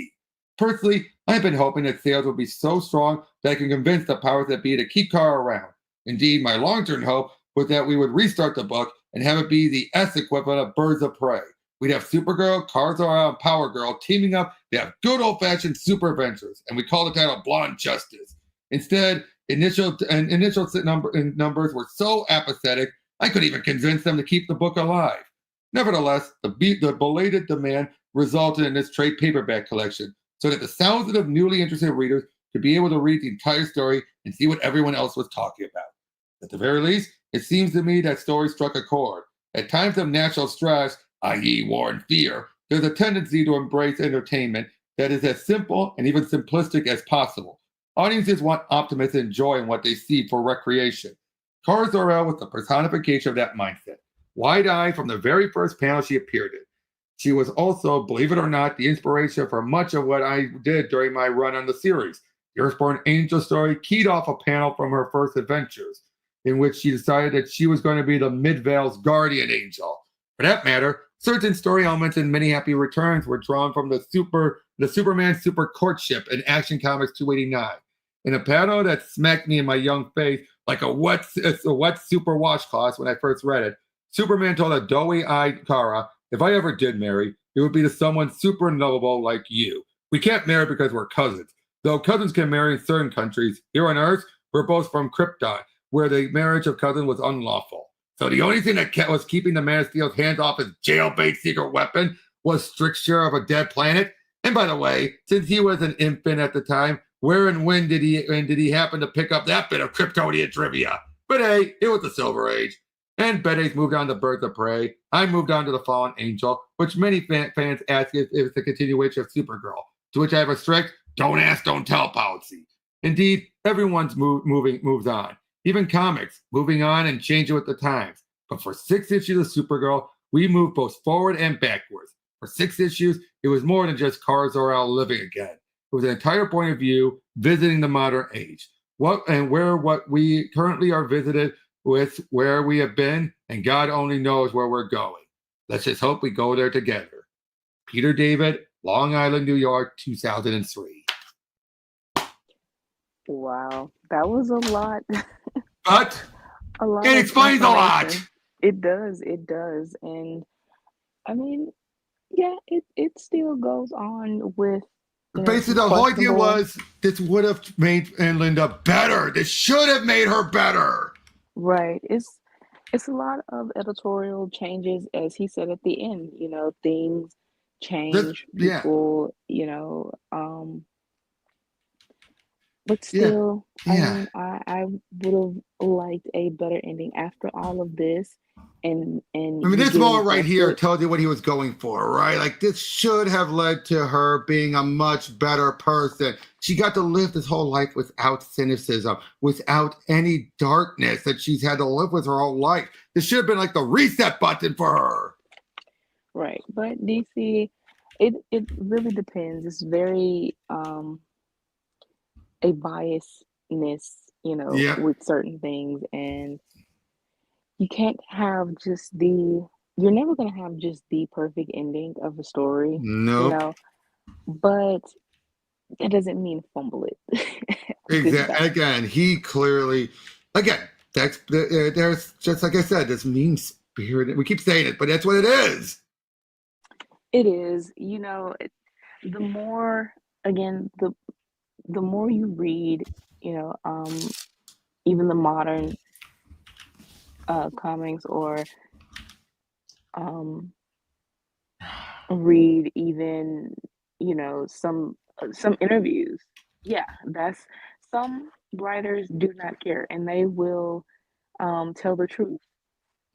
Personally, I've been hoping that sales would be so strong that I can convince the powers that be to keep Kara around. Indeed, my long-term hope was that we would restart the book and have it be the S equivalent of Birds of Prey. We'd have Supergirl, Kara Zor-El, and Power Girl teaming up to have good old-fashioned super adventures, and we call the title Blonde Justice. Instead, initial numbers were so apathetic, I couldn't even convince them to keep the book alive. Nevertheless, the belated demand resulted in this trade paperback collection, so that the thousands of newly interested readers to be able to read the entire story and see what everyone else was talking about. At the very least, it seems to me that story struck a chord. At times of natural stress, i.e., war and fear, there's a tendency to embrace entertainment that is as simple and even simplistic as possible. Audiences want optimism and joy in what they see for recreation. Cara Zor-El was the personification of that mindset. Wide-eyed from the very first panel she appeared in. She was also, believe it or not, the inspiration for much of what I did during my run on the series. The Earthborn Angel story keyed off a panel from her first adventures, in which she decided that she was going to be the Midvale's guardian angel. For that matter, certain story elements in Many Happy Returns were drawn from the Superman Super Courtship in Action Comics 289. In a panel that smacked me in my young face like a wet super washcloth when I first read it, Superman told a doughy-eyed Kara, "If I ever did marry, it would be to someone super lovable like you. We can't marry because we're cousins. Though cousins can marry in certain countries, here on Earth, we're both from Krypton, where the marriage of cousins was unlawful. So the only thing that was keeping the Man of Steel's hands off his jailbait secret weapon was stricture of a dead planet. And by the way, since he was an infant at the time, where and when did he happen to pick up that bit of Kryptonian trivia? But hey, it was the Silver Age. And Bede's moved on to Birds of Prey. I moved on to The Fallen Angel, which many fans ask if it's a continuation of Supergirl, to which I have a strict don't ask, don't tell policy. Indeed, everyone's moves on. Even comics, moving on and changing with the times. But for 6 issues of Supergirl, we moved both forward and backwards. For 6 issues, it was more than just Cara Zor-El living again. It was an entire point of view, visiting the modern age. What we currently are visited with, where we have been, and God only knows where we're going. Let's just hope we go there together. Peter David, Long Island, New York, 2003. Wow, that was a lot. But A lot it of explains a lot. information. It does. And I mean, yeah, it still goes on with, Basically, the whole idea was this would have made Linda better. This should have made her better. right. It's a lot of editorial changes, as he said at the end. Things change, people, but still, Yeah. I would have liked a better ending after all of this. And I mean, this moment right here tells you what he was going for, right? Like, this should have led to her being a much better person. She got to live this whole life without cynicism, without any darkness that she's had to live with her whole life. This should have been like the reset button for her. Right. But DC, it really depends. It's very a biasness, with certain things, and you can't have you're never going to have just the perfect ending of a story. Nope. But that doesn't mean fumble it. Exactly. Again, he clearly, there's just like I said, this mean spirit. We keep saying it, but that's what it is. It is. The more, again, the more you read, even the modern comics, or read even, some interviews. Yeah, that's some writers do not care, and they will tell the truth.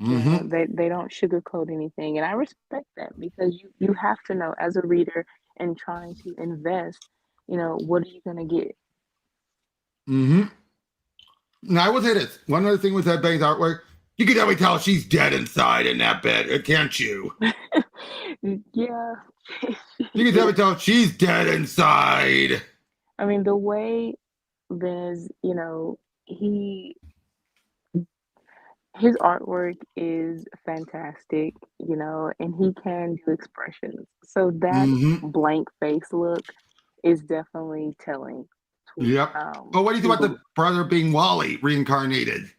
Mm-hmm. They don't sugarcoat anything, and I respect that, because you have to know, as a reader and trying to invest, what are you gonna get? Mm-hmm. Now, I will say this. One other thing with that Bangs artwork, you can definitely tell she's dead inside in that bed, can't you? Yeah. You can definitely tell she's dead inside. I mean, the way Viz, his artwork is fantastic, and he can do expressions. So that blank face look is definitely telling. Yep. But what do you think about the brother being Wally reincarnated?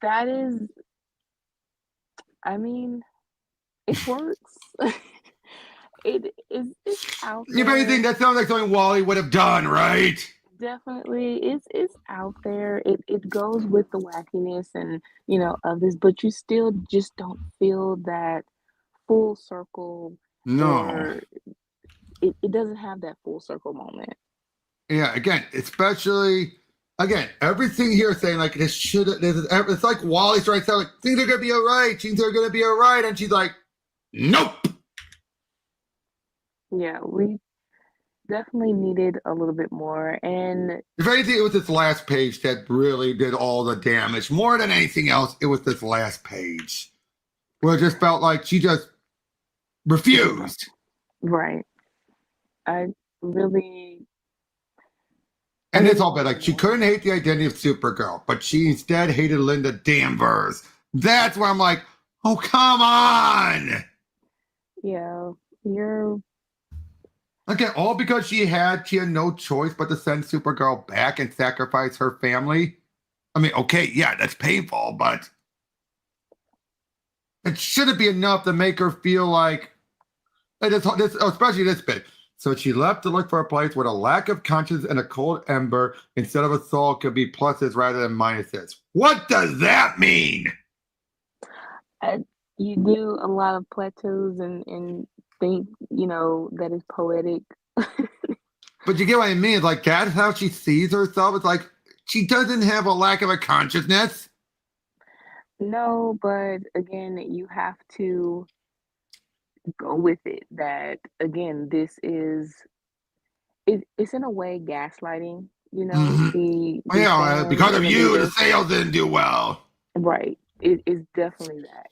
That is, I mean, it works. It's out there. If anything, that sounds like something Wally would have done, right? Definitely, it's out there. It goes with the wackiness and of this, but you still just don't feel that full circle. No. Or it doesn't have that full circle moment. Yeah, again, especially again, everything here is saying like this should it's like Wally's trying to tell like things are gonna be all right, things are gonna be all right, and she's like, nope. Yeah, we definitely needed a little bit more. And If anything, it was this last page that really did all the damage. More than anything else, it was this last page where it just felt like she just refused. right, I really, I And it's really all bad. Like she couldn't hate the identity of Supergirl, but she instead hated Linda Danvers. That's where I'm like, oh come on! yeah, you're Again, all because she had no choice but to send Supergirl back and sacrifice her family. I mean, okay, yeah, that's painful, but it shouldn't be enough to make her feel like especially this bit. So she left to look for a place where a lack of conscience and a cold ember instead of a soul could be pluses rather than minuses. What does that mean? you do a lot of plateaus and think that is poetic. But you get what I mean? It's like that's how she sees herself. It's like she doesn't have a lack of a consciousness. No, but again, you have to go with it. That again, this is it's in a way gaslighting. The Yeah, fans because of and the you, the readers. sales didn't do well. Right. It is definitely that.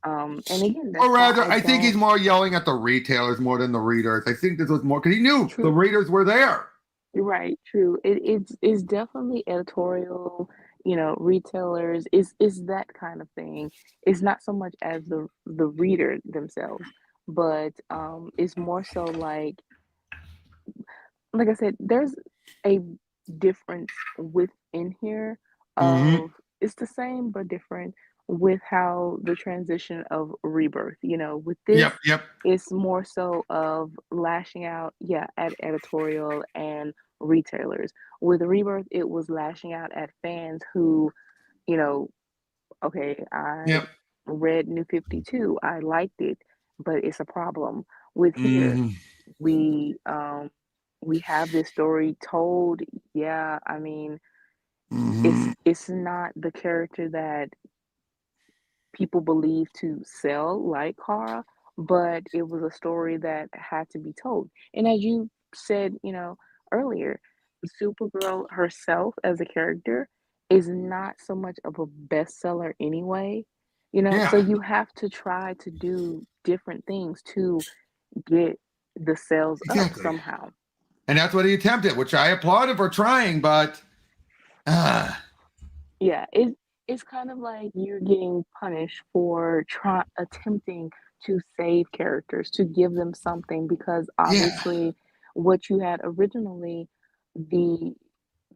And again, that's Or why rather, I think he's more yelling at the retailers more than the readers. I think this was more because he knew the readers were there. Right, true. It's definitely editorial, retailers. Is that kind of thing. It's not so much as the reader themselves, but it's more so like I said, there's a difference within here of it's the same but different with how the transition of rebirth. With this, Yep. it's more so of lashing out, at editorial and retailers. With rebirth, it was lashing out at fans who, okay, I Yep. read New 52, I liked it, but it's a problem. With here, we have this story told. Yeah, I mean, it's not the character that people believe to sell like Kara, but it was a story that had to be told. And as you said, earlier, Supergirl herself as a character is not so much of a bestseller anyway. So Yeah, you have to try to do different things to get the sales up exactly. somehow. And that's what he attempted, which I applaud him for trying, but Yeah, it's kind of like you're getting punished for attempting to save characters, to give them something, because yeah. obviously what you had originally, the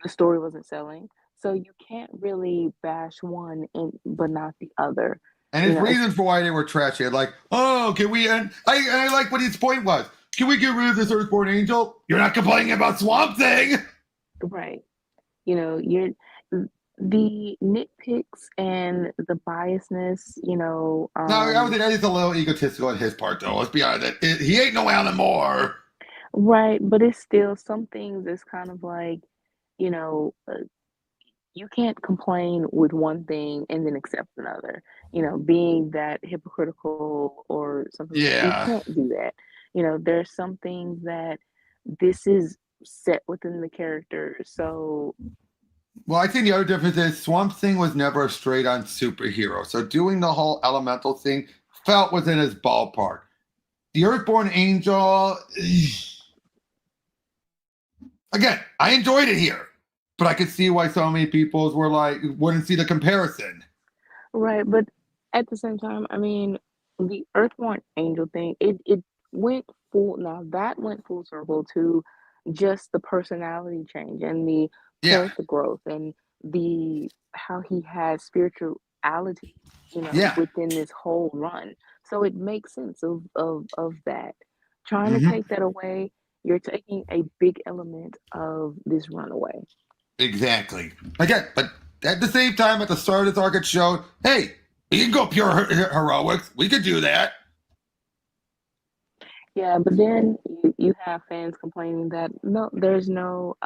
the story wasn't selling. So you can't really bash one but not the other. And his reasons for why they were trashy, like, oh, can we end? I like what his point was. Can we get rid of this Earthborn Angel? You're not complaining about Swamp Thing, right? You're the nitpicks and the biasness. No, I would think that is a little egotistical on his part, though. Let's be honest. He ain't no Alan Moore. Right, but it's still some things. It's kind of like, you know, uh, you can't complain with one thing and then accept another. Being that hypocritical or something, you Yeah. can't do that. There's some things that this is set within the character. So, Well, I think the other difference is Swamp Thing was never a straight-on superhero, so doing the whole elemental thing felt within his ballpark. The Earthborn Angel, again, I enjoyed it here, but I could see why so many people were like wouldn't see the comparison. right, but at the same time, I mean, the Earthborn Angel thing, it went full. Now that went full circle to just the personality change and the Yeah. character growth and the how he had spirituality, Yeah. within this whole run. So it makes sense of that. Trying to Mhm. take that away, you're taking a big element of this run away. Exactly. Again, but at the same time, at the start of this arc, it showed, hey, we can go pure heroics. We could do that. Yeah, but then you have fans complaining that no, there's no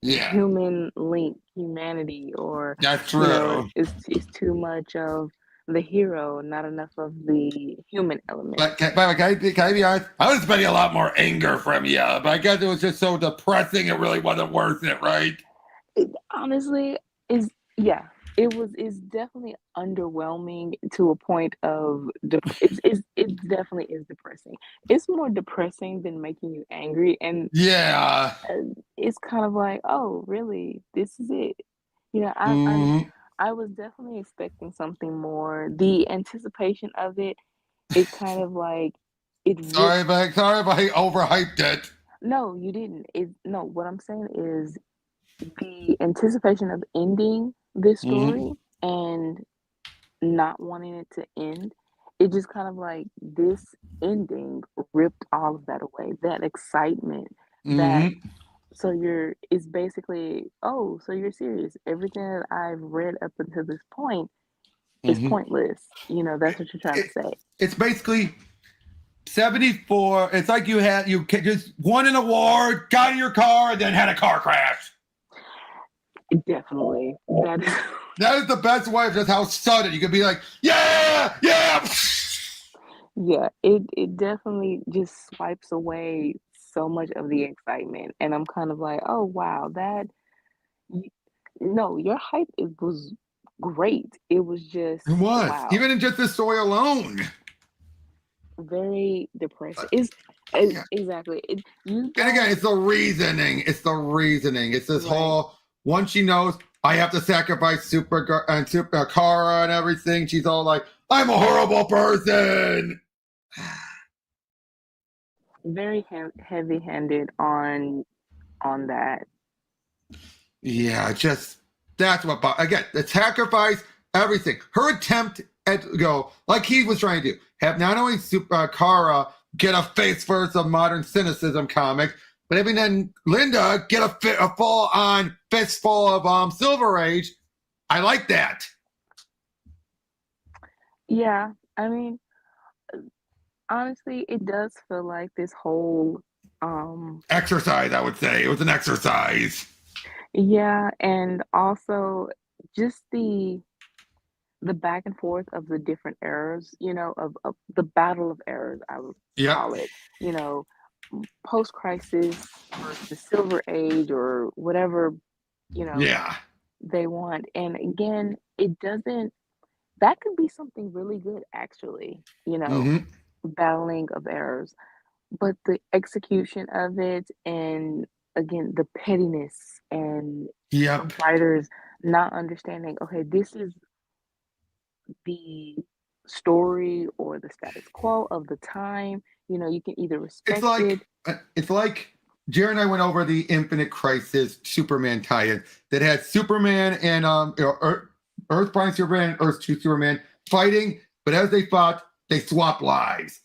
Yeah, human link, humanity, or that's you know, true. it's too much of the hero, not enough of the human element. Can I be honest? I was expecting a lot more anger from you, but I guess it was just so depressing. It really wasn't worth it, right? It honestly is, yeah, it was, it's definitely underwhelming to a point of it definitely is depressing. It's more depressing than making you angry, and Yeah. it's kind of like, oh, really? This is it? You know, Mhm. I was definitely expecting something more. The anticipation of it kind of like it ripped. Sorry if I overhyped it. No, you didn't. It no. What I'm saying is the anticipation of ending this story Mhm. and not wanting it to end. It just kind of like this ending ripped all of that away. That excitement, that Mhm. so you're it's basically, oh, so you're serious. Everything that I've read up until this point is Mhm. pointless. You know, that's what you're trying to It, say. it's basically 74. It's like you just won an award, got in your car, and then had a car crash. Definitely. That is That is the best way of just how sudden you could be like, yeah, yeah. yeah, it definitely just swipes away so much of the excitement. And I'm kind of like, oh wow, y- no, your hype was great. It was just It was wow, even in just this story alone. very Uh, depressing. yeah. Exactly. You And again, don't it's the reasoning. It's the reasoning. It's this right. whole once she knows I have to sacrifice Supergirl and Super Kara and everything. She's all like, "I'm a horrible person." Very heavy-handed on that. Yeah, just that's what. Again, the sacrifice, everything. Her attempt at go like he was trying to do, have not only Kara get a face first of modern cynicism comics, but having then Linda get a full on fistful of Silver Age. I like that Yeah, I mean, honestly, it does feel like this whole exercise. I would say it was an exercise. yeah, and also just the back and forth of the different eras, you know, of the battle of eras, I would Yep. call it, you know, post crisis versus silver age or whatever, you know, Yeah. they want. And again, it doesn't, that could be something really good, actually, you know, Mm-hmm. battling of errors. But the execution of it, and again, the pettiness and the Yep. writers not understanding, okay, this is the story or the status quo of the time. You know, you can either It's respect like it. it's like Jerry and I went over the Infinite Crisis Superman tie-in that had Superman and Earth Prime Superman and Earth Two Superman fighting, but as they fought, they swapped lives,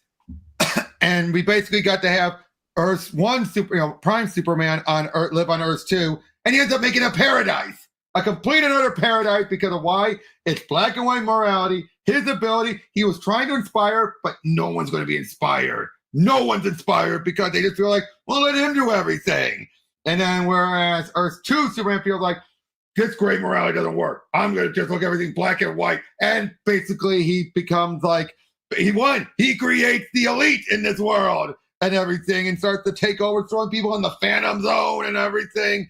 and we basically got to have Earth One Prime Superman on Earth live on Earth Two, and he ends up making a paradise, a complete and utter paradise because of why it's black and white morality, his ability. He was trying to inspire, but no one's going to be inspired. No one's inspired because they just feel like, well, let him do everything. And then whereas Earth 2 Superman feels like this great morality doesn't work. I'm going to just look at everything black and white. And basically he becomes like, he won. He creates the elite in this world and everything and starts to take over, throwing people in the Phantom Zone and everything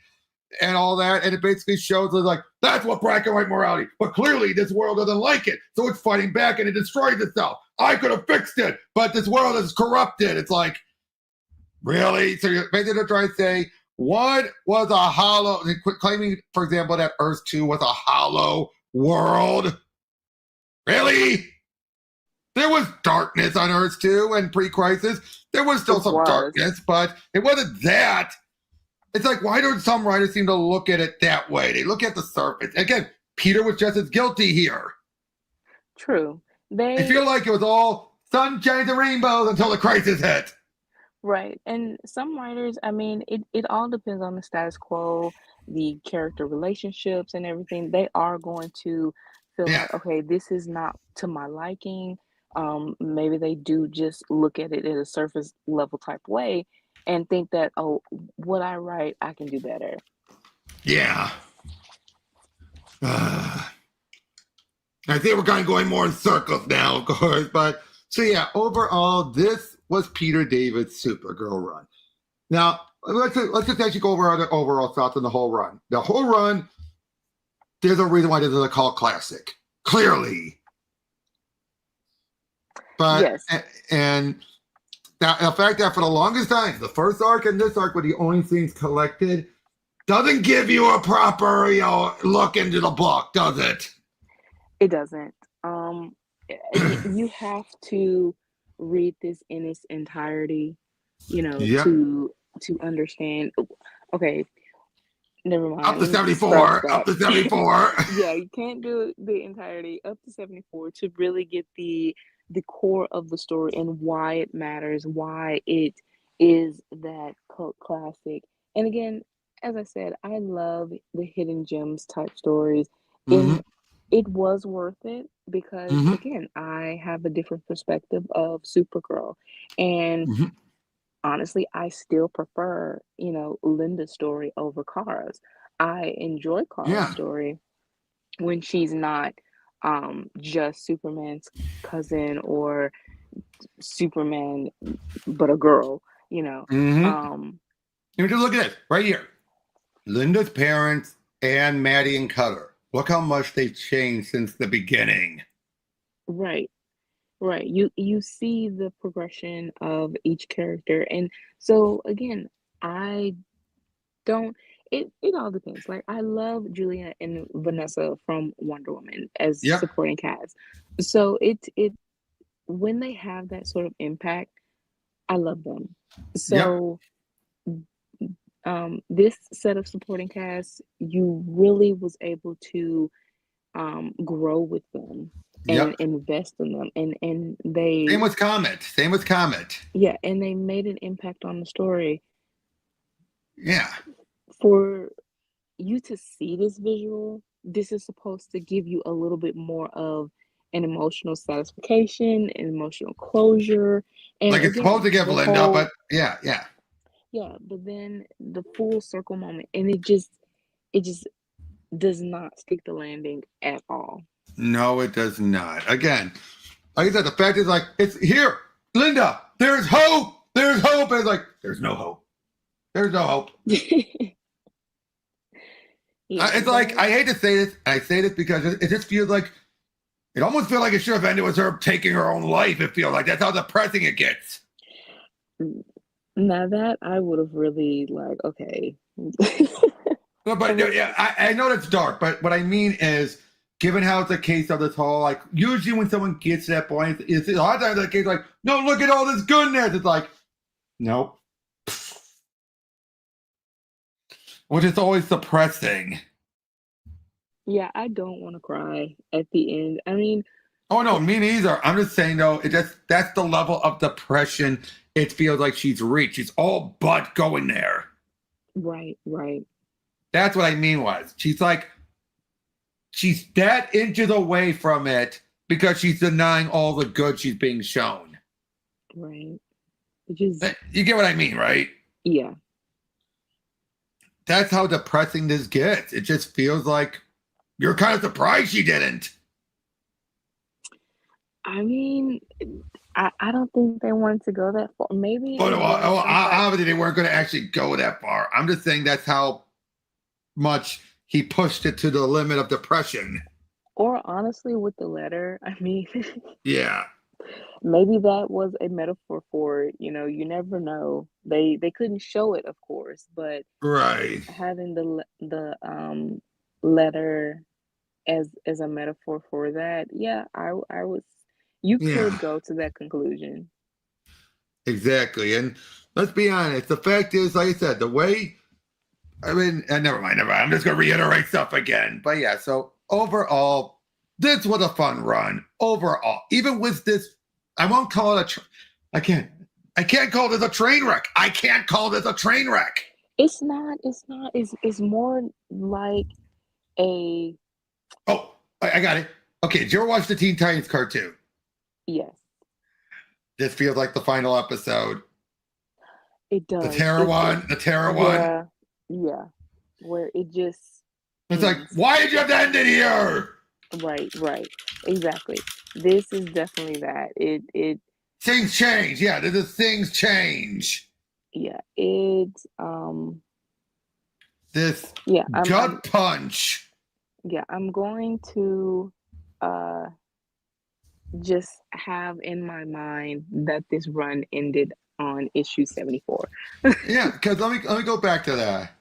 and all that. And it basically shows us like, that's what black and white morality. But clearly this world doesn't like it. So it's fighting back and it destroys itself. I could have fixed it, but this world is corrupted. It's like, really? So you're basically trying to say, what was a hollow, claiming, for example, that Earth 2 was a hollow world? Really? There was darkness on Earth 2 and pre-crisis. There was still It some was. darkness, but it wasn't that. It's like, why don't some writers seem to look at it that way? They look at the surface. Again, Peter was just as guilty here. True. I They feel like it was all sunshine and rainbows until the crisis hit. right. And some writers, I mean, it all depends on the status quo, the character relationships and everything. They are going to feel Yeah. like, okay, this is not to my liking. Maybe they do just look at it in a surface level type way and think that, oh, what I write, I can do better. Yeah. I think we're kind of going more in circles now, of course. But so yeah, overall, this was Peter David's Supergirl run. Now let's just actually go over our overall thoughts on the whole run. The whole run, there's a reason why this is a cult classic, clearly. But Yes. and the fact that for the longest time, the first arc and this arc were the only things collected, doesn't give you a proper, look into the book, does it? It doesn't. You have to read this in its entirety, Yep. to understand. Okay, never mind. Up to 74. Up to 74. Yeah, you can't do the entirety up to 74 to really get the core of the story and why it matters, why it is that cult classic. And again, as I said, I love the hidden gems type stories. Mm-hmm. And it was worth it because, Mm-hmm. again, I have a different perspective of Supergirl. And Mm-hmm. honestly, I still prefer, Linda's story over Kara's. I enjoy Kara's story when she's not just Superman's cousin or Superman but a girl, Mm-hmm. You just look at it right here. Linda's parents and Maddie and Cutter. Look how much they've changed since the beginning. Right. You see the progression of each character. And so again, I don't it all depends. Like, I love Julia and Vanessa from Wonder Woman as supporting cast. So it when they have that sort of impact, I love them. So this set of supporting cast, you really was able to grow with them and invest in them, and they same with Comet. Yeah, and they made an impact on the story. Yeah. For you to see this visual, this is supposed to give you a little bit more of an emotional satisfaction, an emotional closure. And like, it's supposed to give Linda, but yeah. Yeah, but then the full circle moment, and it just does not stick the landing at all. No, it does not. Again, like I said, the fact is, like, it's here, Linda, there's hope. There's hope. And it's like, there's no hope. There's no hope. It's like, I hate to say this. I say this because it just feels like, it almost feels like it should have ended with her taking her own life. It feels like that's how depressing it gets. Now that I would have really, like, okay. But yeah, I know that's dark, but what I mean is, given how it's a case of this whole, like, usually when someone gets to that point, it's a lot of times the case, like, no, look at all this goodness. It's like, nope. Which is always depressing. Yeah, I don't want to cry at the end. I mean, oh no, me neither. I'm just saying though, that's the level of depression it feels like she's reached. She's all but going there. Right. That's what I mean was. She's that inches away from it because she's denying all the good she's being shown. Right. You get what I mean, right? Yeah. That's how depressing this gets. It just feels like you're kind of surprised she didn't. I mean, I don't think they wanted to go that far. Maybe. But obviously they weren't going to actually go that far. I'm just saying that's how much he pushed it to the limit of depression. Or honestly, with the letter, I mean. Yeah. Maybe that was a metaphor for it. You never know. They couldn't show it, of course, but having the letter as a metaphor for that, yeah, I was. You could go to that conclusion. Exactly, and let's be honest. The fact is, like I said, the way. I mean, never mind. I'm just gonna reiterate stuff again. But yeah, so overall, this was a fun run. Overall, even with this. I won't call it I can't call this a train wreck. I can't call this a train wreck. It's not. It's more like a. Oh, I got it. Okay, did you ever watch the Teen Titans cartoon? Yes. This feels like the final episode. It does. The Terra one. Yeah. Where it just It's like, why did you have to end it here? Right. Exactly. This is definitely that. It Things change. Yeah, things change. Yeah. This I'm gut punch. Yeah, I'm going to just have in my mind that this run ended on issue 74. Yeah, because let me go back to that.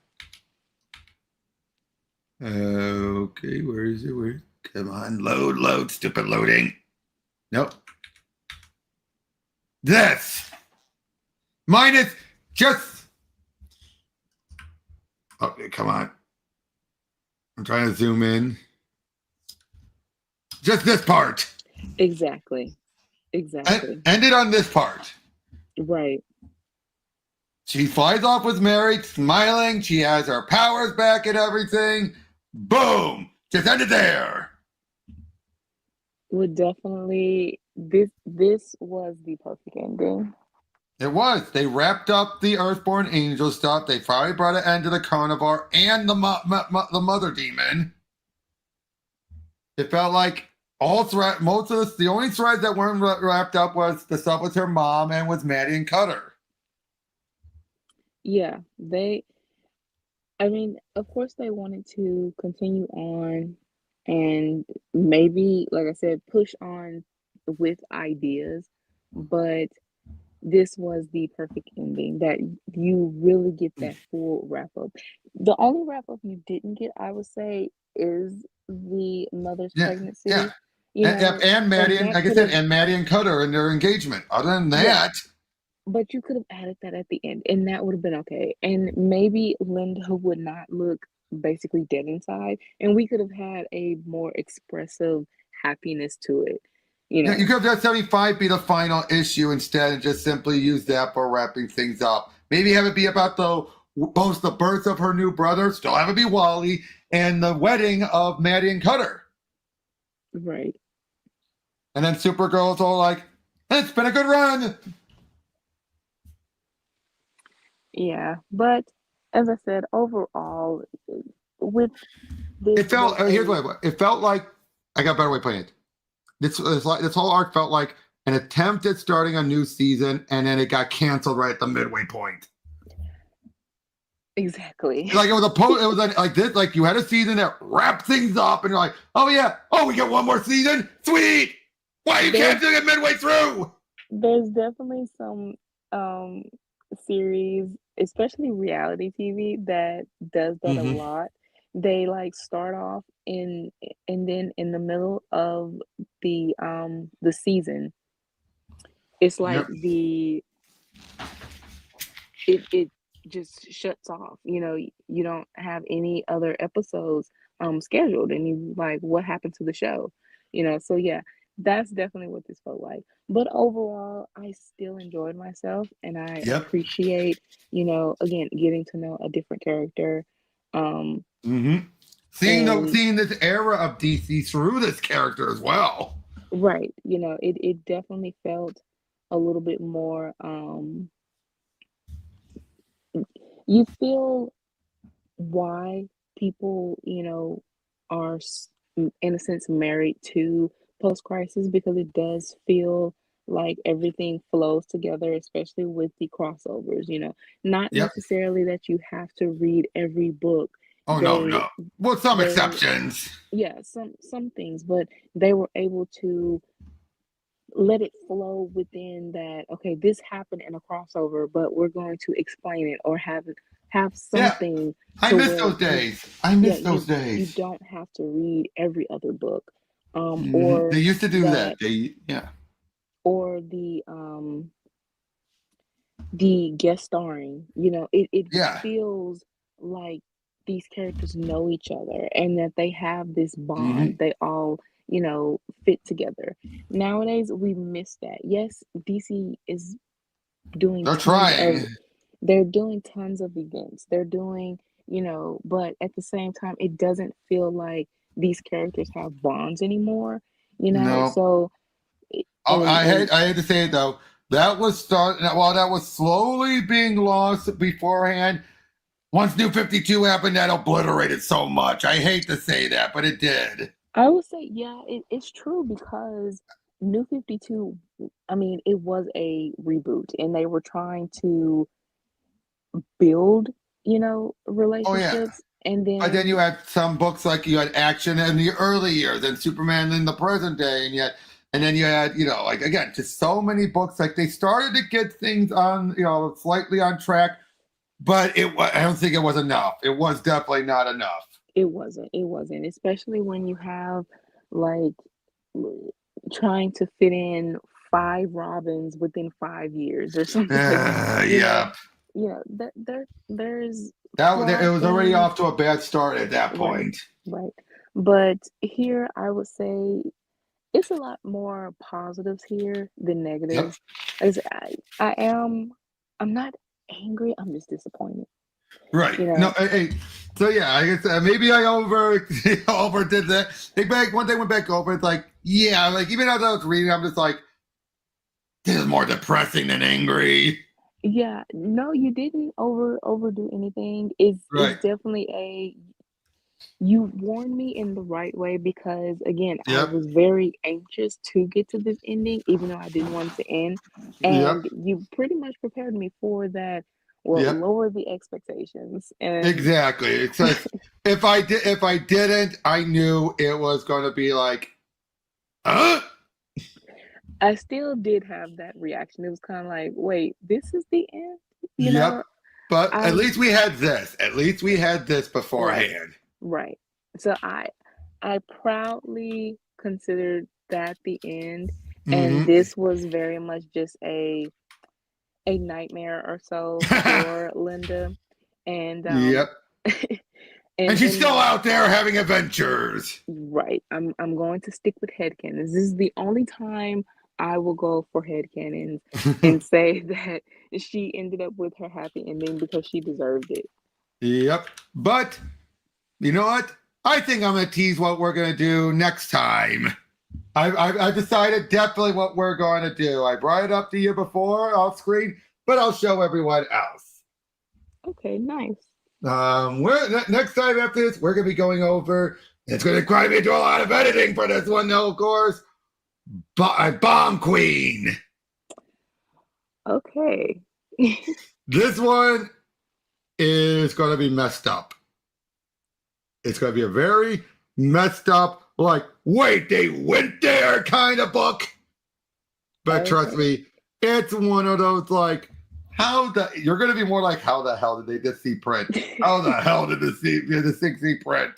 Okay, where is it? Come on, load, stupid loading. Nope. This minus just. Okay, come on. I'm trying to zoom in. Just this part. Exactly. Ended on this part. Right. She flies off with Mary, smiling. She has her powers back and everything. Boom! Just ended there. Would definitely this was the perfect ending. It was. They wrapped up the Earthborn Angel stuff. They finally brought an end to the Carnivore and the Mother Demon. It felt like the only threads that weren't wrapped up was the stuff with her mom and with Maddie and Cutter. Yeah, of course they wanted to continue on and maybe, like I said, push on with ideas, but this was the perfect ending that you really get that full wrap up. The only wrap up you didn't get, I would say, is the mother's pregnancy. Yeah. And Maddie and like I said, and Maddie and Cutter and their engagement. Other than that. But you could have added that at the end, and that would have been okay. And maybe Linda would not look basically dead inside, and we could have had a more expressive happiness to it. You know, you could have had 75 be the final issue instead, and just simply use that for wrapping things up. Maybe have it be about both the birth of her new brother, still have it be Wally, and the wedding of Maddie and Cutter. Right. And then Supergirl's all like, "It's been a good run." Yeah, but as I said, overall, with this, it felt. Here's what it felt like. I got a better way of putting it. This whole arc felt like an attempt at starting a new season, and then it got canceled right at the midway point. Exactly. Like it was it was like this. Like you had a season that wrapped things up, and you're like, "Oh yeah, we get one more season, sweet." Why are you canceling it midway through? There's definitely some series, especially reality TV, that does that a lot. They like start off and then in the middle of the season, it's like it just shuts off. You know, you don't have any other episodes scheduled, and you like, what happened to the show? You know, so yeah, that's definitely what this felt like. But overall, I still enjoyed myself, and I appreciate, again, getting to know a different character. Seeing this era of DC through this character as well. Right. It definitely felt a little bit more, you feel why people, are in a sense married to post-crisis, because it does feel like everything flows together, especially with the crossovers, not necessarily that you have to read every book. No. Well, some exceptions. Yeah, some things, but they were able to let it flow within that. Okay, this happened in a crossover, but we're going to explain it or have something. I miss those days. Those days. You don't have to read every other book. Or they used to do that. Or the guest starring. It feels like these characters know each other and that they have this bond. They all fit together. Nowadays we miss that. Yes, DC is doing they're doing tons of events. They're doing, but at the same time it doesn't feel like these characters have bonds anymore, No. So I hate to say it though, That was that was slowly being lost beforehand. Once New 52 happened, that obliterated so much. I hate to say that, but it did. I would say, yeah, it's true because New 52, I mean, it was a reboot and they were trying to build, Oh yeah. relationships. And But then you then, had some books like you had action in the early years and Superman in the present day, and then you had, like again, just so many books. Like they started to get things on, slightly on track, but I don't think it was enough. It was definitely not enough. it wasn't, especially when you have like trying to fit in 5 Robins within 5 years or something like, you know, Yeah. there's It plot was already things. off to a bad start at that Right, point. right. But here, I would say it's a lot more positives here than Yep. negatives. As I'm not angry. I'm just disappointed. Right. You No. know, Hey. So yeah, I guess maybe I overdid that. Hey, back one day went back over. It's like, yeah, like even as I was reading, I'm just like, this is more depressing than angry. yeah. No, you didn't overdo anything. It's Right. definitely a you warned me in the right way because again, I Yep. was very anxious to get to this ending, even though I didn't want it to end. Yep. And you pretty much prepared me for that. Well, Yep. lower the expectations. And Exactly. It's just if I didn't, I knew it was going to be like, huh? I still did have that reaction. It was kind of like, wait, this is the end? You know, Yep. But I at least we had this. At least we had this right, beforehand. right. So I proudly considered that the end, and Mm-hmm. this was very much just a nightmare or so for Linda. And Yep. And she's and still out there having adventures. right, I'm going to stick with headcanons. This is the only time I will go for headcanons and say that she ended up with her happy ending because she deserved it. Yep. But you know what? I think I'm going to tease what we're going to do next time. I've decided definitely what we're going to do. I brought it up to you before off screen, but I'll show everyone else. Okay, nice. Next time after this, we're going to be going over. It's going to require me to do a lot of editing for this one, though, of course. Bomb Queen. Okay. This one is going to be messed up. It's going to be a very messed up, like, wait, they went there kind of book. But trust me, it's one of those, like, you're going to be more like, how the hell did they just see print? How the hell did the 6 see print?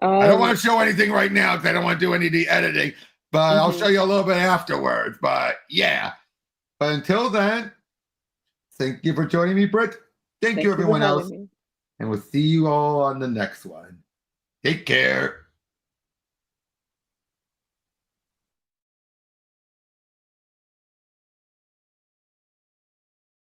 I don't want to show anything right now because I don't want to do any of the editing, but I'll show you a little bit afterwards. But yeah. But until then, thank you for joining me, Brit. Thank you, everyone else. Me. And we'll see you all on the next one. Take care.